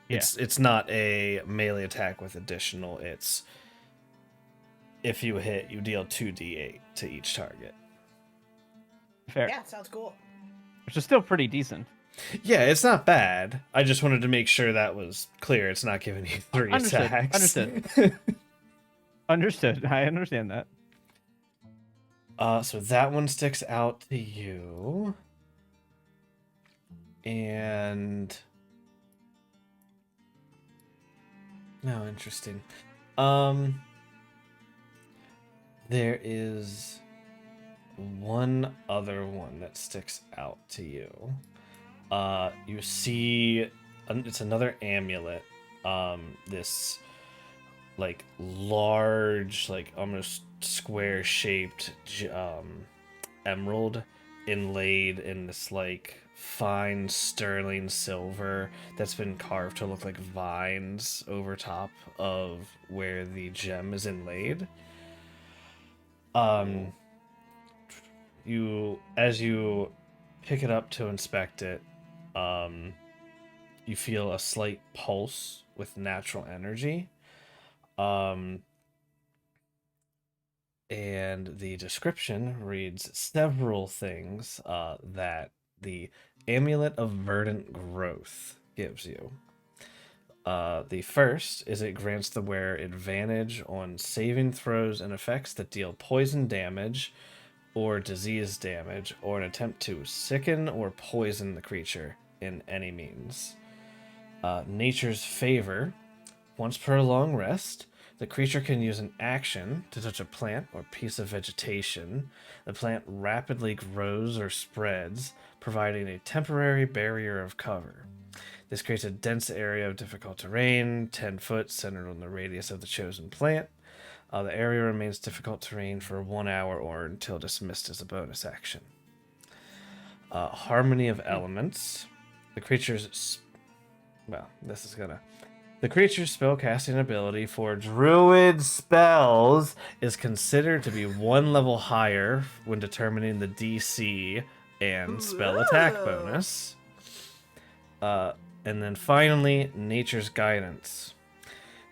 Yeah. It's not a melee attack with additional. It's if you hit, you deal 2d8 to each target. Fair. Yeah, sounds cool. Which is still pretty decent. Yeah, it's not bad. I just wanted to make sure that was clear. It's not giving you 3 Understood, attacks. understood. Understood. I understand that. So that one sticks out to you. And no, interesting. There is one other one that sticks out to you. You see, it's another amulet. This like large, like almost square-shaped emerald inlaid in this like fine sterling silver that's been carved to look like vines over top of where the gem is inlaid. As you pick it up to inspect it, you feel a slight pulse with natural energy. And the description reads several things that the Amulet of Verdant Growth gives you. The first is it grants the wearer advantage on saving throws and effects that deal poison damage or disease damage, or an attempt to sicken or poison the creature in any means. Nature's Favor. Once per long rest, the creature can use an action to touch a plant or piece of vegetation. The plant rapidly grows or spreads, providing a temporary barrier of cover. This creates a dense area of difficult terrain, 10 foot, centered on the radius of the chosen plant. The area remains difficult terrain for 1 hour or until dismissed as a bonus action. Harmony of Elements. The creature's The creature's spellcasting ability for druid spells is considered to be 1 level higher when determining the DC and spell attack bonus. And then finally, Nature's Guidance.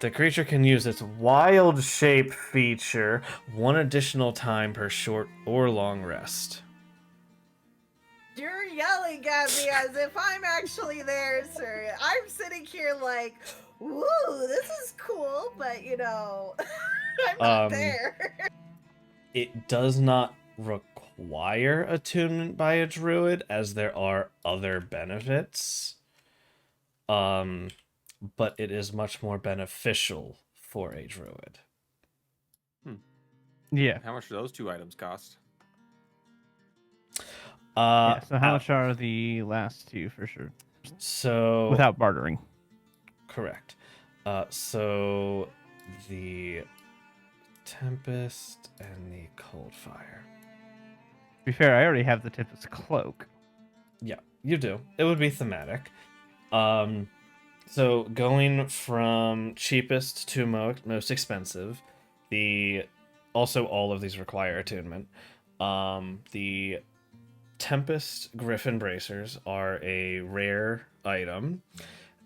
The creature can use its wild shape feature 1 additional time per short or long rest. You're yelling at me as if I'm actually there, sir. I'm sitting here like, woo, this is cool, but you know, I'm not there. It does not require attunement by a druid, as there are other benefits. But it is much more beneficial for a druid. Yeah. How much do those 2 items cost? Yeah. So how much are the last 2 for sure? So Without bartering. correct. So the Tempest and the Cold Fire. To be fair, I already have the Tempest Cloak. Yeah, you do. It would be thematic. So going from cheapest to most expensive, also all of these require attunement. The Tempest Griffin Bracers are a rare item,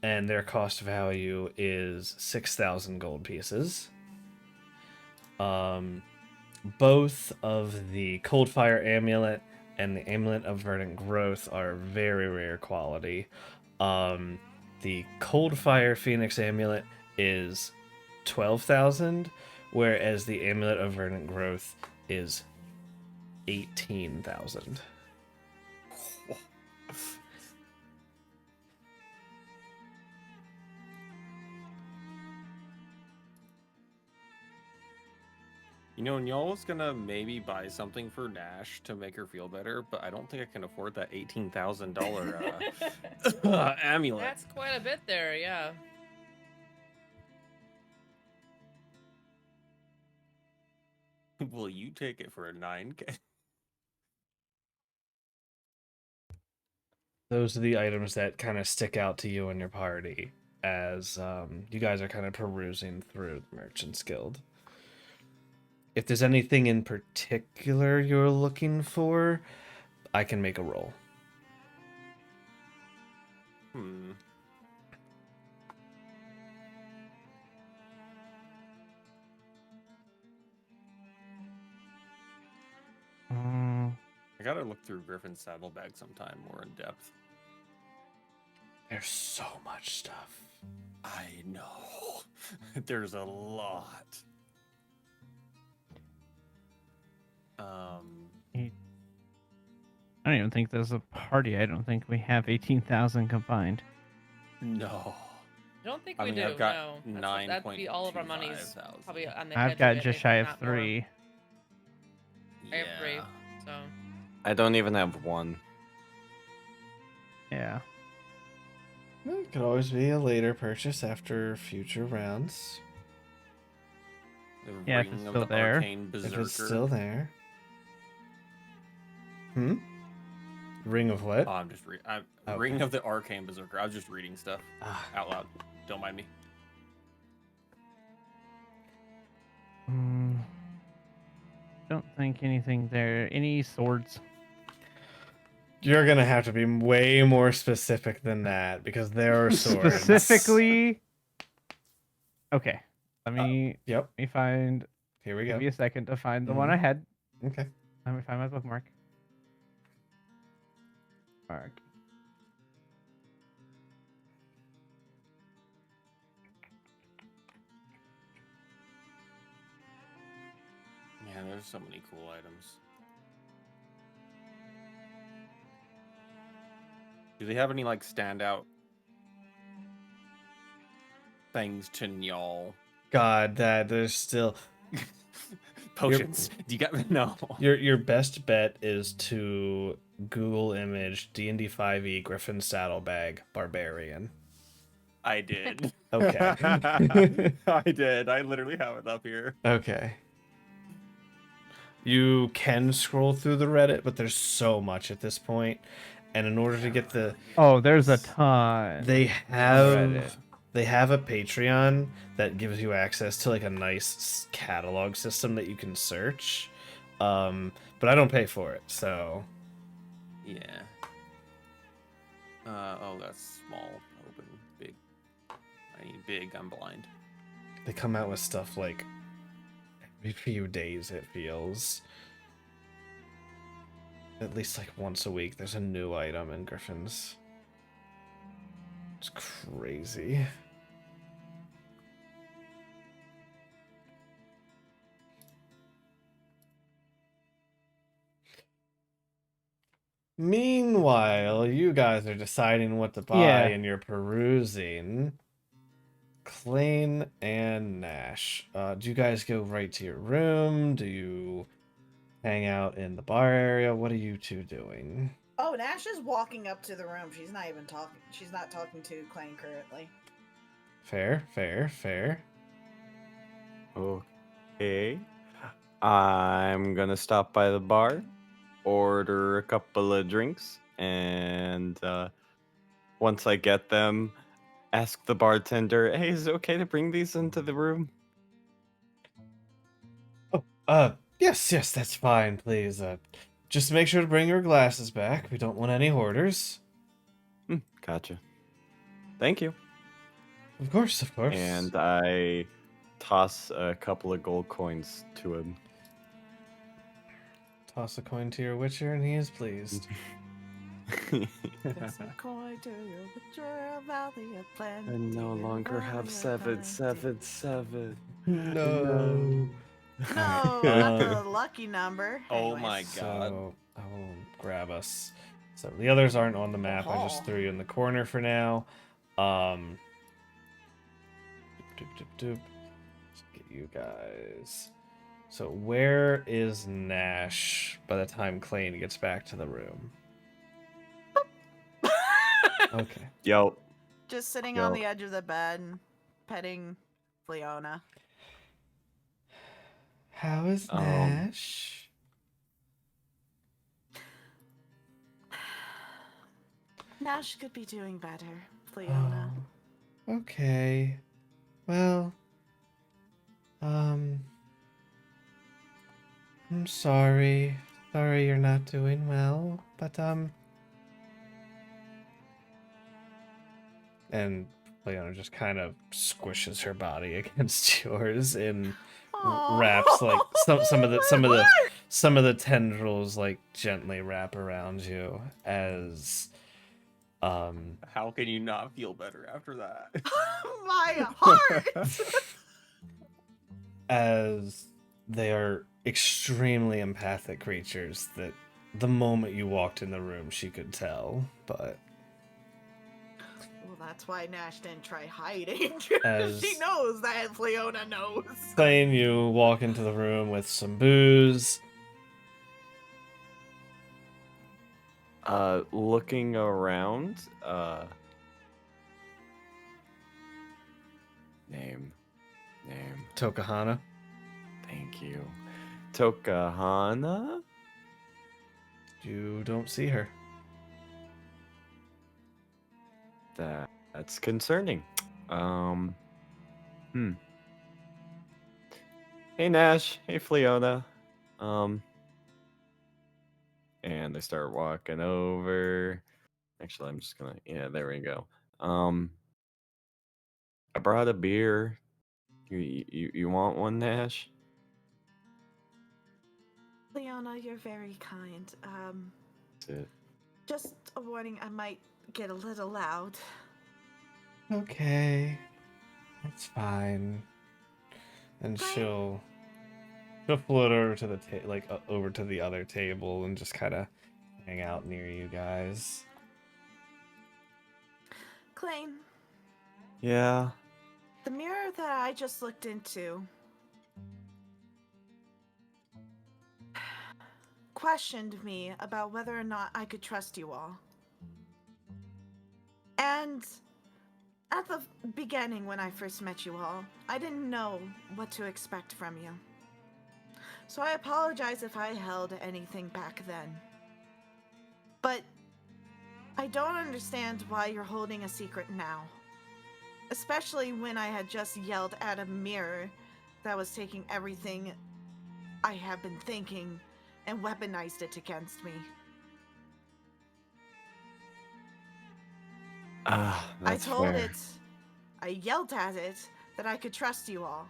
and their cost value is 6,000 gold pieces. Both of the Coldfire Amulet and the Amulet of Verdant Growth are very rare quality. The Coldfire Phoenix Amulet is 12,000, whereas the Amulet of Verdant Growth is 18,000. You know, Nyal was gonna maybe buy something for Nash to make her feel better, but I don't think I can afford that $18,000 amulet. That's quite a bit there, yeah. Will you take it for a 9K? Those are the items that kind of stick out to you and your party as you guys are kind of perusing through the Merchant's Guild. If there's anything in particular you're looking for, I can make a roll. I gotta look through Griffin's saddlebag sometime more in depth. There's so much stuff. I know. There's a lot. I don't even think there's a party. I don't think we have 18,000 combined. No. I don't think I we mean, do. I've got No, that'd be all of our monies. 9,250. Probably on the I've edge got of it, just if shy of not more. 3. I have 3, so I don't even have 1. Yeah. Well, it could always be a later purchase after future rounds. The Yeah, if Ring it's of still the there. Arcane Berserker. If it's still there. Ring of what? Oh, I'm just Okay. Ring of the Arcane Berserker. I was just reading stuff Ah. out loud. Don't mind me. Don't think anything there. Any swords? You're gonna have to be way more specific than that because there are swords. Specifically. Okay. Let me Yep. let me find. Here we Give go. me a second to find the one I had. Okay. Let me find my bookmark. Mark. Man, there's so many cool items. Do they have any like standout things to Nyal? God, that there's still Potions. Do you got no? your best bet is to Google image D&D 5e Griffin Saddlebag Barbarian. I did. Okay. I did. I literally have it up here. Okay. You can scroll through the Reddit, but there's so much at this point. And in order to get the Oh, there's a ton. they Reddit. have a Patreon that gives you access to like a nice catalog system that you can search. But I don't pay for it, so Yeah. Oh, that's small, open, big. I need big. I'm blind. they come out with stuff like every few days, it feels. At least like once a week there's a new item in Griffin's. It's crazy. Meanwhile, you guys are deciding what to buy Yeah. and you're perusing. Klain and Nash. Do you guys go right to your room? Do you hang out in the bar area? What are you two doing? Oh, Nash is walking up to the room. She's not even talking. She's not talking to Klain currently. Fair, fair, fair. Okay. I'm gonna stop by the bar, order a couple of drinks, and once I get them, ask the bartender, "Hey, is it okay to bring these into the room?" Yes, that's fine, please. Just make sure to bring your glasses back. We don't want any hoarders. Gotcha. Thank you. Of course, of course. And I toss a couple of gold coins to him. Toss a coin to your witcher, and he is pleased. Toss a coin to your witcher, Valley of Plenty. I no longer have Valley of 777. No. No, not the lucky number. Oh Anyways. my god. So I will grab us. So the others aren't on the map. I just Oh. threw you in the corner for now. Doop, doop, doop. Let's get you guys So where is Nash by the time Klain gets back to the room? Okay. Yo. Just sitting Yo. on the edge of the bed, petting Leona. How is Nash? Nash could be doing better, Leona. Oh, okay. Well, I'm sorry. Sorry you're not doing well, but and Leona just kind of squishes her body against yours and wraps like some of the tendrils like gently wrap around you as How can you not feel better after that? My heart. as they are extremely empathic creatures that the moment you walked in the room she could tell, but Well, that's why Nash didn't try hiding. As- She knows that Leona knows. Klain, you walk into the room with some booze. Looking around, name. Tokahana. Thank you. Tokahana? You don't see her. That's concerning. Hey Nash, hey Fleona. And they start walking over. Actually, I'm just gonna, yeah, there we go. I brought a beer. You want one, Nash? Leona, you're very kind. That's it. Just a warning, I might get a little loud. Okay. That's fine. And Klain? she'll float over to the over to the other table and just kind of hang out near you guys. Klain, Yeah. the mirror that I just looked into questioned me about whether or not I could trust you all. And at the beginning, when I first met you all, I didn't know what to expect from you. So I apologize if I held anything back then. But I don't understand why you're holding a secret now. Especially when I had just yelled at a mirror that was taking everything I have been thinking and weaponized it against me. That's I told fair. it, I yelled at it that I could trust you all.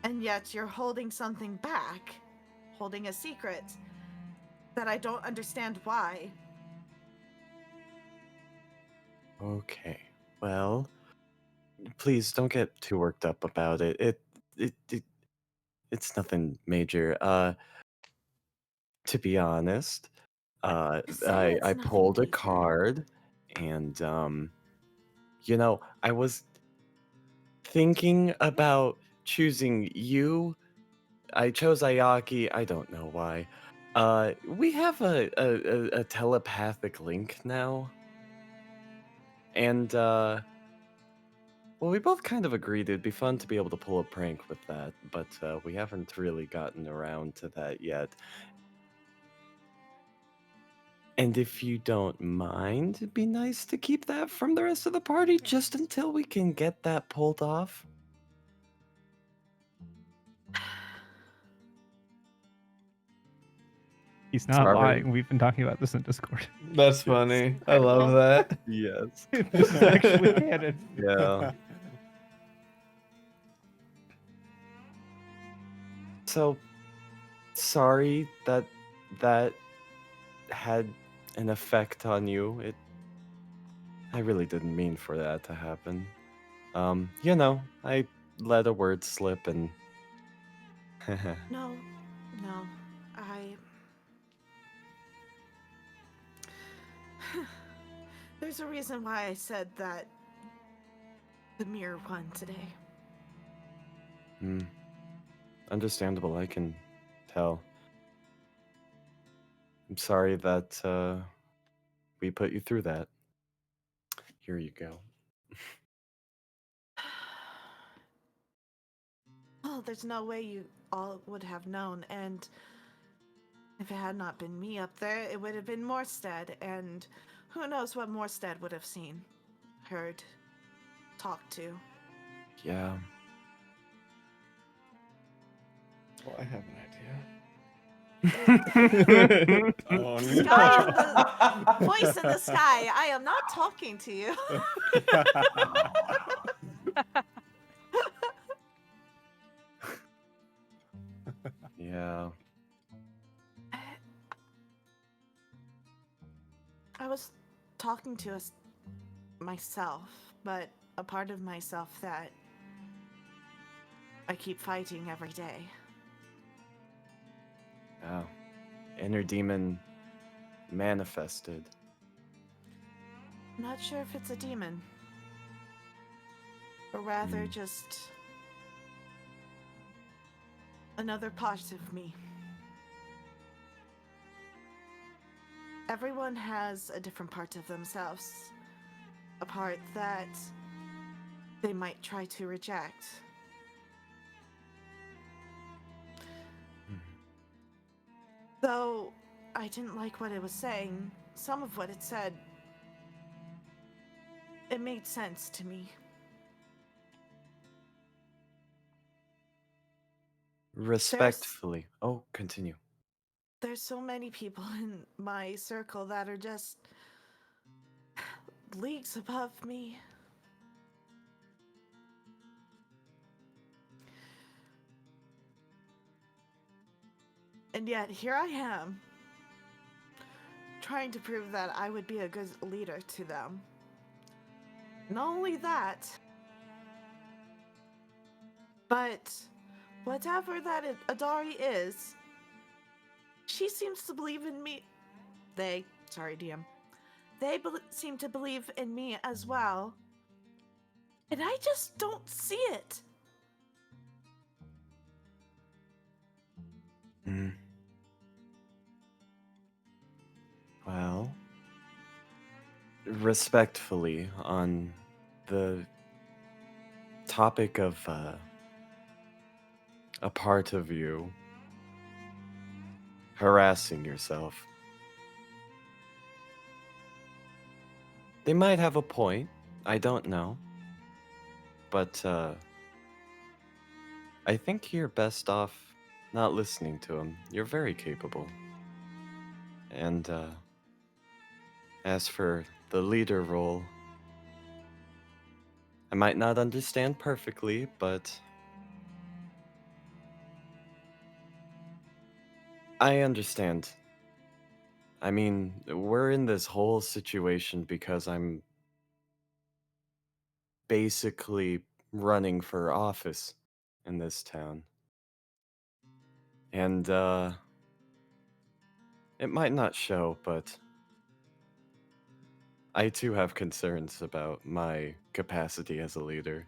And yet you're holding something back, holding a secret that I don't understand why. Okay. Well, please don't get too worked up about it. It's nothing major. To be honest, Say it's I nothing pulled a major. card, and I was thinking about choosing you. I chose Ayaki. I don't know why. We have a telepathic link now, and well, we both kind of agreed it'd be fun to be able to pull a prank with that, but we haven't really gotten around to that yet. And if you don't mind, it'd be nice to keep that from the rest of the party just until we can get that pulled off. He's not Sorry. lying. We've been talking about this in Discord. That's funny. I love that. Yes. This is actually canon. Yeah. So, sorry that had an effect on you. I really didn't mean for that to happen. I let a word slip and No, There's a reason why I said that the mirror won today. Understandable, I can tell. I'm sorry that we put you through that. Here you go. Oh, there's no way you all would have known, and if it had not been me up there, it would have been Morstead, and who knows what Morstead would have seen, heard, talked to. Yeah. Well, I have an idea. Oh Sky in no. the voice in the sky. I am not talking to you. Yeah. I was talking to myself, but a part of myself that I keep fighting every day. Yeah. Inner demon manifested. I'm not sure if it's a demon, or rather Hmm. just another part of me. Everyone has a different part of themselves, a part that they might try to reject. Though I didn't like what it was saying, some of what it said, it made sense to me. Respectfully. Oh, continue. There's so many people in my circle that are just leagues above me. And yet, here I am, trying to prove that I would be a good leader to them. Not only that, but whatever that Adari is, she seems to believe in me. Sorry, DM. They seem to believe in me as well. And I just don't see it. Hmm. Well, respectfully, on the topic of a part of you harassing yourself, they might have a point. I don't know. But I think you're best off not listening to him. You're very capable. And as for the leader role, I might not understand perfectly, but I understand. I mean, we're in this whole situation because I'm basically running for office in this town. And it might not show, but I too have concerns about my capacity as a leader.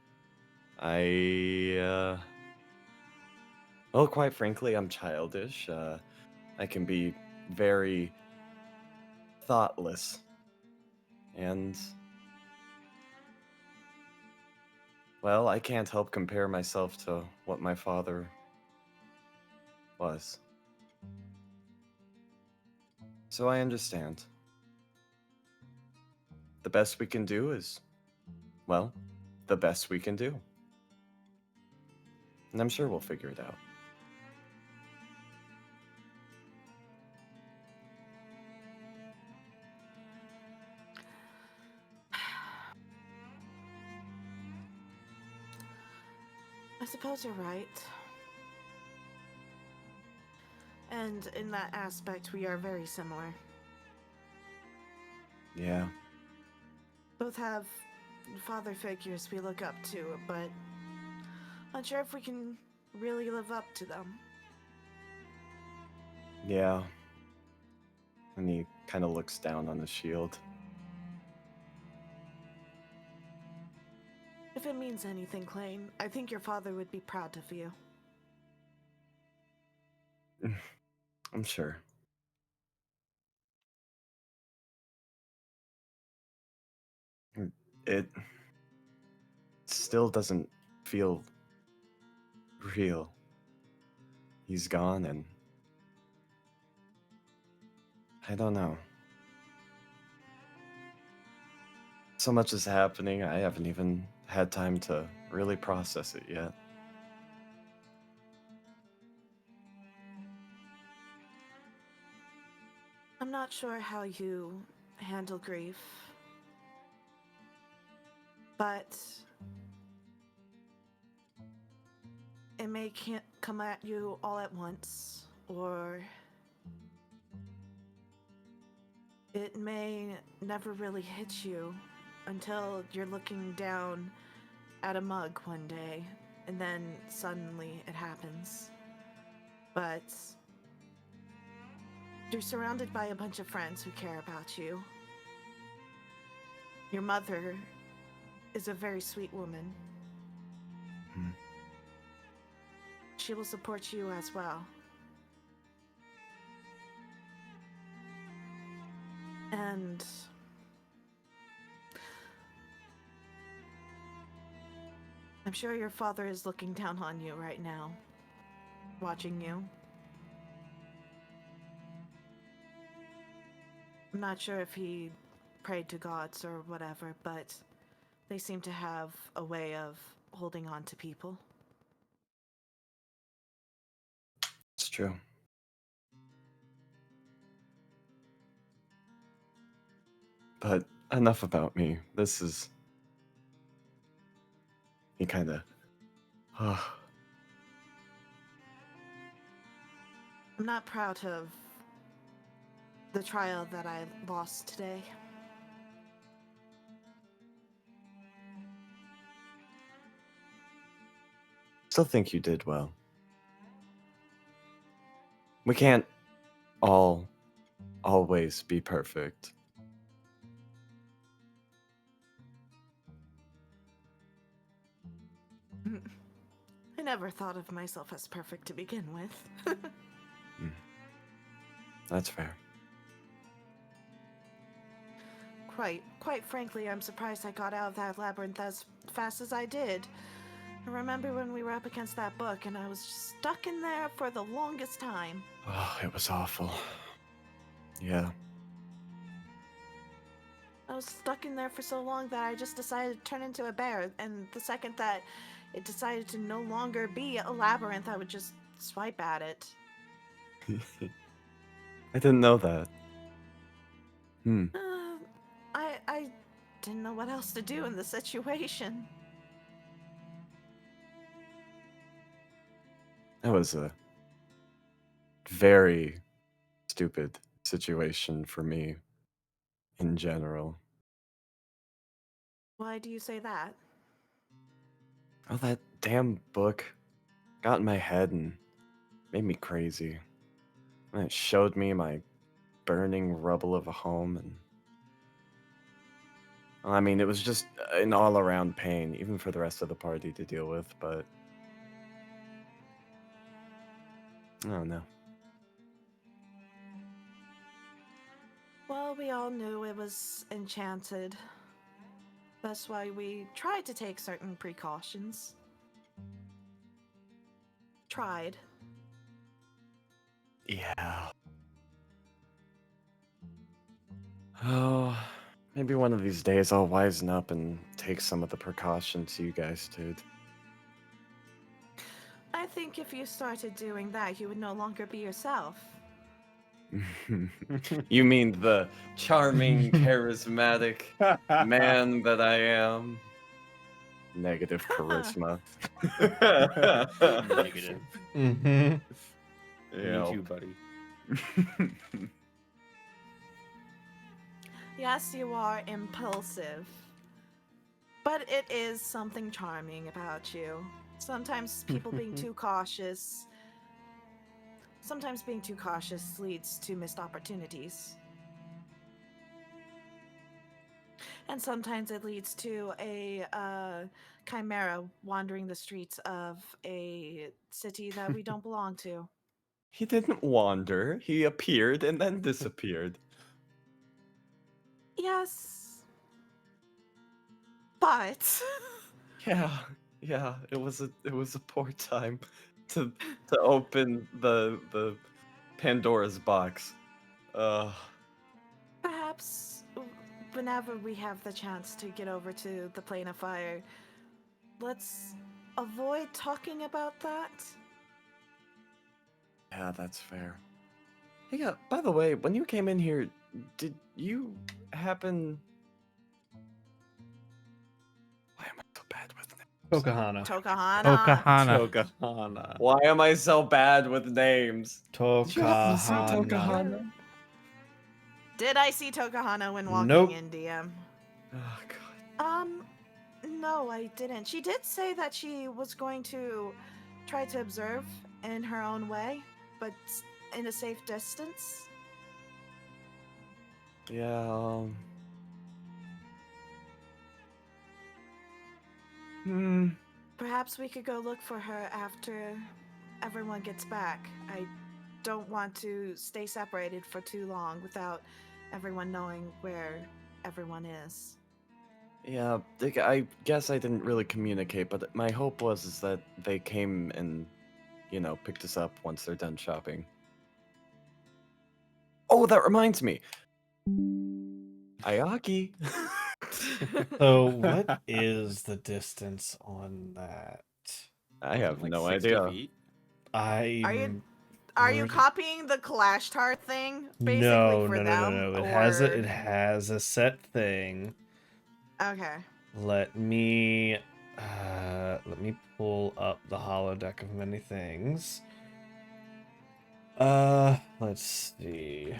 Well, quite frankly, I'm childish. I can be very thoughtless. And, well, I can't help compare myself to what my father was. So I understand. The best we can do is, well, the best we can do. And I'm sure we'll figure it out. I suppose you're right. And in that aspect, we are very similar. Yeah. Both have father figures we look up to, but unsure if we can really live up to them. Yeah. And he kind of looks down on the shield. If it means anything, Klain, I think your father would be proud of you. I'm sure. It still doesn't feel real. He's gone, and I don't know. So much is happening, I haven't even had time to really process it yet. I'm not sure how you handle grief, but it may can't come at you all at once, or it may never really hit you until you're looking down at a mug one day, and then suddenly it happens. But you're surrounded by a bunch of friends who care about you. Your mother is a very sweet woman. Hmm. She will support you as well. And I'm sure your father is looking down on you right now, watching you. I'm not sure if he prayed to gods or whatever, but they seem to have a way of holding on to people. It's true. But enough about me. This is. He kinda. I'm not proud of the trial that I lost today. Still think you did well. We can't all always be perfect. I never thought of myself as perfect to begin with. That's fair. Quite frankly, I'm surprised I got out of that labyrinth as fast as I did. I remember when we were up against that book and I was just stuck in there for the longest time. Oh, it was awful. Yeah. I was stuck in there for so long that I just decided to turn into a bear, and the second that it decided to no longer be a labyrinth, I would just swipe at it. I didn't know that. I didn't know what else to do in the situation. That was a very stupid situation for me in general. Why do you say that? Oh, that damn book got in my head and made me crazy. And it showed me my burning rubble of a home, and I mean, it was just an all around pain, even for the rest of the party to deal with, but I don't know. Well, we all knew it was enchanted. That's why we tried to take certain precautions. Tried. Yeah. Oh, maybe one of these days I'll wisen up and take some of the precautions you guys did. I think if you started doing that, you would no longer be yourself. You mean the charming, charismatic man that I am? Negative charisma. Negative. Mm-hmm. Me too, buddy. Yes, you are impulsive. But it is something charming about you. Sometimes people being too cautious. Sometimes being too cautious leads to missed opportunities. And sometimes it leads to a chimera wandering the streets of a city that we don't belong to. He didn't wander. He appeared and then disappeared. Yes. But Yeah, yeah. It was a poor time to open the Pandora's box. perhaps whenever we have the chance to get over to the plane of fire, let's avoid talking about that. Yeah, that's fair. Hey, by the way, when you came in here, did you happen? Why am I so bad with names? Tokahana. Tokahana. Tokahana. Tokahana. Why am I so bad with names? Did you happen to see Tokahana. Tokahana? Did I see Tokahana when walking Nope. in, DM? Oh god. No, I didn't. She did say that she was going to try to observe in her own way, but in a safe distance. Yeah. Perhaps we could go look for her after everyone gets back. I don't want to stay separated for too long without everyone knowing where everyone is. Yeah, I guess I didn't really communicate, but my hope is that they came and, picked us up once they're done shopping. Oh, that reminds me. Ayaki. So, what is the distance on that? I have Like no 60 idea. feet? Are you copying the Clash Tar thing basically No, for no, them? no, no. It or- has a set thing. Okay. Let me pull up the holodeck of many things. Let's see.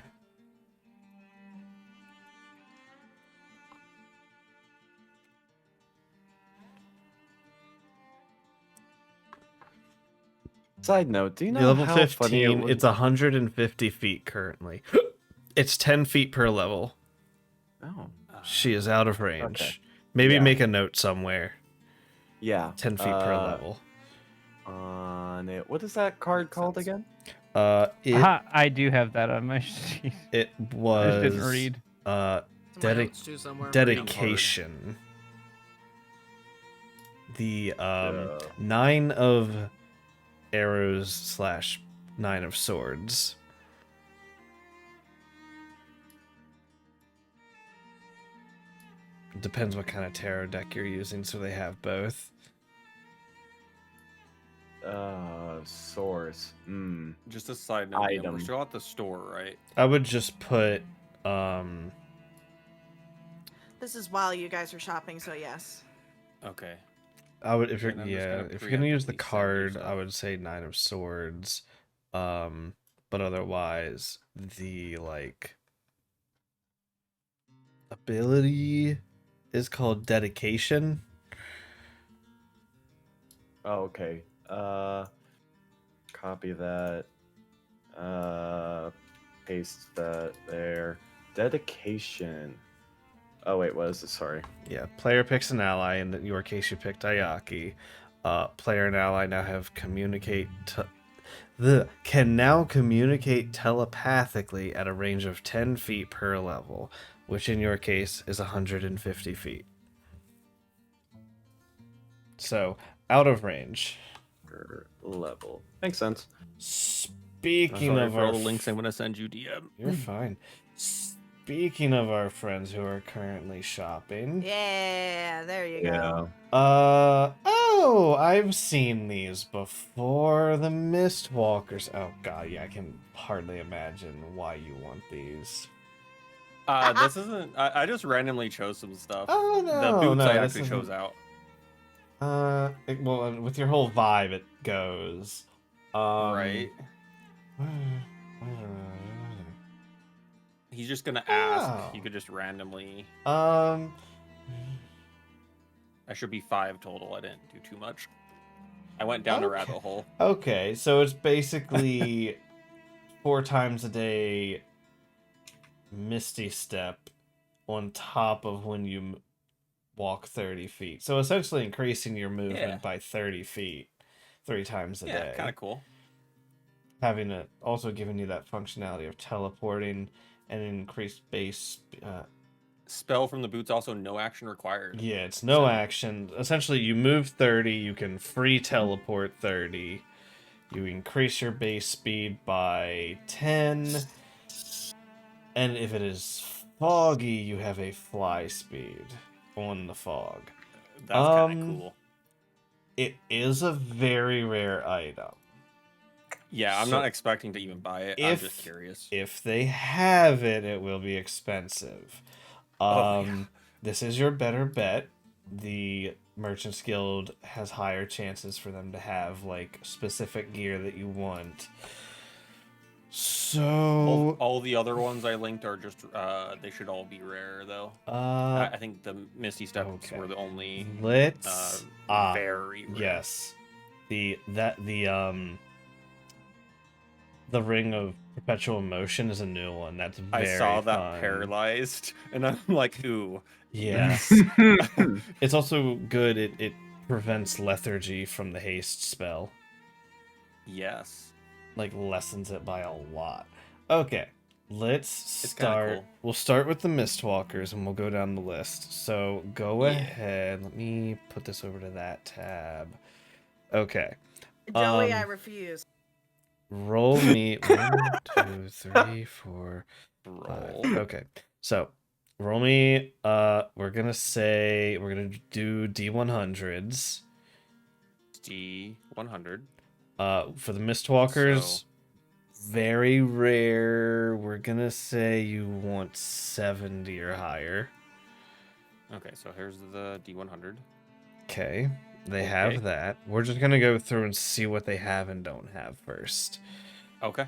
Side note, do you The know level how funny it 15, would... it's 150 feet currently. It's 10 feet per level. Oh, She is out of range. Okay. Maybe Yeah. make a note somewhere. yeah. 10 feet per level. On it. What is that card Makes called sense. again? I do have that on my sheet. It I just was didn't read. It's in my notes too somewhere. I'm reading hard. dedication. The Yeah. 9 of arrows / 9 of swords. Depends what kind of tarot deck you're using, so they have both. Source. Just a side note, Ian, we're Item. still at the store, right? I would just put This is while you guys are shopping, so yes. Okay. I would if you're And I'm just gonna if you're gonna use the preemptively send you card, I stuff. would say 9 of swords. But otherwise the ability is called dedication. Oh, okay. Copy that. Paste that there. Dedication. Oh wait, what is it? Sorry. Yeah, player picks an ally, and in your case, you picked Ayaki. Player and ally now have can now communicate telepathically at a range of 10 feet per level, which in your case is 150 feet. So, out of range. Per level. Makes sense. Speaking Sorry of for our all the links I'm gonna send you, DM. You're fine. Speaking of our friends who are currently shopping. Yeah, there you go. Oh, I've seen these before. The Mistwalkers. Oh god, yeah, I can hardly imagine why you want these. This isn't. I just randomly chose some stuff. Oh no, The boots no, I this actually chose isn't- out. Well, with your whole vibe, it goes. Right. He's just gonna ask. Oh. You could just randomly. Um. I should be 5 total. I didn't do too much. I went down a rabbit hole. Okay, so it's basically 4 times a day Misty Step on top of when you walk 30 feet. So essentially increasing your movement Yeah. by 30 feet 3 times a Yeah, day. kind of cool. having it also giving you that functionality of teleporting and increased base. Spell from the boots also no action required. Yeah, it's no So- action. Essentially, you move 30, you can free teleport 30. You increase your base speed by 10. And if it is foggy, you have a fly speed on the fog. That's kind of cool. It is a very rare item. Yeah, I'm So not expecting to even buy it. I'm just curious. If they have it, it will be expensive. This is your better bet. The Merchants Guild has higher chances for them to have like specific gear that you want. So All the other ones I linked are just they should all be rare though. I think the Misty Steps okay. were the only let's very rare. yes. The Ring of Perpetual Motion is a new one. That's very I saw that fun. paralyzed, and I'm like, ooh. Yes. It's also good. It prevents lethargy from the haste spell. Yes. Like lessens it by a lot. Okay, let's It's kinda start. cool. We'll start with the Mistwalkers, and we'll go down the list. So go Yeah. ahead. Let me put this over to that tab. Okay. Joey, I refuse. Roll me 1, 2, 3, 4, 5. Roll. Okay, so roll me. We're gonna do D100s. D100. For the Mistwalkers, So- very rare. We're gonna say you want 70 or higher. Okay, so here's the D100. Okay, they Okay. have that. We're just gonna go through and see what they have and don't have first. Okay.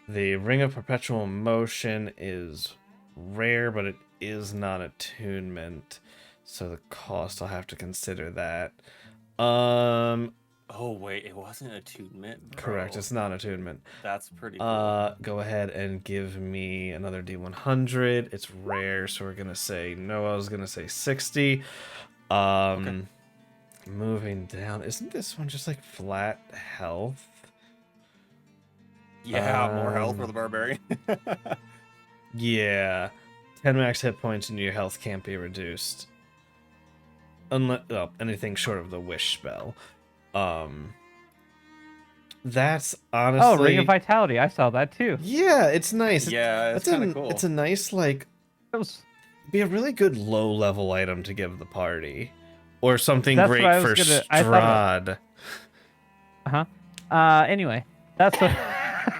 The Ring of Perpetual Motion is rare, but it is not attunement, so the cost I'll have to consider that. Oh wait, it wasn't attunement. Correct, bro. it's not attunement. That's pretty cool. Go ahead and give me another D100. It's rare, so we're gonna say no. I was gonna say 60. Okay. Moving down, isn't this one just like flat health? Yeah, more health for um, the barbarian. Yeah, 10 max hit points and your health can't be reduced. Unless anything short of the wish spell. That's honestly. Oh, Ring of Vitality. I saw that too. Yeah, it's nice. Yeah, it's That's kind of cool. It's a nice like. That was, Be a really good low level item to give the party, or something That's great what I for was gonna- I thought Strahd. anyway, that's what.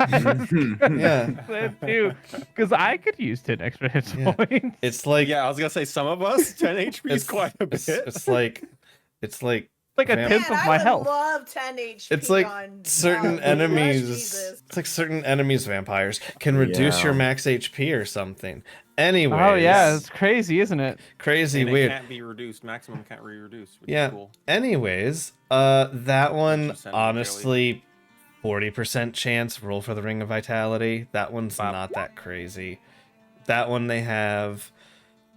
Yeah. too, because I could use 10 extra hit Yeah. points. It's like Yeah, I was gonna say some of us 10 HP is quite a bit. It's like Like a vamp- tenth Man, of I my would health. love 10 HP it's like on certain Rush, enemies. Jesus. It's like certain enemies vampires can reduce your Yeah. max HP or something. Anyways, Oh yeah, it's crazy, isn't it? crazy And it weird. can't be reduced. Maximum can't be reduced, which Yeah. is cool. Anyways, that one you send me, honestly, 40% chance roll for the Ring of Vitality. That one's Wow. not that crazy. That one they have.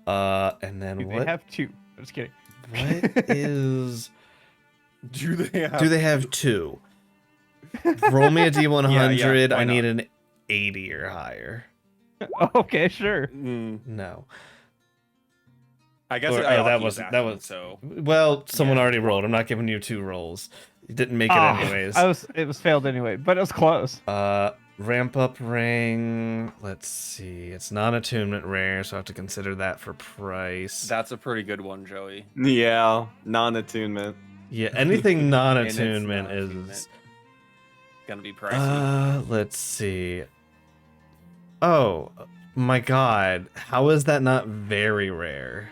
And then Dude, what? They have 2. I'm just kidding. What is? Do they have? Do they have 2? Roll me a D100. why I need not? an 80 or higher. Okay, sure. No. I guess Or- I oh, that was was that was. so. Well, someone Yeah. already rolled. I'm not giving you 2 rolls. You didn't make it Ah, anyways. It was failed anyway, but it was close. Ramp up ring. Let's see. It's non-attunement rare, so I have to consider that for price. That's a pretty good one, Joey. Yeah, non-attunement. Yeah, anything And it's non-attunement non-attunement. is. Gonna be pricey. Let's see. Oh my god, how is that not very rare?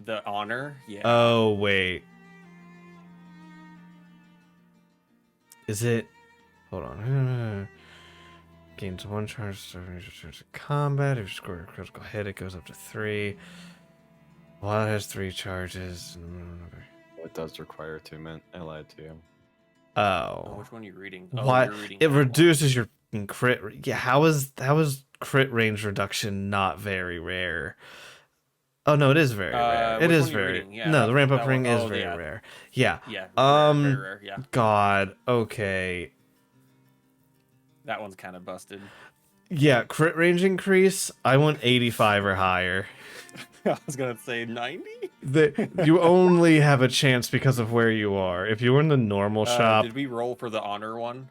The honor, yeah. Oh wait. Is it? Hold on. Gains 1 charge to combat. If you score a critical hit, it goes up to 3. Well, it has 3 charges. It does require attunement. I lied to you. Oh, Oh. which one are you reading? Oh, What? you're reading It that one. reduces your crit. Yeah, how is crit range reduction not very rare? Oh no, it is very rare. It Which is one are you very reading? Yeah, no. The ramp up that ring one. is Oh, very yeah. rare. Yeah. Yeah, rare, very rare. Yeah, God. Okay. that one's kind of busted. Yeah. Crit range increase. I want 85 or higher. I was gonna say 90. You only have a chance because of where you are. If you were in the normal shop, Did we roll for the honor one?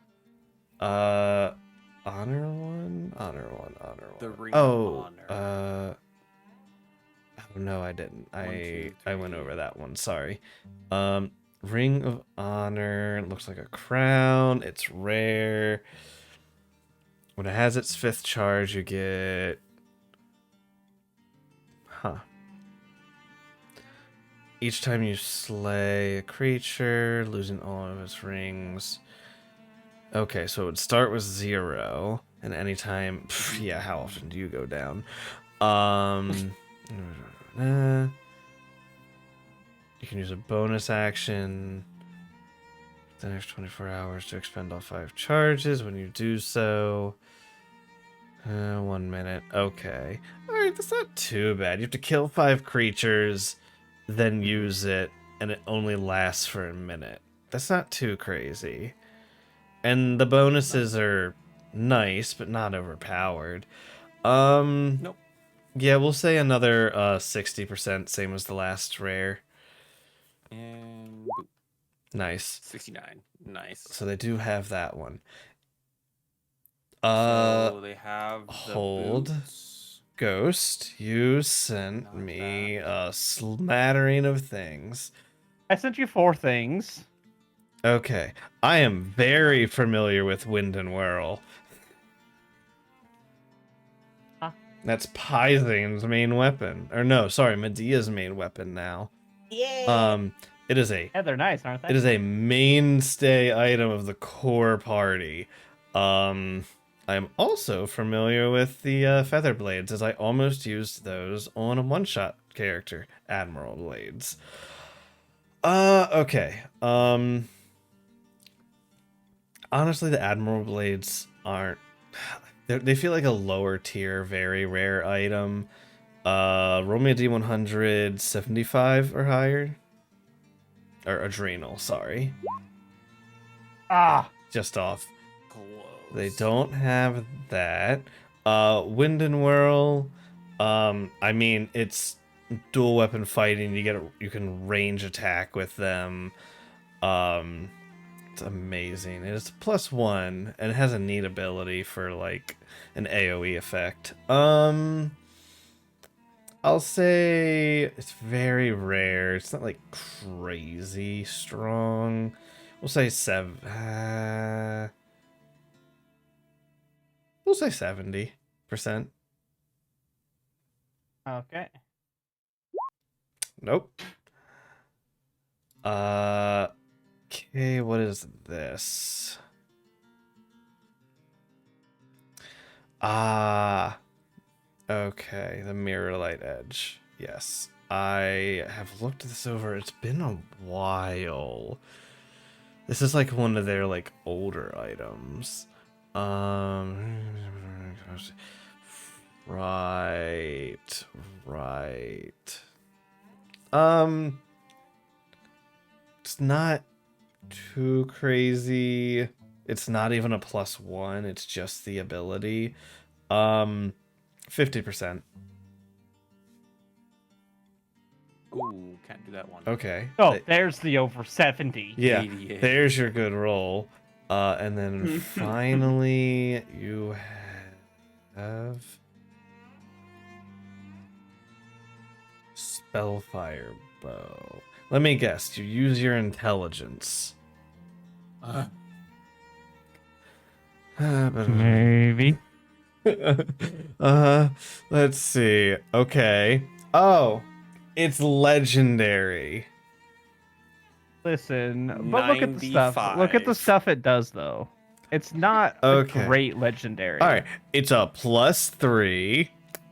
honor one, honor one, honor one. The ring of honor. Oh no, I didn't. I went 3. over that one. Sorry. Ring of honor. It looks like a crown. It's rare. When it has its 5th charge, you get. Huh. Each time you slay a creature, losing all of its rings. Okay, so it would start with 0, and anytime. Yeah, how often do you go down? You can use a bonus action the next 24 hours to expend all 5 charges. When you do so, 1 minute. Okay, all right, that's not too bad. You have to kill 5 creatures, then use it, and it only lasts for a minute. That's not too crazy. And the bonuses are nice, but not overpowered. Nope. Yeah, we'll say another 60%, same as the last rare. And boop, Nice. 69. Nice. So they do have that one. So they have the hold. boots. Ghost, you sent Not me a smattering of things. I sent you 4 things. Okay, I am very familiar with Wind and Whirl. Huh? That's Pythane's main weapon. Or no, sorry, Medea's main weapon now. Yeah. It is a Yeah, they're nice, aren't they? It is a mainstay item of the core party. I'm also familiar with the feather blades, as I almost used those on a one-shot character, Admiral Blades. Okay. Honestly, the Admiral Blades aren't. They feel like a lower tier, very rare item. Roll me a D100, 75 or higher. Or adrenal, sorry. Ah, Just off. Close. They don't have that. Wind and Whirl. I mean, it's dual weapon fighting. You can range attack with them. It's amazing. It is +1 and it has a neat ability for like an AoE effect. I'll say it's very rare. It's not like crazy strong. We'll say 7. We'll say 70%. okay. Nope. Okay, what is this? Okay, the Mirror Light Edge. Yes. I have looked this over. It's been a while. This is like one of their like older items. Right. It's not too crazy. It's not even a +1. It's just the ability. 50%. Ooh, can't do that one. Okay. Oh, there's the over 70. Yeah, 88. there's your good roll. And then finally, you have Spellfire Bow. Let me guess. You use your intelligence. Maybe. Let's see. Okay. Oh, it's legendary. Listen, but look at the stuff. 95. Look at the stuff it does, though. It's not Okay. a great legendary. All right, it's a +3.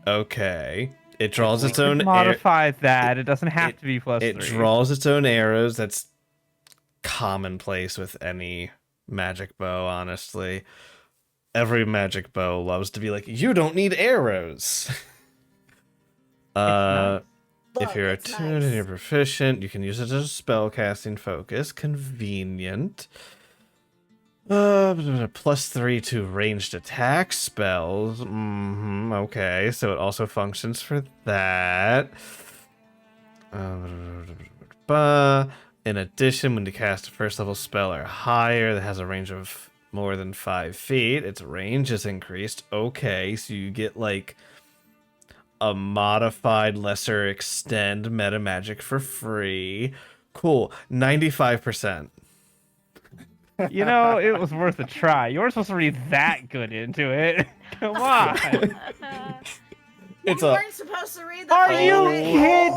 Okay, it draws We its own could modify that. It doesn't have to be +3. It draws its own arrows. That's commonplace with any magic bow, honestly. Every magic bow loves to be like, you don't need arrows. It's nice. If Look, you're it's attuned and nice. you're proficient, you can use it as a spellcasting focus. Convenient. +3 to ranged attack spells. Okay, so it also functions for that. In addition, when you cast a first level spell or higher that has a range of more than 5 feet, its range is increased. Okay, so you get like a modified lesser extend meta magic for free. Cool. 95%. You know, it was worth a try. You weren't supposed to read that good into it. Come on. It's You a weren't supposed to read the Are first you page.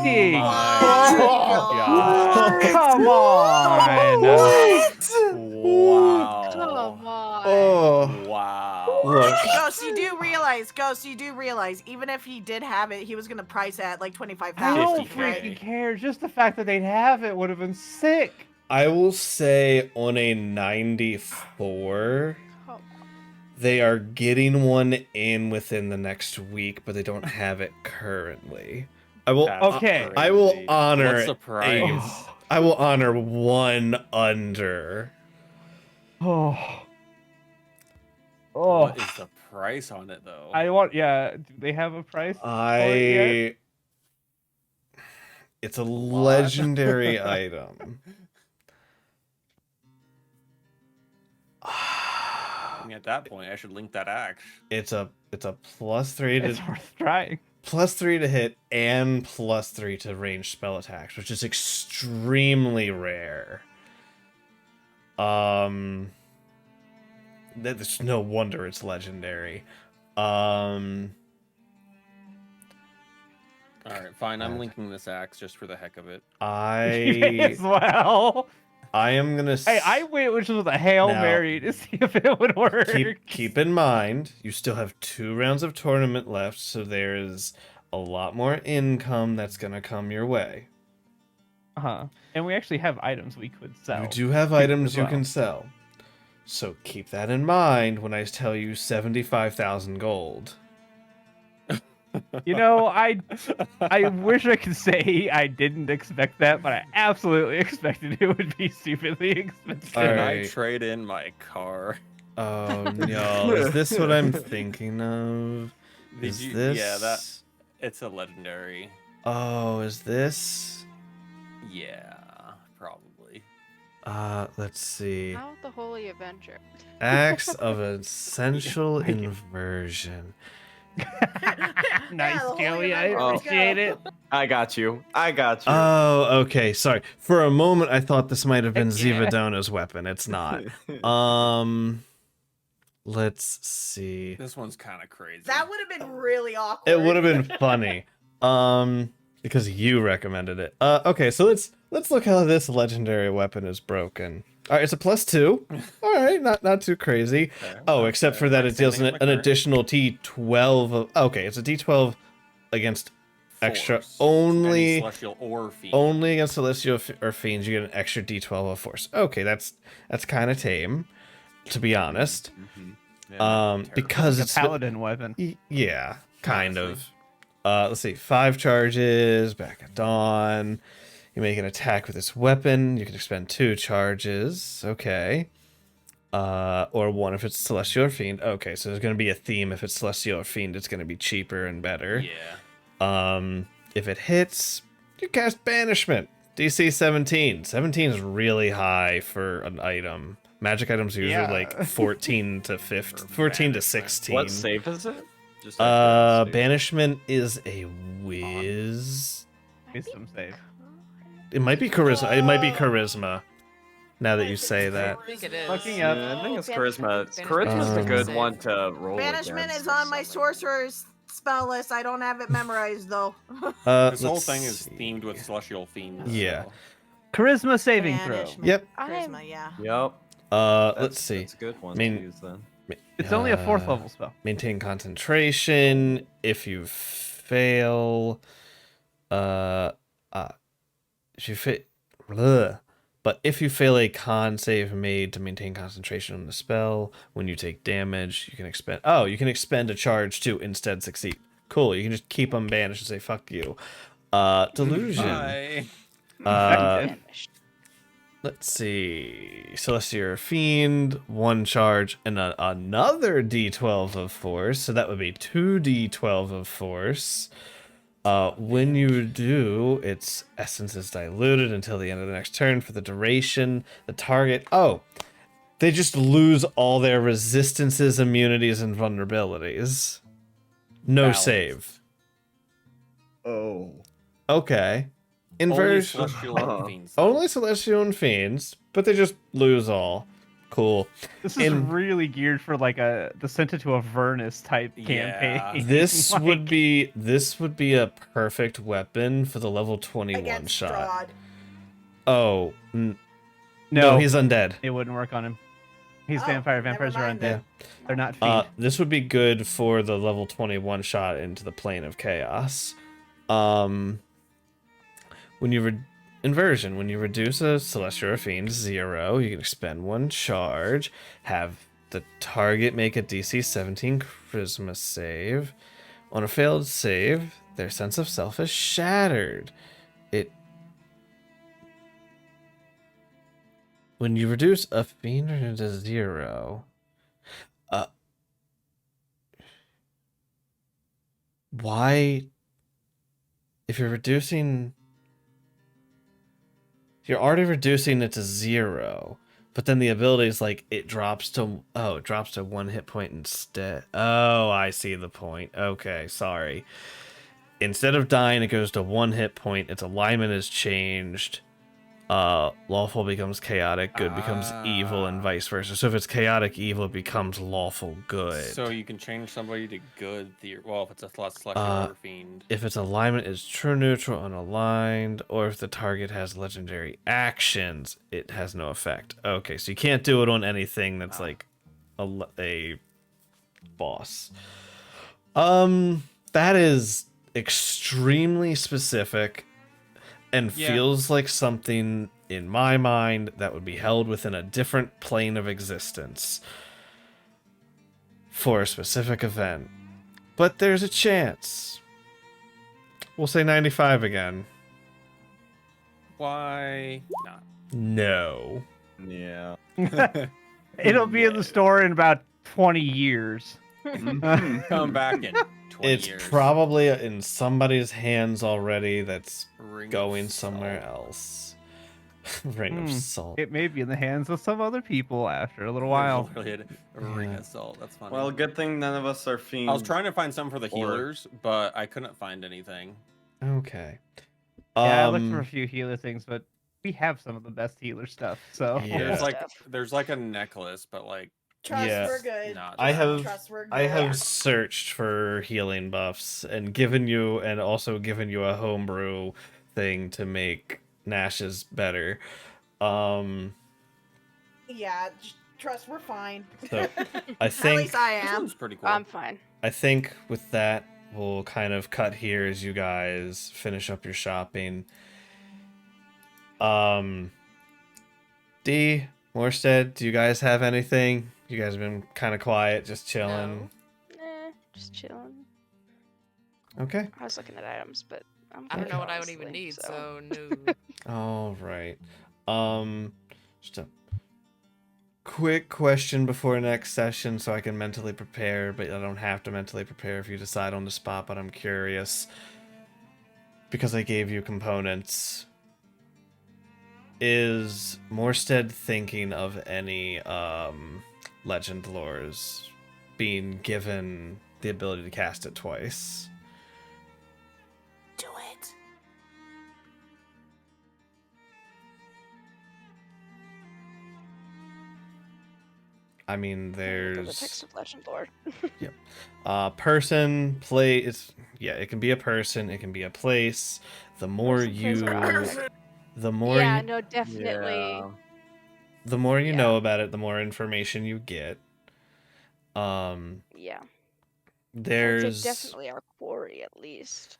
kidding? Oh my Come on. Wow. Come on. Oh, Wow. look. Ghost, you do realize, even if he did have it, he was gonna price it at like 25,000. I don't 50K. freaking care. Just the fact that they'd have it would have been sick. I will say on a 94, Come on. they are getting one in within the next week, but they don't have it currently. I will. That's Okay. I will crazy. honor. What's the price? I will honor one under. Oh. What is the price on it though? I want. Yeah. Do they have a price? for it yet? It's a legendary item. I mean, at that point, I should link that axe. It's a +3 It's to worth trying. +3 to hit and +3 to range spell attacks, which is extremely rare. There's no wonder it's legendary. All right, fine. I'm linking this axe just for the heck of it. You may as well. I am gonna. Hey, I went which was a Hail Now- Mary to see if it would work. keep in mind you still have 2 rounds of tournament left, so there's a lot more income that's gonna come your way. Uh-huh. And we actually have items we could sell. You do have too, items as you well. can sell, so keep that in mind when I tell you 75,000 gold. You know, I wish I could say I didn't expect that, but I absolutely expected it would be stupidly expensive. All Can right. I trade in my car? Oh no, is this what I'm thinking of? Did Is you- this? Yeah, it's a legendary. Oh, is this? Yeah, probably. Let's see. How the Holy Avenger? Acts of essential inversion. Nice, the Holy Kelly. I Avenger, let's appreciate go. it. I got you. Oh, okay. Sorry. For a moment, I thought this might have been Heck yeah. Zivadona's weapon. It's not. Let's see. This one's kind of crazy. That would have been really awkward. It would have been funny. Because you recommended it. Okay, so let's look how this legendary weapon is broken. All right, it's a +2. All right, not too crazy. Okay, Oh, except for that it deals Same thing an as my car. additional D12 of... Okay, it's a D12 against extra... Force. Any Only celestial or fiend. against Celestial or Fiends, you get an extra D12 of force. Okay, that's kind of tame, to be honest. Because It's it's... a paladin weapon. Yeah, kind Honestly. of. Let's see. 5 charges, back at dawn. You make an attack with this weapon. You can expend 2 charges. Okay. Or 1 if it's Celestial or Fiend. Okay, so there's going to be a theme. If it's Celestial or Fiend, it's going to be cheaper and better. Yeah. If it hits, you cast Banishment. DC 17. 17 is really high for an item. Magic items are usually Yeah. like 14 to 15, 14 to Banishment. 16. What save is it? Just out of curiosity. Banishment is a whiz. Wisdom save. It might be charisma. It might be charisma. Now that you say that. I think it is. Fucking Yeah, up. I think it's Banishment. charisma. Charisma's a Um, good one to roll. Banishment against is or on my something. sorcerer's spell list. I don't have it memorized though. This whole let's thing is see. themed with celestial fiends. Yeah. so- Charisma saving throw. Banishment. Yep. Charisma, yeah. Yep. Let's see. That's a good one I mean- to use then. It's only a 4th Uh, level spell. Maintain concentration. If you fail, if you fit, but if you fail a con save made to maintain concentration on the spell, when you take damage, you can expend. Oh, you can expend a charge to instead succeed. Cool. You can just keep them banished and say fuck you. Delusion. Bye. Effective. Finished. Let's see. Celestial Fiend, 1 charge, and another D12 of force. So that would be 2d12 of force. When you do, its essence is diluted until the end of the next turn for the duration. The target. Oh, they just lose all their resistances, immunities, and vulnerabilities. No Balanced. save. Oh. Okay. Only Inversion. celestial fiends. though. Only Celestial and Fiends, but they just lose all. Cool. This is In- really geared for like a Descent into Avernus type Yeah. campaign. This Like, would be a perfect weapon for the level 21 Against shot. Strahd. Oh, no, no, he's undead. it wouldn't work on him. He's Oh, vampire. never Vampires are mind undead. then. They're not fiend. This would be good for the level 21 shot into the plane of chaos. When you inversion, when you reduce a celestial or fiend to 0, you can expend 1 charge, have the target make a DC 17 charisma save. On a failed save, their sense of self is shattered. When you reduce a fiend to 0, why? If you're already reducing it to 0, but then the ability is like it drops to 1 hit point instead. Oh, I see the point. Okay, sorry. Instead of dying, it goes to 1 hit point. Its alignment is changed. Lawful becomes chaotic, good becomes evil, and vice versa. So if it's chaotic evil, it becomes lawful good. So you can change somebody to good. Well, if it's a celestial or fiend. If its alignment is true, neutral, unaligned, or if the target has legendary actions, it has no effect. Okay, so you can't do it on anything that's like a boss. That is extremely specific and feels like something in my mind that would be held within a different plane of existence for a specific event. But there's a chance. We'll say 95 again. Why not? No. Yeah. It'll be in the store in about 20 years. Come back in 20 It's years. probably in somebody's hands already that's Ring of going somewhere Salt. else. Ring of Salt. It may be in the hands of some other people after a little while. Literally a ring Yeah. of salt. That's funny. Well, good thing none of us are fiends. I was trying to find some for the or- healers, but I couldn't find anything. Okay. Yeah, I looked for a few healer things, but we have some of the best healer stuff. So Yeah. There's like a necklace, but like Trust Yeah. we're good. not. I have- Trust we're good. I have searched for healing buffs and also given you a homebrew thing to make Nash's better. Yeah, trust we're fine. So, I At think least I This am. one's pretty cool. I'm fine. I think with that we'll kind of cut here as you guys finish up your shopping. D, Morstead, do you guys have anything? You guys have been kind of quiet, just chilling. Just chilling. Okay. I was looking at items, but I'm I don't good, know what I would even honestly, need, so no. All right. Just a quick question before next session so I can mentally prepare, but I don't have to mentally prepare if you decide on the spot, but I'm curious. Because I gave you components. Is Morstead thinking of any legend lores being given the ability to cast it twice? Do it. I mean, Look at there's the text of Legend Lord. person, place. It can be a person, it can be a place. The more Person, place, you, or object. the more Yeah, you, no, definitely. Yeah. the more you Yeah. know about it, the more information you get. Yeah. I'd say There's definitely our quarry at least.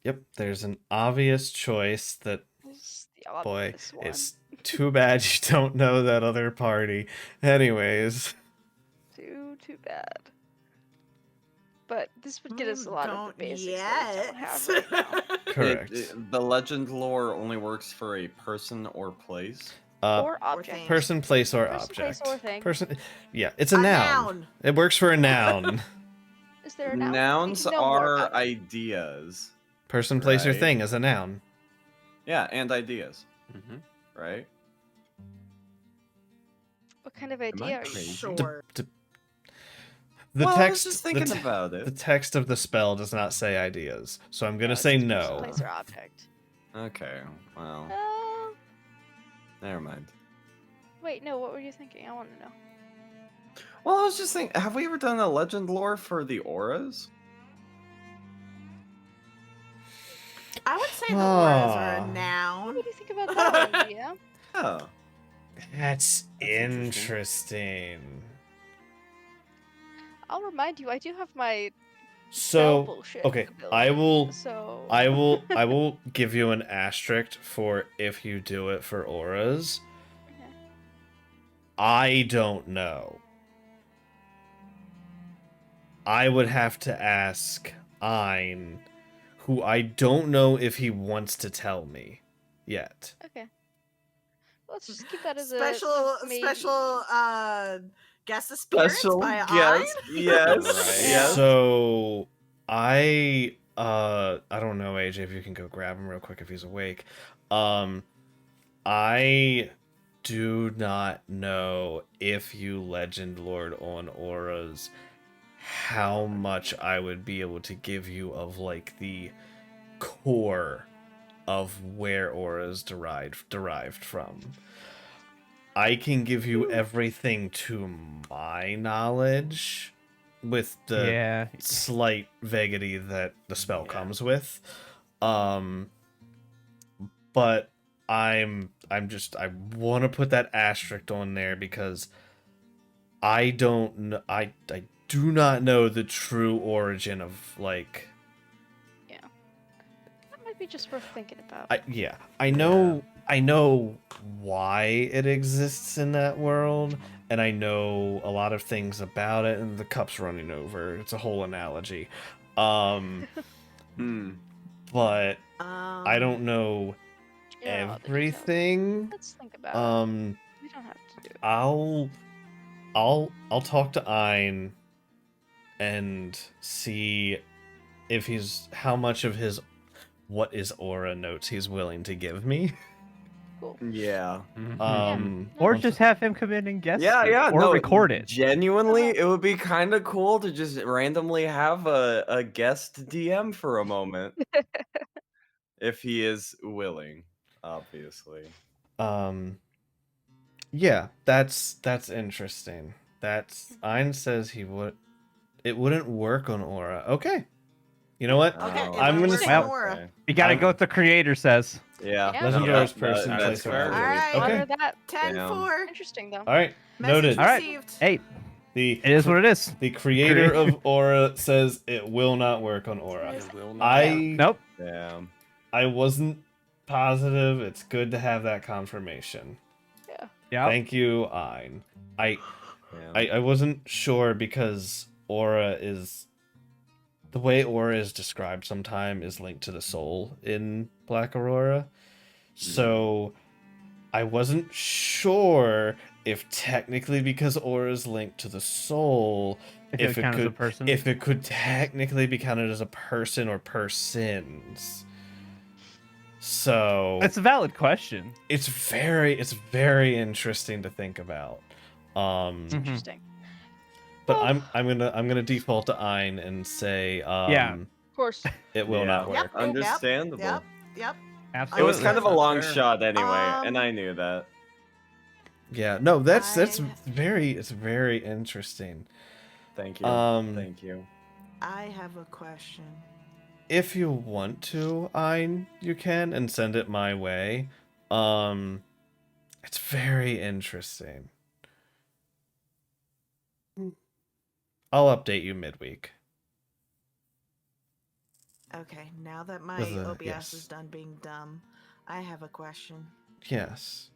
Yep, there's an obvious choice that Is the boy, obvious one. it's too bad you don't know that other party. Anyways, Too bad. but this would get us a lot of the Don't basics that we don't have yet. right now. Correct. The legend lore only works for a person or place. Or Or object. thing. Person, place, or Person, place, object. or thing. Person. Yeah, it's a A noun. noun. It works for a noun. Is there a noun? We Nouns can know more are about it. ideas. Person, place, or Right. thing is a noun. Yeah, and ideas, Mm-hmm. right? What kind of I idea are you? crazy? Sure. The Well, I was text. just the thinking te- about The it. text of the spell does not say ideas, so I'm gonna No, say it's person, no. place, or object. Okay, well, never mind. Wait, no. What were you thinking? I want to know. Well, I was just thinking, have we ever done a legend lore for the auras? I would say the auras are a Ah. noun. What do you think about that idea? Oh, That's interesting. interesting. I'll remind you, I do have my So spell bullshit. okay, ability, I will So I will give you an asterisk for if you do it for auras. Okay. I don't know. I would have to ask Ein, who I don't know if he wants to tell me yet. Okay. Let's just keep that as Special a maybe. guest appearance special by guest. Ein? Yes, Right. yes. So I don't know, AJ, if you can go grab him real quick if he's awake. I do not know if you legend lord on auras how much I would be able to give you of like the core of where auras derived from. I can give you everything to my knowledge with the Yeah. slight vagity that the spell Yeah. comes with. But I want to put that asterisk on there because I do not know the true origin of like That might be just worth thinking about. I know why it exists in that world, and I know a lot of things about it, and the cup's running over. It's a whole analogy. Hmm. But I don't know You don't know all the details. everything. Let's think about it. We don't have to do it. I'll talk to Ein and see if he's how much of his what is aura notes he's willing to give me. Cool. Yeah. Or once- just have him come in and guess Yeah, it, yeah. or no, record it. Genuinely, it would be kind of cool to just randomly have a guest DM for a moment. If he is willing, obviously. Yeah, that's interesting. Ein says it wouldn't work on aura. Okay. You know what? Okay, Oh, it I'm won't gonna work say- on aura. You gotta I'm- go with the creator says. Yeah. Yeah. Legend Yeah, doors, person, that's place, or fair. object. Alright. Okay. Honor that. 10-4. Interesting though. All right. Message Noted. All right. received. Hey, The it is what it is. the creator of aura says it will not work on aura. It will not. I Nope. Damn. I wasn't positive. It's good to have that confirmation. Yeah. Thank you, Ein. Damn. I wasn't sure because aura is the way aura is described sometime is linked to the soul in Black Aurora. So I wasn't sure if technically because aura is linked to the soul, If it counts as a person. if it could technically be counted as a person or persons. So It's a valid question. it's very interesting to think about. Mhm. Interesting. But I'm gonna default to Ein and say Yeah. Of course. it will not Yeah. work. Understandable. Yep. Yep. It Absolutely. was kind of a That's long fair. shot anyway, and I knew that. Yeah, no, that's I- very interesting. Thank you. Thank you. I have a question. If you want to, Ein, you can and send it my way. It's very interesting. I'll update you midweek. Okay, now that my With a- OBS yes. is done being dumb, I have a question. Yes.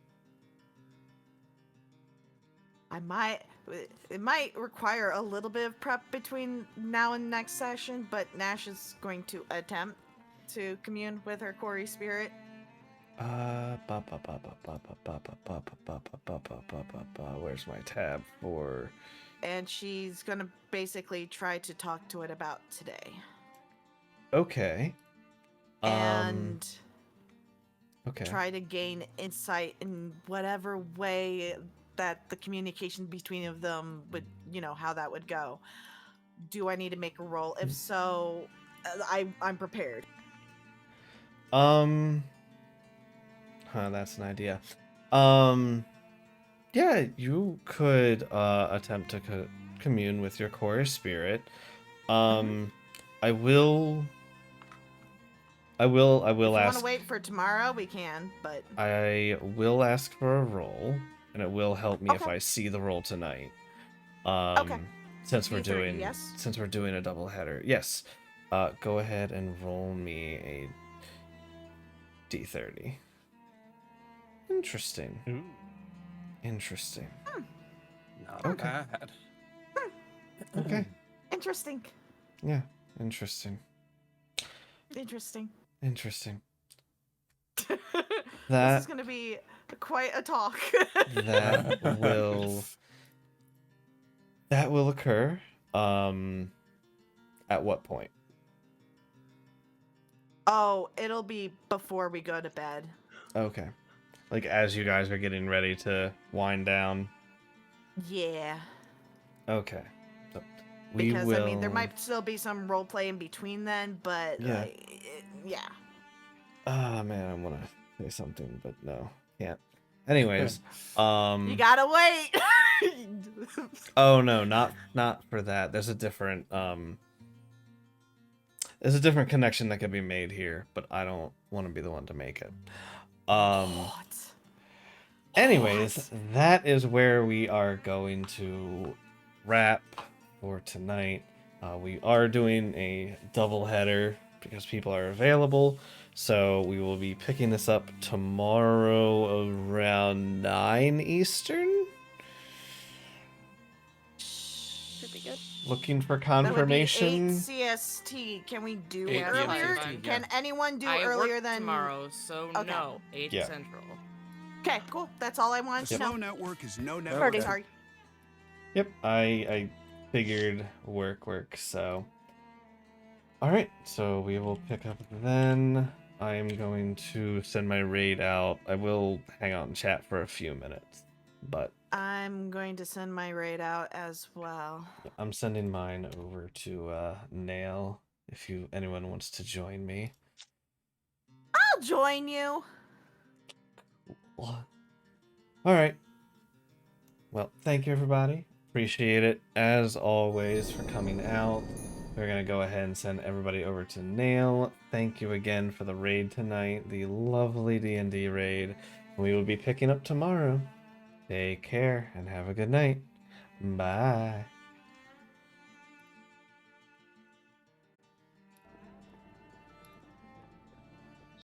It might require a little bit of prep between now and next session, but Nash is going to attempt to commune with her Quarry spirit. Where's my tab for? And she's gonna basically try to talk to it about today. Okay. And Okay. try to gain insight in whatever way that the communication between of them would, how that would go. Do I need to make a roll? If so, I'm prepared. That's an idea. Yeah, you could attempt to commune with your core spirit. I will If you want ask. to wait for tomorrow, we can, but I will ask for a roll, and it will help me if Okay. I see the roll tonight. Okay. Since we're D30, doing yes? since we're doing a double header. Yes. Go ahead and roll me a D30. Interesting. Ooh. Interesting. Not Okay. bad. Okay. Interesting. Yeah. Interesting. Interesting. Interesting. This That is going to be quite a talk. that will occur. At what point? Oh, it'll be before we go to bed. Okay. Like as you guys are getting ready to wind down. Yeah. Okay. So we Because, will. I mean, there might still be some role play in between then, but, Yeah. yeah. Ah, man, I want to say something, but no, can't. Anyways, You gotta wait! oh no, not for that. There's a different connection that could be made here, but I don't want to be the one to make it. What? Anyways, that is where we are going to wrap for tonight. We are doing a double header because people are available, so we will be picking this up tomorrow around 9 Eastern. Should be good. Looking for That would be 8 confirmation. CST. Can we do 8 earlier? CST, Can anyone do I earlier work than tomorrow, so Okay. no, 8 Yeah. Central. Okay, cool. That's all I wanted to Slow know. network is no Party. network. Sorry. Yep, I figured work, so. Alright, so we will pick up then. I'm going to send my raid out. I will hang out and chat for a few minutes, but I'm going to send my raid out as well. I'm sending mine over to Nail if anyone wants to join me. I'll join you. Alright. Well, thank you everybody. Appreciate it as always for coming out. We're gonna go ahead and send everybody over to Nail. Thank you again for the raid tonight, the lovely D&D raid. We will be picking up tomorrow. Take care and have a good night. Bye.